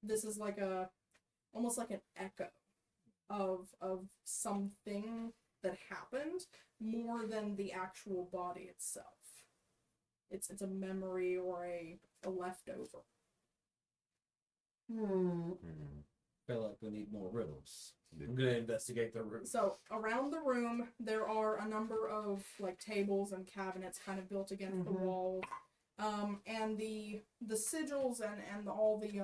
this is like almost like an echo of something that happened more than the actual body itself. It's a memory or a leftover. Feel like we need more riddles. I'm gonna investigate the room. So around the room there are a number of like tables and cabinets kind of built against the wall. And the sigils and all the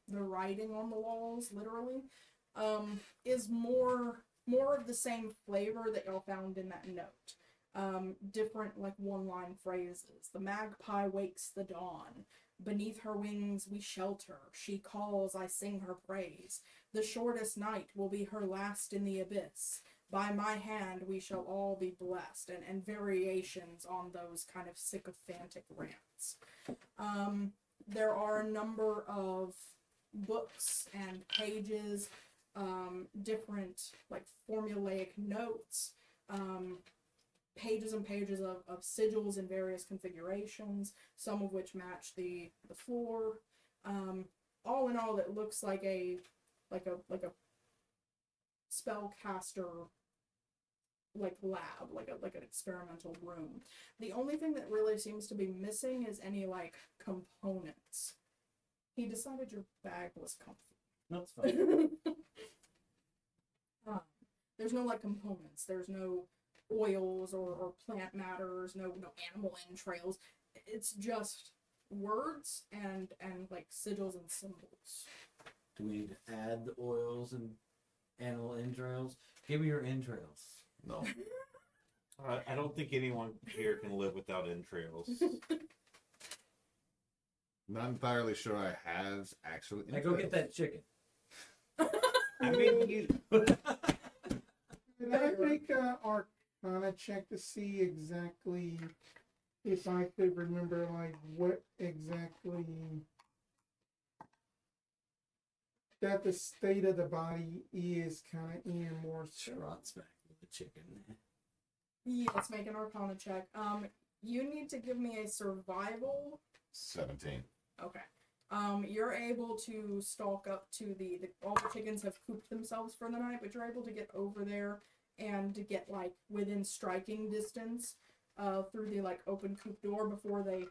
writing on the walls, literally, is more of the same flavor that y'all found in that note. Different like one-line phrases. The magpie wakes the dawn. Beneath her wings we shelter. She calls, I sing her praise. The shortest night will be her last in the abyss. By my hand we shall all be blessed, and variations on those kind of sycophantic rants. There are a number of books and pages, different like formulaic notes, pages and pages of sigils in various configurations, some of which match the floor. All in all, it looks like a spellcaster lab, like an experimental room. The only thing that really seems to be missing is any like components. He decided your bag was comfy. That's fine. There's no like components. There's no oils or plant matters. No animal entrails. It's just words and like sigils and symbols. Do we need to add the oils and animal entrails? Give me your entrails. No. I don't think anyone here can live without entrails. Not entirely sure I have actually. Now go get that chicken. I mean, you. Did I make an Arcana check to see exactly if I could remember like what exactly that the state of the body is kind of in more so. Trots back with the chicken. Yes, make an Arcana check. You need to give me a survival. 17. Okay. You're able to stalk up to all the chickens have cooped themselves for the night, but you're able to get over there and to get like within striking distance through the like open coop door before they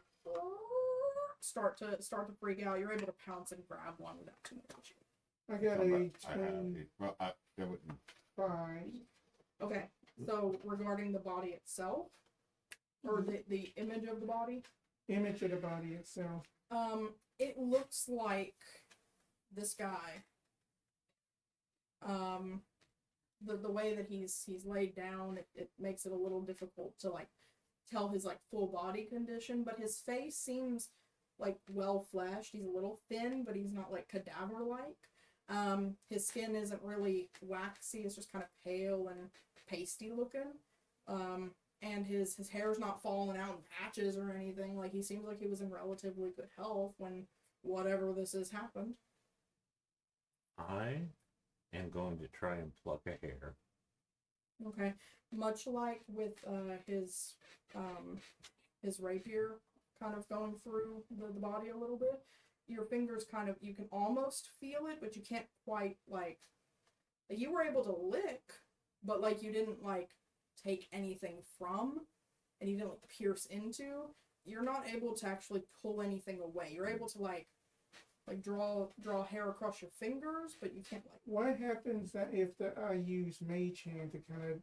start to freak out. You're able to pounce and grab one without too much issue. I got a Well, I wouldn't. 25. Okay. So regarding the body itself, or the image of the body, Image of the body itself. it looks like this guy. The way that he's laid down, it makes it a little difficult to like tell his like full body condition, but his face seems like well fleshed. He's a little thin, but he's not like cadaver like. His skin isn't really waxy, it's just kind of pale and pasty looking. And his hair's not falling out in patches or anything. Like, he seems like he was in relatively good health when whatever this has happened. I am going to try and pluck a hair. Okay. Much like with his rapier kind of going through the body a little bit, your fingers kind of, you can almost feel it, but you can't quite, like you were able to lick, but, like, you didn't, like, take anything from, and you didn't, like, pierce into. You're not able to actually pull anything away. You're able to, like like draw hair across your fingers, but you can't like. What happens that if I use Mage Hand to kind of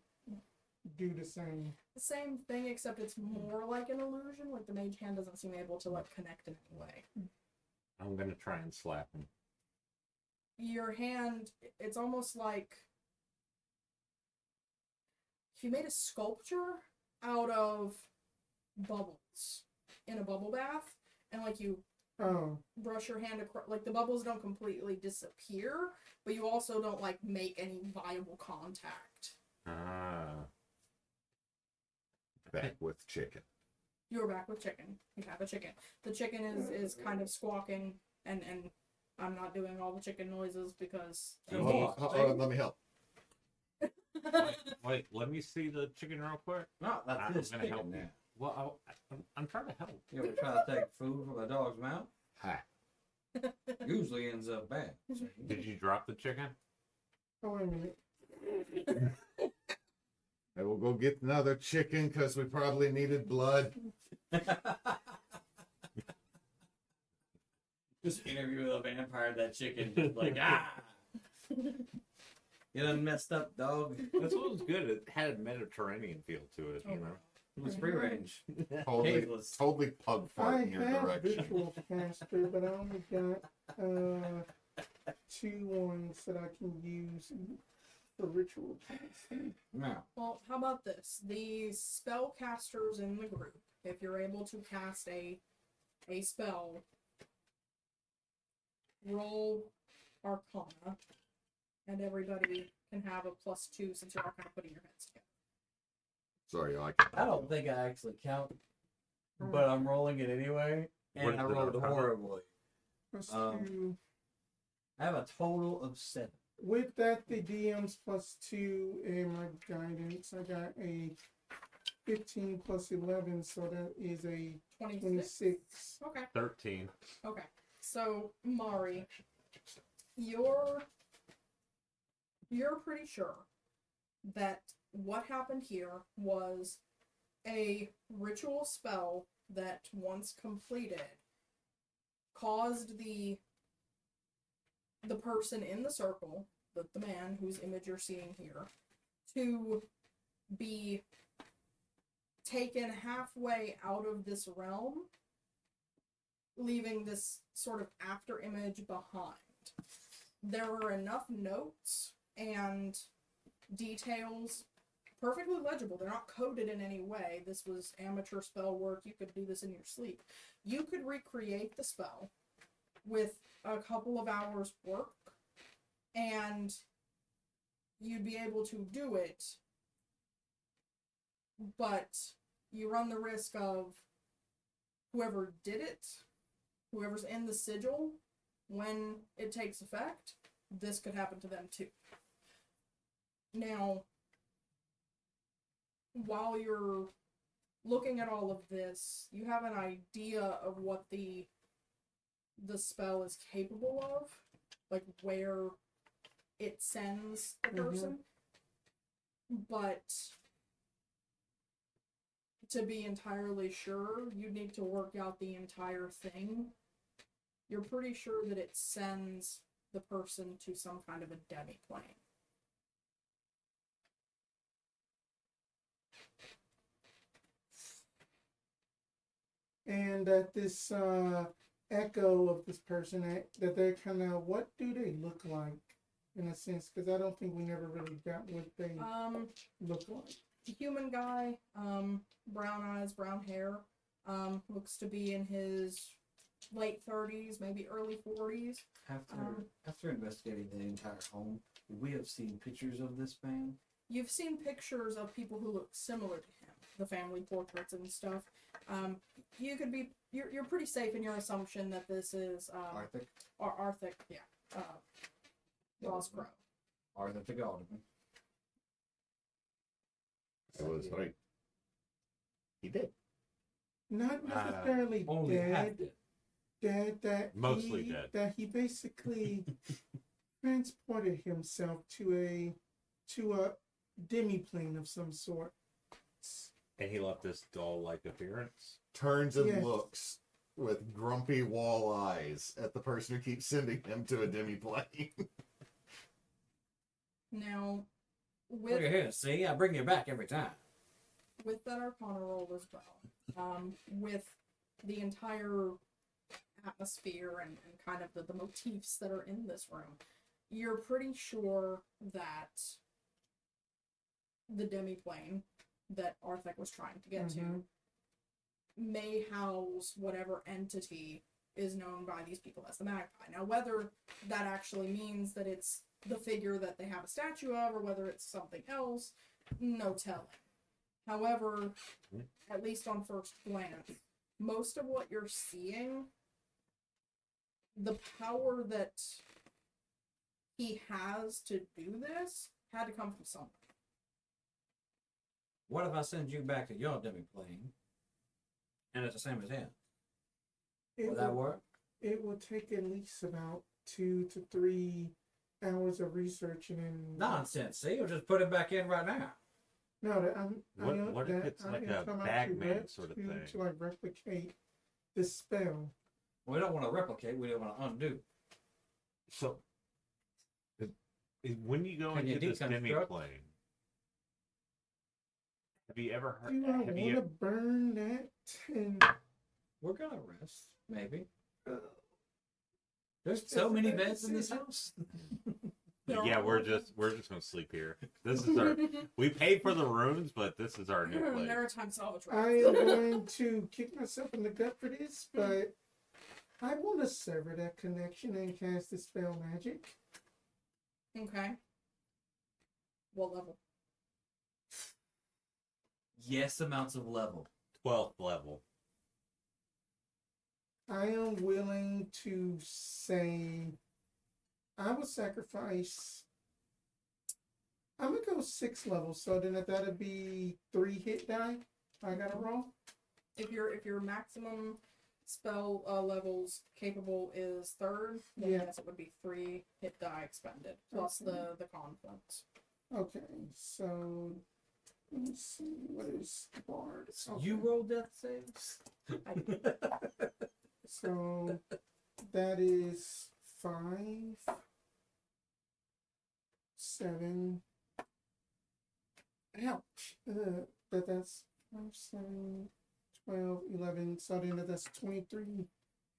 do the same? The same thing, except it's more like an illusion. Like the mage hand doesn't seem able to like connect in any way. I'm gonna try and slap him. Your hand, it's almost like if you made a sculpture out of bubbles in a bubble bath, and like you brush your hand across, like the bubbles don't completely disappear, but you also don't like make any viable contact. Ah. Back with chicken. You're back with chicken. You have a chicken. The chicken is kind of squawking, and I'm not doing all the chicken noises because. Hold on, let me help. Wait, let me see the chicken real quick. No, that's I'm his gonna chicken help now. you. Well, I'm trying to help. You ever try to take food from a dog's mouth? Hi. Usually ends up bad. Did you drop the chicken? Oh, wait a minute. I will go get another chicken because we probably needed blood. Just interview with a vampire, that chicken, just like, ah! You done messed up, dog. This one was good. It had a Mediterranean feel to it, you know. It was free range. Totally, Caveless. totally pug fart I in your have direction. Ritual Caster, but I only got 2 ones that I can use for Ritual Casting. Now, Well, how about this? The spellcasters in the group, if you're able to cast a spell, roll Arcana, and everybody can have a +2 since you're all kind of putting your heads together. Sorry, I I don't think I actually count, but I'm rolling it anyway, What and I is it, rolled Arcana? horribly. Plus Um, 2. I have a total of 7. With that, the DM's +2 and my guidance, I got a 15 plus 11, so that is a 26? 26. Okay. 13. Okay. So, Maree, you're pretty sure that what happened here was a ritual spell that, once completed, caused the person in the circle, the man whose image you're seeing here, to be taken halfway out of this realm, leaving this sort of after image behind. There were enough notes and details, perfectly legible. They're not coded in any way. This was amateur spell work. You could do this in your sleep. You could recreate the spell with a couple of hours work, and you'd be able to do it, but you run the risk of whoever did it, whoever's in the sigil, when it takes effect, this could happen to them too. Now, while you're looking at all of this, you have an idea of what the spell is capable of, like where it sends the person, but to be entirely sure, you need to work out the entire thing. You're pretty sure that it sends the person to some kind of a demi-plane. And that this echo of this person, that they're kind of, what do they look like, in a sense? Because I don't think we never really got what they look like. Human guy, brown eyes, brown hair, looks to be in his late 30s, maybe early 40s. After investigating the entire home, we have seen pictures of this man. You've seen pictures of people who look similar to him, the family portraits and stuff. You're pretty safe in your assumption that this is Arthur. Arthur, yeah. Ross Crow. Arthur the Alderman. I was right. He did. Not necessarily Only half dead. did. Mostly dead. That he basically transported himself to a demi-plane of some sort. And he left this doll-like appearance. Turns and Yes. looks with grumpy wall eyes at the person who keeps sending him to a demi-plane. Now, Look with at here. See, I bring you back every time. with that Arcana roll as well, with the entire atmosphere and kind of the motifs that are in this room, you're pretty sure that the demi-plane that Arthek was trying to get to may house whatever entity is known by these people as the Magpie. Now, whether that actually means that it's the figure that they have a statue of, or whether it's something else, no telling. However, at least on first glance, most of what you're seeing, the power that he has to do this had to come from somewhere. What if I send you back to your demi-plane, and it's the same as him? Will that work? It will take at least about 2 to 3 hours of research and then... Nonsense. See, you'll just put it back in right now. No, What if it's like a Bagman sort of thing? To like replicate the spell. We don't want to replicate. We don't want to undo. So, when you go Can you into this deconstruct? demi-plane, have you ever heard? Do I want to burn that? And We're gonna rest, maybe. There's so many beds in this house. Yeah, we're just gonna sleep here. This is our. We paid for the rooms, but this is our new place. Maritime salvage I rights. am going to kick myself in the gut for this, but I want to sever that connection and cast the spell magic. Okay. What level? Yes, amounts of level. 12th level. I am willing to say I would sacrifice. I'm gonna go 6 levels, so then that'd be 3 hit die. I gotta roll. If your maximum spell levels capable is 3rd, then Yeah. yes, it would be 3 hit die expended plus the con points. Okay, so let me see what is bard. Okay. You roll death saves. So that is 5, 7. Ouch. That's 5, 7, 12, 11. So then that's 23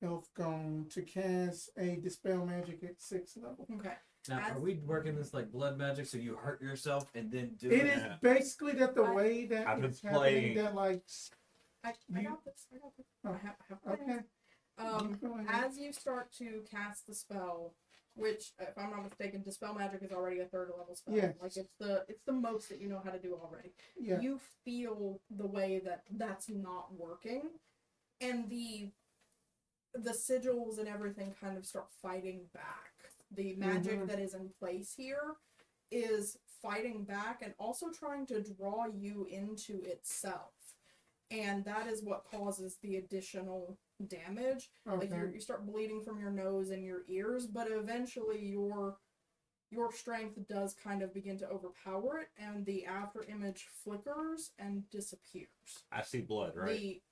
health gone to cast a Dispel Magic at 6th level. Okay. Now, are we working this like blood magic so you hurt yourself and then do It it? is basically that the I- way that I've been it's happening playing- that like I got this. Oh, I have plans. okay. Go ahead. As you start to cast the spell, which, if I'm not mistaken, Dispel Magic is already a 3rd level spell. Yes. Like it's the most that you know how to do already. Yeah. You feel the way that that's not working, and the sigils and everything kind of start fighting back. The magic that is in place here is fighting back and also trying to draw you into itself. And that is what causes the additional damage. Like Okay. you start bleeding from your nose and your ears, but eventually your strength does kind of begin to overpower it, and the after image flickers and disappears. I see blood, right?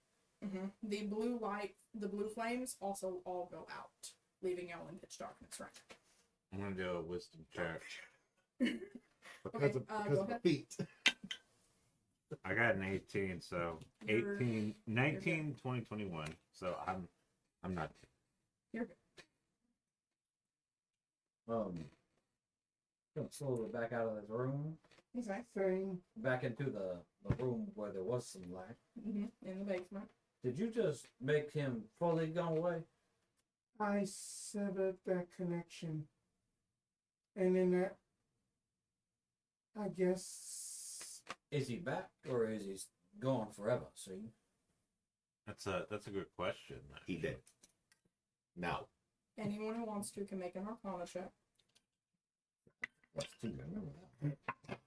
The blue light, the blue flames also all go out, leaving y'all in pitch darkness, right? I'm gonna do a wisdom check. Okay, Because go of the ahead. feet. I got an 18, so You're- 18, 19, 20, 21. So I'm not. You're good. Gonna slowly back out of this room, Okay. Same. back into the room where there was some light. In the basement. Did you just make him fully go away? I severed that connection. And then that, I guess, Is he back or is he gone forever? See? That's a good question. He did. Now. Anyone who wants to can make an Arcana check. That's 2. Remember that.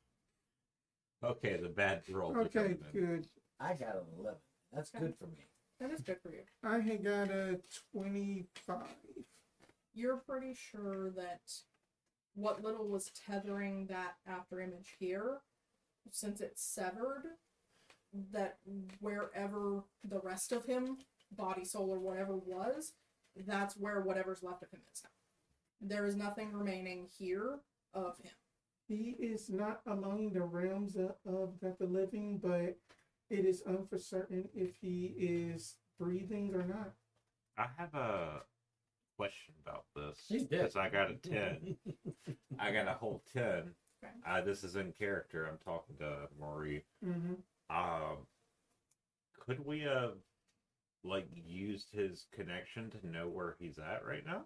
Okay, the bad roll. okay, good. I got an 11. That's good for me. That is good for you. I had got a 25. You're pretty sure that what little was tethering that after image here, since it's severed, that wherever the rest of him body, soul, or whatever was, that's where whatever's left of him is now. There is nothing remaining here of him. He is not among the realms of the living, but it is uncertain if he is breathing or not. I have a question about this. He's dead. Because I got a 10. I got a whole 10. Okay. This is in character. I'm talking to Maree. Mm-hmm. Could we have, like, used his connection to know where he's at right now?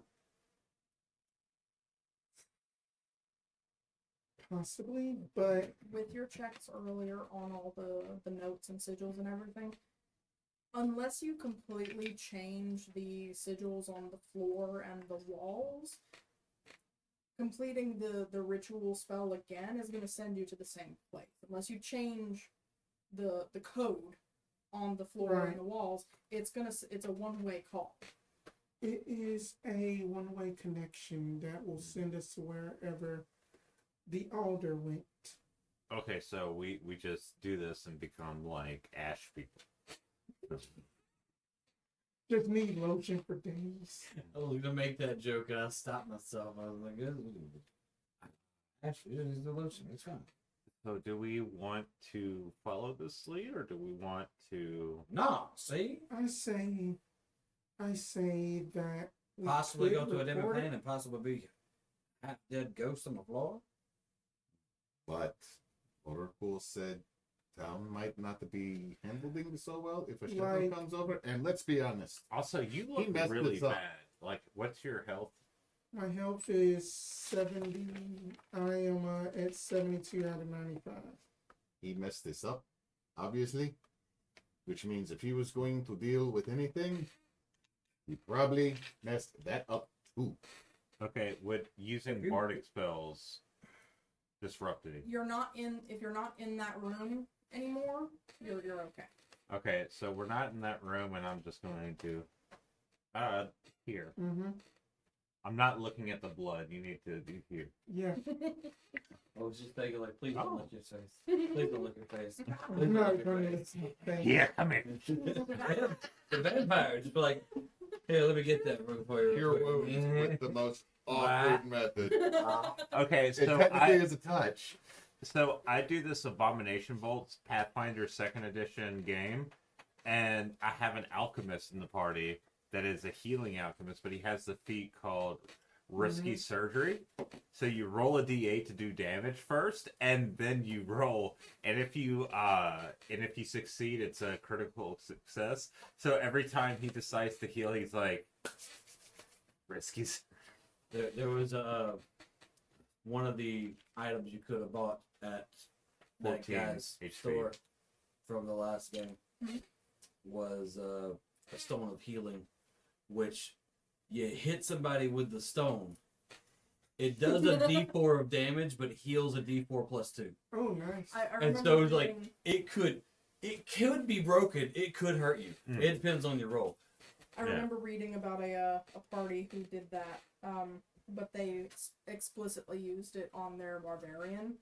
Possibly, but With your checks earlier on all the notes and sigils and everything, unless you completely change the sigils on the floor and the walls, completing the ritual spell again is going to send you to the same place. Unless you change the code on the floor Right. and the walls, it's a one-way call. it is a one-way connection that will send us to wherever the altar went. Okay, so we just do this and become, like, ash people. Just need lotion for days. I was gonna make that joke and I stopped myself. I was like, actually, it's the lotion. It's fine. So do we want to follow this lead, or do we want to... No, see? I say that we Possibly could go to a different report it. plane and possibly be half dead ghosts on the floor. But Oracle said town might not be handling so well if a shadow Like- comes over. And let's be honest, Also, you He look messed really this up. bad. Like, what's your health? My health is 70. I am at 72 out of 95. he messed this up, obviously. Which means if he was going to deal with anything, he probably messed that up too. Okay, would using you- bardic spells disrupted it? If you're not in that room anymore, you're okay. Okay, so we're not in that room, and I'm just going to... here. Mm-hmm. I'm not looking at the blood. You need to be here. Yeah. I was just thinking, like, please Oh. don't lick your face. Please don't lick your face. Please I'm don't not lick your going face. to Yeah, come here. The vampire just be like, here, let me get that for you. Cure wounds with the most awkward method. Okay, It so technically is a touch. I do this Abomination Bolts Pathfinder 2nd Edition game, and I have an alchemist in the party that is a healing alchemist, but he has the feat called Risky Surgery. So you roll a d8 to do damage first, and then you roll, and if you succeed, it's a critical success. So every time he decides to heal, he's like, risky. There was one of the items you could have bought at that 14 guy's HP. store from the last game Mhm. was a stone of healing, which you hit somebody with the stone. It does a D4 of damage, but heals a D4 plus 2. Oh, nice. I And remember so it's like reading- it could be broken. It could hurt you. Mm. It depends on your roll. I remember reading about a party who did that, but they explicitly used it on their barbarian.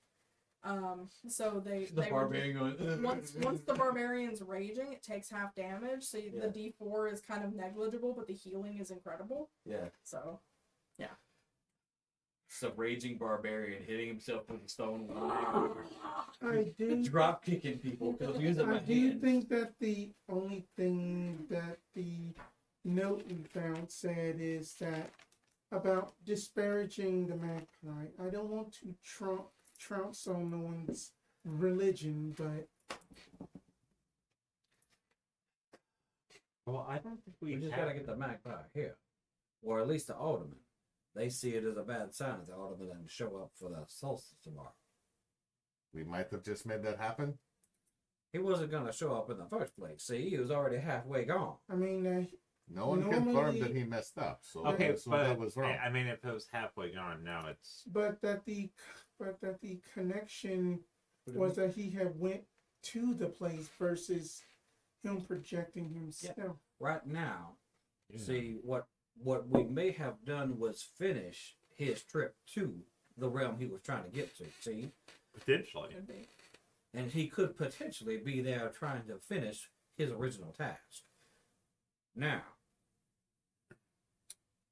So they The were barbarian going. once the barbarian's raging, it takes half damage. So Yeah. the D4 is kind of negligible, but the healing is incredible. Yeah. So It's a raging barbarian hitting himself with a stone. I do. Drop kicking people because I'm using my I do hands. think that the only thing that the note we found said is that about disparaging the Magpie. I don't want to trounce on no one's religion, but Well, I don't think We we just have... gotta get the Magpie here, or at least the alderman. They see it as a bad sign if the alderman doesn't show up for the solstice tomorrow. We might have just made that happen. He wasn't gonna show up in the first place. See, he was already halfway gone. I mean, No one Normally- confirmed that he messed up. So Okay, that's what that but was wrong. I mean, if it was halfway gone, now it's... but that the connection was that he had went to the place versus him projecting himself. Right now, see what we may have done was finish his trip to the realm he was trying to get to. See, Potentially. could be. and he could potentially be there trying to finish his original task. Now,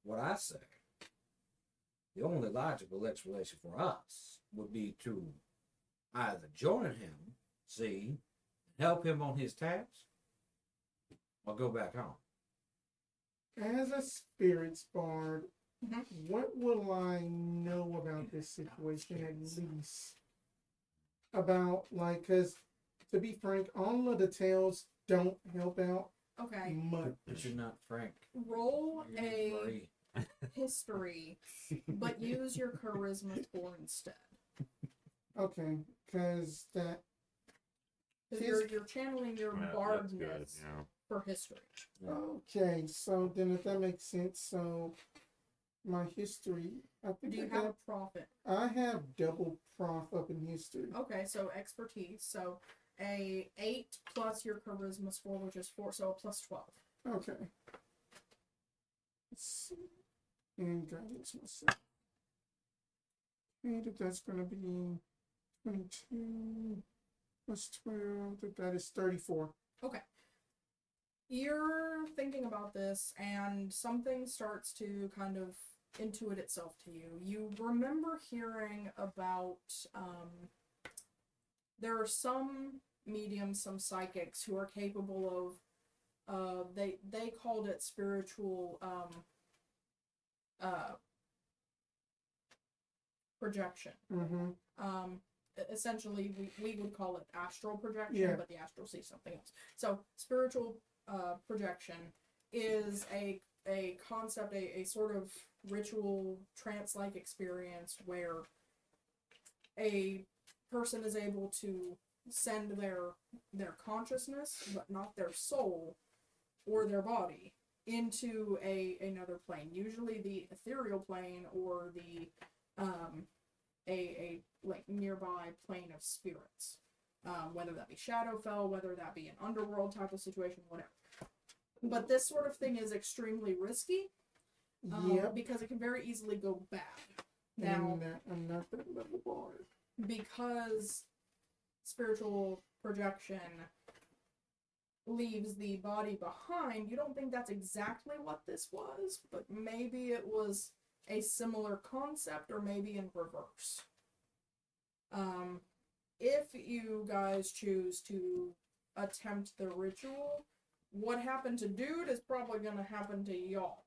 what I say, the only logical explanation for us would be to either join him, see, help him on his tasks, or go back home. As a spirits bard, Mhm. what will I know about this situation at least? About, like, because to be frank, all of the tales don't help out Okay. much. But you're not Frank. Roll You're a Maree. history, but use your charisma score instead. Okay, because that. Because you're channeling your Yeah, that's bardness good. Yeah. for history. Okay, so then if that makes sense, so my history, I think Do you I have got, a profit? I have double prof up in history. Okay, so expertise. So a 8 plus your charisma score, which is 4, so a plus 12. Okay. Let's see. And guidance myself. And that's gonna be 22 plus 12, that is 34. Okay. You're thinking about this, and something starts to kind of intuit itself to you. You remember hearing about, there are some mediums, some psychics who are capable of, they called it spiritual, projection. Mm-hmm. Essentially, we would call it astral projection, Yeah. but the astral sees something else. So, spiritual projection is a concept, a sort of ritual trance-like experience where a person is able to send their consciousness, but not their soul or their body, into another plane, usually the ethereal plane or the a like nearby plane of spirits, whether that be Shadowfell, whether that be an underworld type of situation, whatever. But this sort of thing is extremely risky, Yep. because it can very easily go bad. And Now, I'm not that level bard. because spiritual projection leaves the body behind, you don't think that's exactly what this was, but maybe it was a similar concept, or maybe in reverse. If you guys choose to attempt the ritual, what happened to Dude is probably gonna happen to y'all.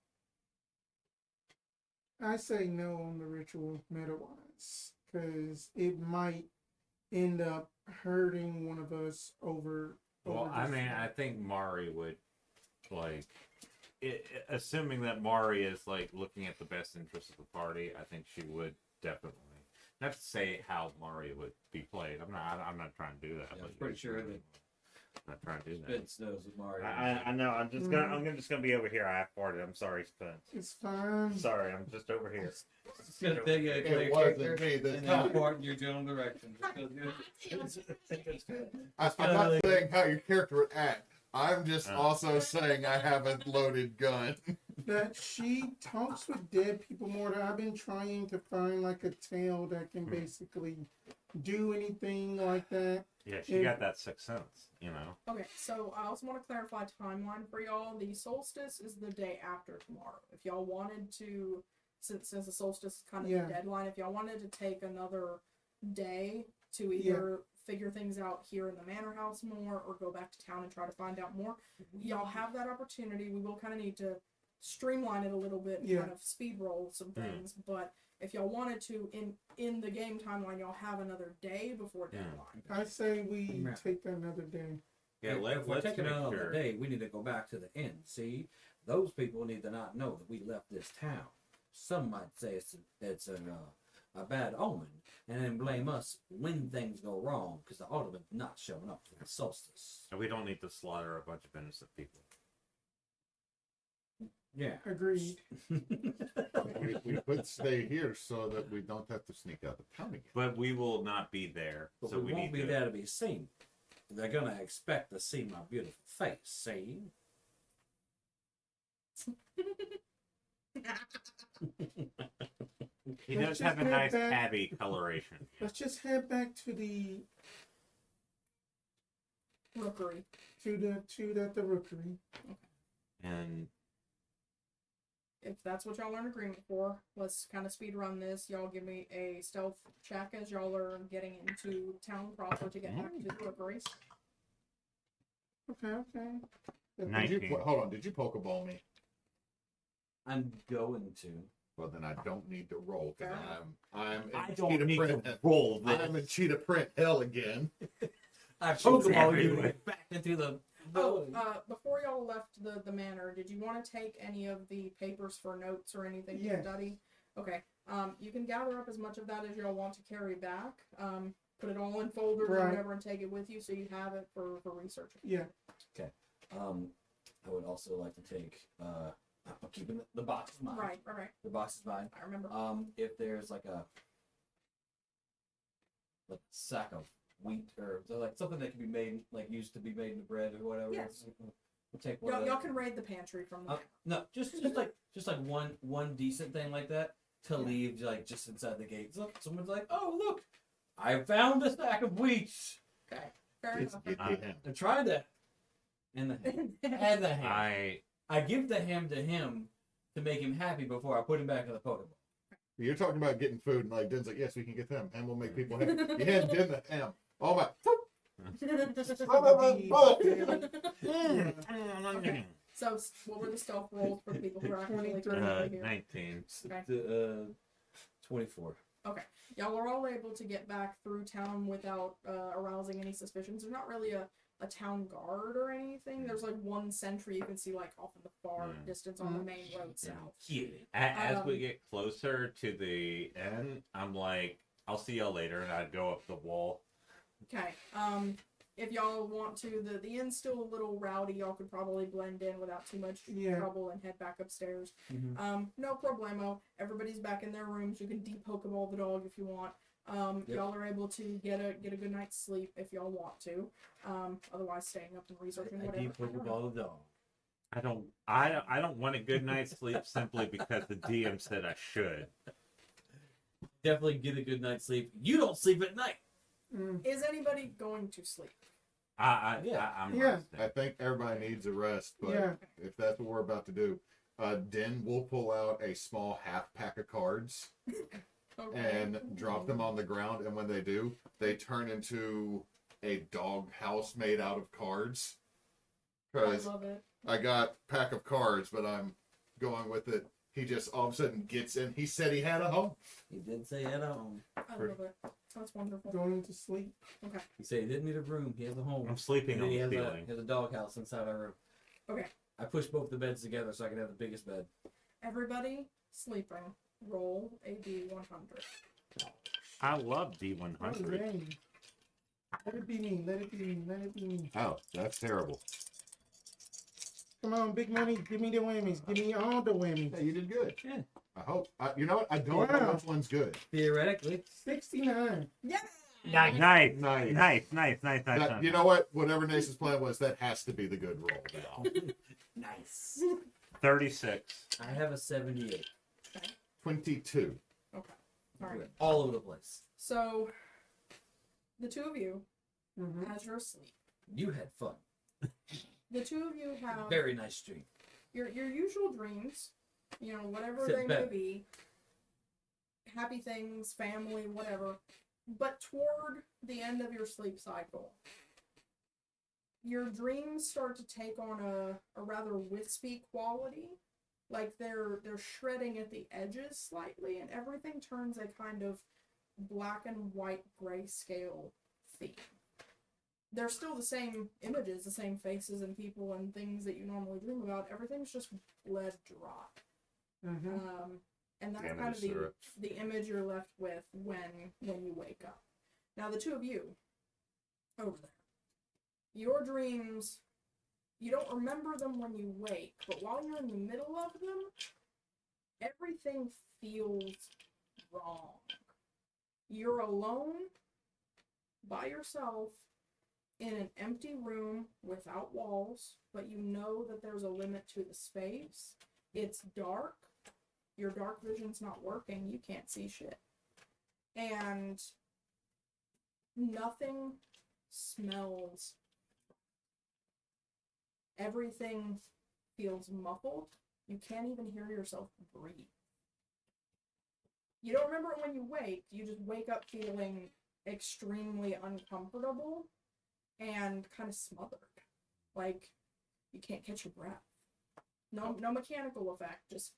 I say no on the ritual meta-wise, because it might end up hurting one of us over. Well, I mean, I think Maree would, like, assuming that Maree is, like, looking at the best interest of the party, I think she would definitely. Not to say how Maree would be played. I'm not trying to do that. Yeah, but I'm pretty sure that I'm not trying to do that. Spence knows what Mario I know. I'm just gonna be over here. I have parted. I'm sorry, Spence. It's fine. Sorry, I'm just over here. It's gonna take a It clear wasn't character me this and time. then part in your general direction. I'm not saying how your character would act. I'm just also saying I have a loaded gun. That she talks with dead people more. That I've been trying to find like a tale that can basically do anything like that. Yeah, she got that sixth sense, you know. Okay, so I also want to clarify timeline for y'all. The solstice is the day after tomorrow. If y'all wanted to, since the solstice is kind of the deadline, if y'all wanted to take another day to either figure things out here in the manor house more, or go back to town and try to find out more, y'all have that opportunity. We will kind of need to streamline it a little bit and kind of speed roll some things, but if y'all wanted to, in the game timeline, y'all have another day before deadline. I say we take another day. Yeah, if we're let's taking make another sure. day, we need to go back to the inn. See, those people need to not know that we left this town. Some might say it's a bad omen, and then blame us when things go wrong because the Ultimate not showing up for the solstice. And we don't need to slaughter a bunch of innocent people. Yeah. Agreed. We could stay here so that we don't have to sneak out of town again. But we will not be there, But so we won't need be to. there to be seen. They're gonna expect to see my beautiful face. See. He Let's does have a just nice head back. tabby coloration. Let's just head back to the Rookery. to the rookery. And If that's what y'all are in agreement for, let's kind of speed run this. Y'all give me a stealth check as y'all are getting into town proper to get back to the rookeries. Okay. Did you, 19. hold on, did you Pokeball me? I'm going to. Well, then I don't need to roll, because Fair I'm I in don't cheetah need print. to roll this. I'm in cheetah print hell again. I Shoots Pokeball you everywhere. back into the. Oh, before y'all left the manor, did you want to take any of the papers for notes or anything to Yes. study? Okay. You can gather up as much of that as y'all want to carry back. Put it all in folders or Right. whatever and take it with you so you have it for researching. Yeah. I would also like to take. I'm keeping the box is mine. Right. The box is mine. I remember. If there's like a sack of wheat or like something that can be made, like used to be made into bread or whatever. Yes. We'll take one. Y'all can raid the pantry from the No, just like one decent thing like that to leave like just inside the gates. Look, someone's like, oh look, I found a sack of wheat. Okay. Fair It's enough. get the him. I tried that. And the ham. And the ham. I give the ham to him to make him happy before I put him back in the Pokeball. You're talking about getting food, and like Din's like, yes, we can get them. Ham will make people happy. You hand Din the ham. Oh my. So, what were the stealth rolls for the people who are actually 23. here? 19. Okay. 24. Y'all are all able to get back through town without arousing any suspicions. There's not really a town guard or anything. There's like one sentry you can see like off in the far distance on the main road south. As we get closer to the end, I'm like, I'll see y'all later, and I'd go up the wall. Okay. If y'all want to, the inn's still a little rowdy. Y'all could probably blend in without too much trouble and head back upstairs. No problemo. Everybody's back in their rooms. You can de-Pokeball the dog if you want. Y'all are able to get a good night's sleep if y'all want to. Otherwise, staying up and researching whatever. Pokeball the dog. I don't want a good night's sleep simply because the DM said I should. Definitely get a good night's sleep. You don't sleep at night. Is anybody going to sleep? I'm Yeah. resting. I think everybody needs a rest, but Yeah. if that's what we're about to do, Din will pull out a small half pack of cards Okay. and drop them on the ground, and when they do, they turn into a dog house made out of cards. I Because love it. I got pack of cards, but I'm going with it. He just all of a sudden gets in. He said he had a home. He did say at home. I love it. That's wonderful. Going to sleep. Okay. He said he didn't need a room. He has a home. I'm sleeping on he the has ceiling. he has a doghouse inside our room. Okay. I pushed both the beds together so I can have the biggest bed. Everybody sleeping. Roll a D100. I love Oh, D100. dang. Let it be me. Let it be me. Let it be me. Oh, that's terrible. Come on, big money. Give me the whammies. Give me all the whammies. Hey, you did good. Yeah. I hope. You know what? I don't know Wow. which one's good. Theoretically. 69. Yeah. Nice. That, you know what? Whatever Neysa's plan was, that has to be the good roll now. Nice. 36. I have a 78. 22. Okay. All right. We're all over the place. So, the two of you, Mm-hmm. as you're asleep, You had fun. the two of you have Very nice stream. your usual dreams, whatever Sit they back. may be, happy things, family, whatever. But toward the end of your sleep cycle, your dreams start to take on a rather wispy quality. Like they're shredding at the edges slightly, and everything turns a kind of black and white grayscale theme. They're still the same images, the same faces and people and things that you normally dream about. Everything's just bled dry. Mm-hmm. And that's Damn it, kind of Asura. the image you're left with when you wake up. Now the two of you over there, your dreams, you don't remember them when you wake, but while you're in the middle of them, everything feels wrong. You're alone by yourself in an empty room without walls, but you know that there's a limit to the space. It's dark. Your dark vision's not working. You can't see shit. And nothing smells. Everything feels muffled. You can't even hear yourself breathe. You don't remember it when you wake. You just wake up feeling extremely uncomfortable and kind of smothered. Like, you can't catch your breath. No mechanical effect, just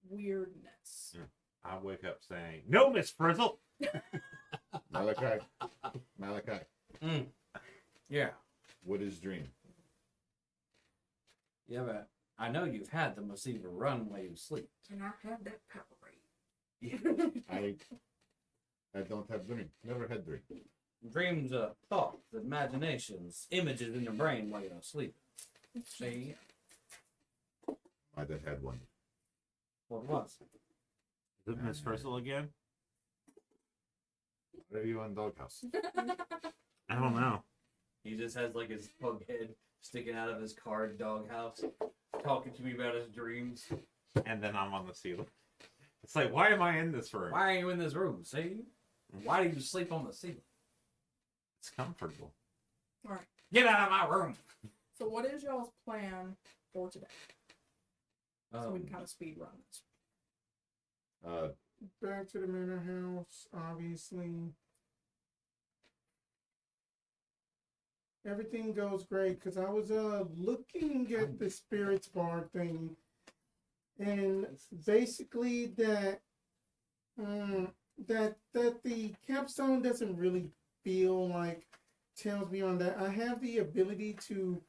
weirdness. I wake up saying, "No, Miss Frizzle." Malachi. Malachi. Yeah. What is dream? Yeah, but I know you've had them receive a run while you sleep. Can I have that Powerade? I don't have dream. Never had dream. Dreams are thoughts, imaginations, images in your brain while you're asleep. See? I done had one. What was? Is it Miss Frizzle again? What are you on Doghouse? I don't know. He just has like his pug head sticking out of his card doghouse, talking to me about his dreams. And then I'm on the ceiling. It's like, why am I in this room? Why are you in this room? See? Why do you sleep on the ceiling? It's comfortable. Alright. Get out of my room! So what is y'all's plan for today? So we can kind of speed run this. Back to the manor house, obviously. Everything goes great because I was looking at the spirits bar thing, and basically that the capstone doesn't really feel like tells me on that. I have the ability to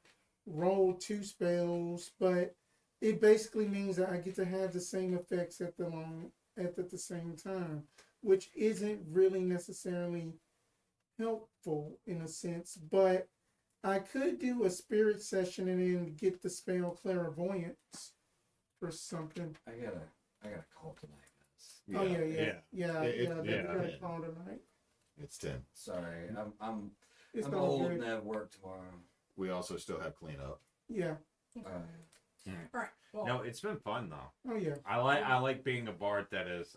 roll 2 spells, but it basically means that I get to have the same effects at the same time, which isn't really necessarily helpful in a sense, but I could do a spirit session and then get the spell clairvoyance or something. I gotta call tonight, guys. Oh yeah. It- We yeah. gotta call tonight. It's 10. Sorry, I'm It's I'm all old good. and have work tomorrow. We also still have cleanup. Yeah. Alright. Well, No, it's been fun though. Oh yeah. I like being a bard that is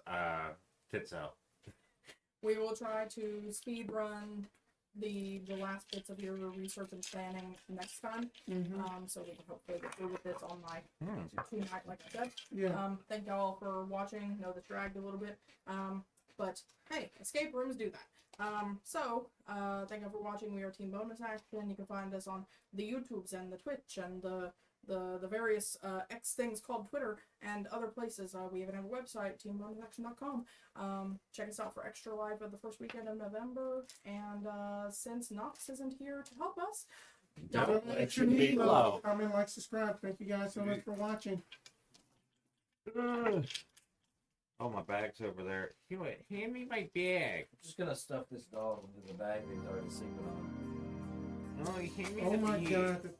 tits out. we will try to speed run the last bits of your research and planning next time. Mm-hmm. So we can hopefully get through with this on my tonight, like I said. Yeah. Thank y'all for watching. Know this dragged a little bit. But hey, escape rooms do that. Thank you for watching. We are Team Bonus Action. You can find us on the YouTubes and the Twitch and the various X things called Twitter and other places. We even have a website, teambonusaction.com. Check us out for Extra Live at the first weekend of November. And since Nox isn't here to help us, Don't let Extra your meat meatloaf. Comment, like, subscribe. Thank you guys so much for watching. Oh, my bag's over there. Hand me my bag. I'm just gonna stuff this dog into the bag that he's already sleeping on. Oh, hand me Oh the my bag. god.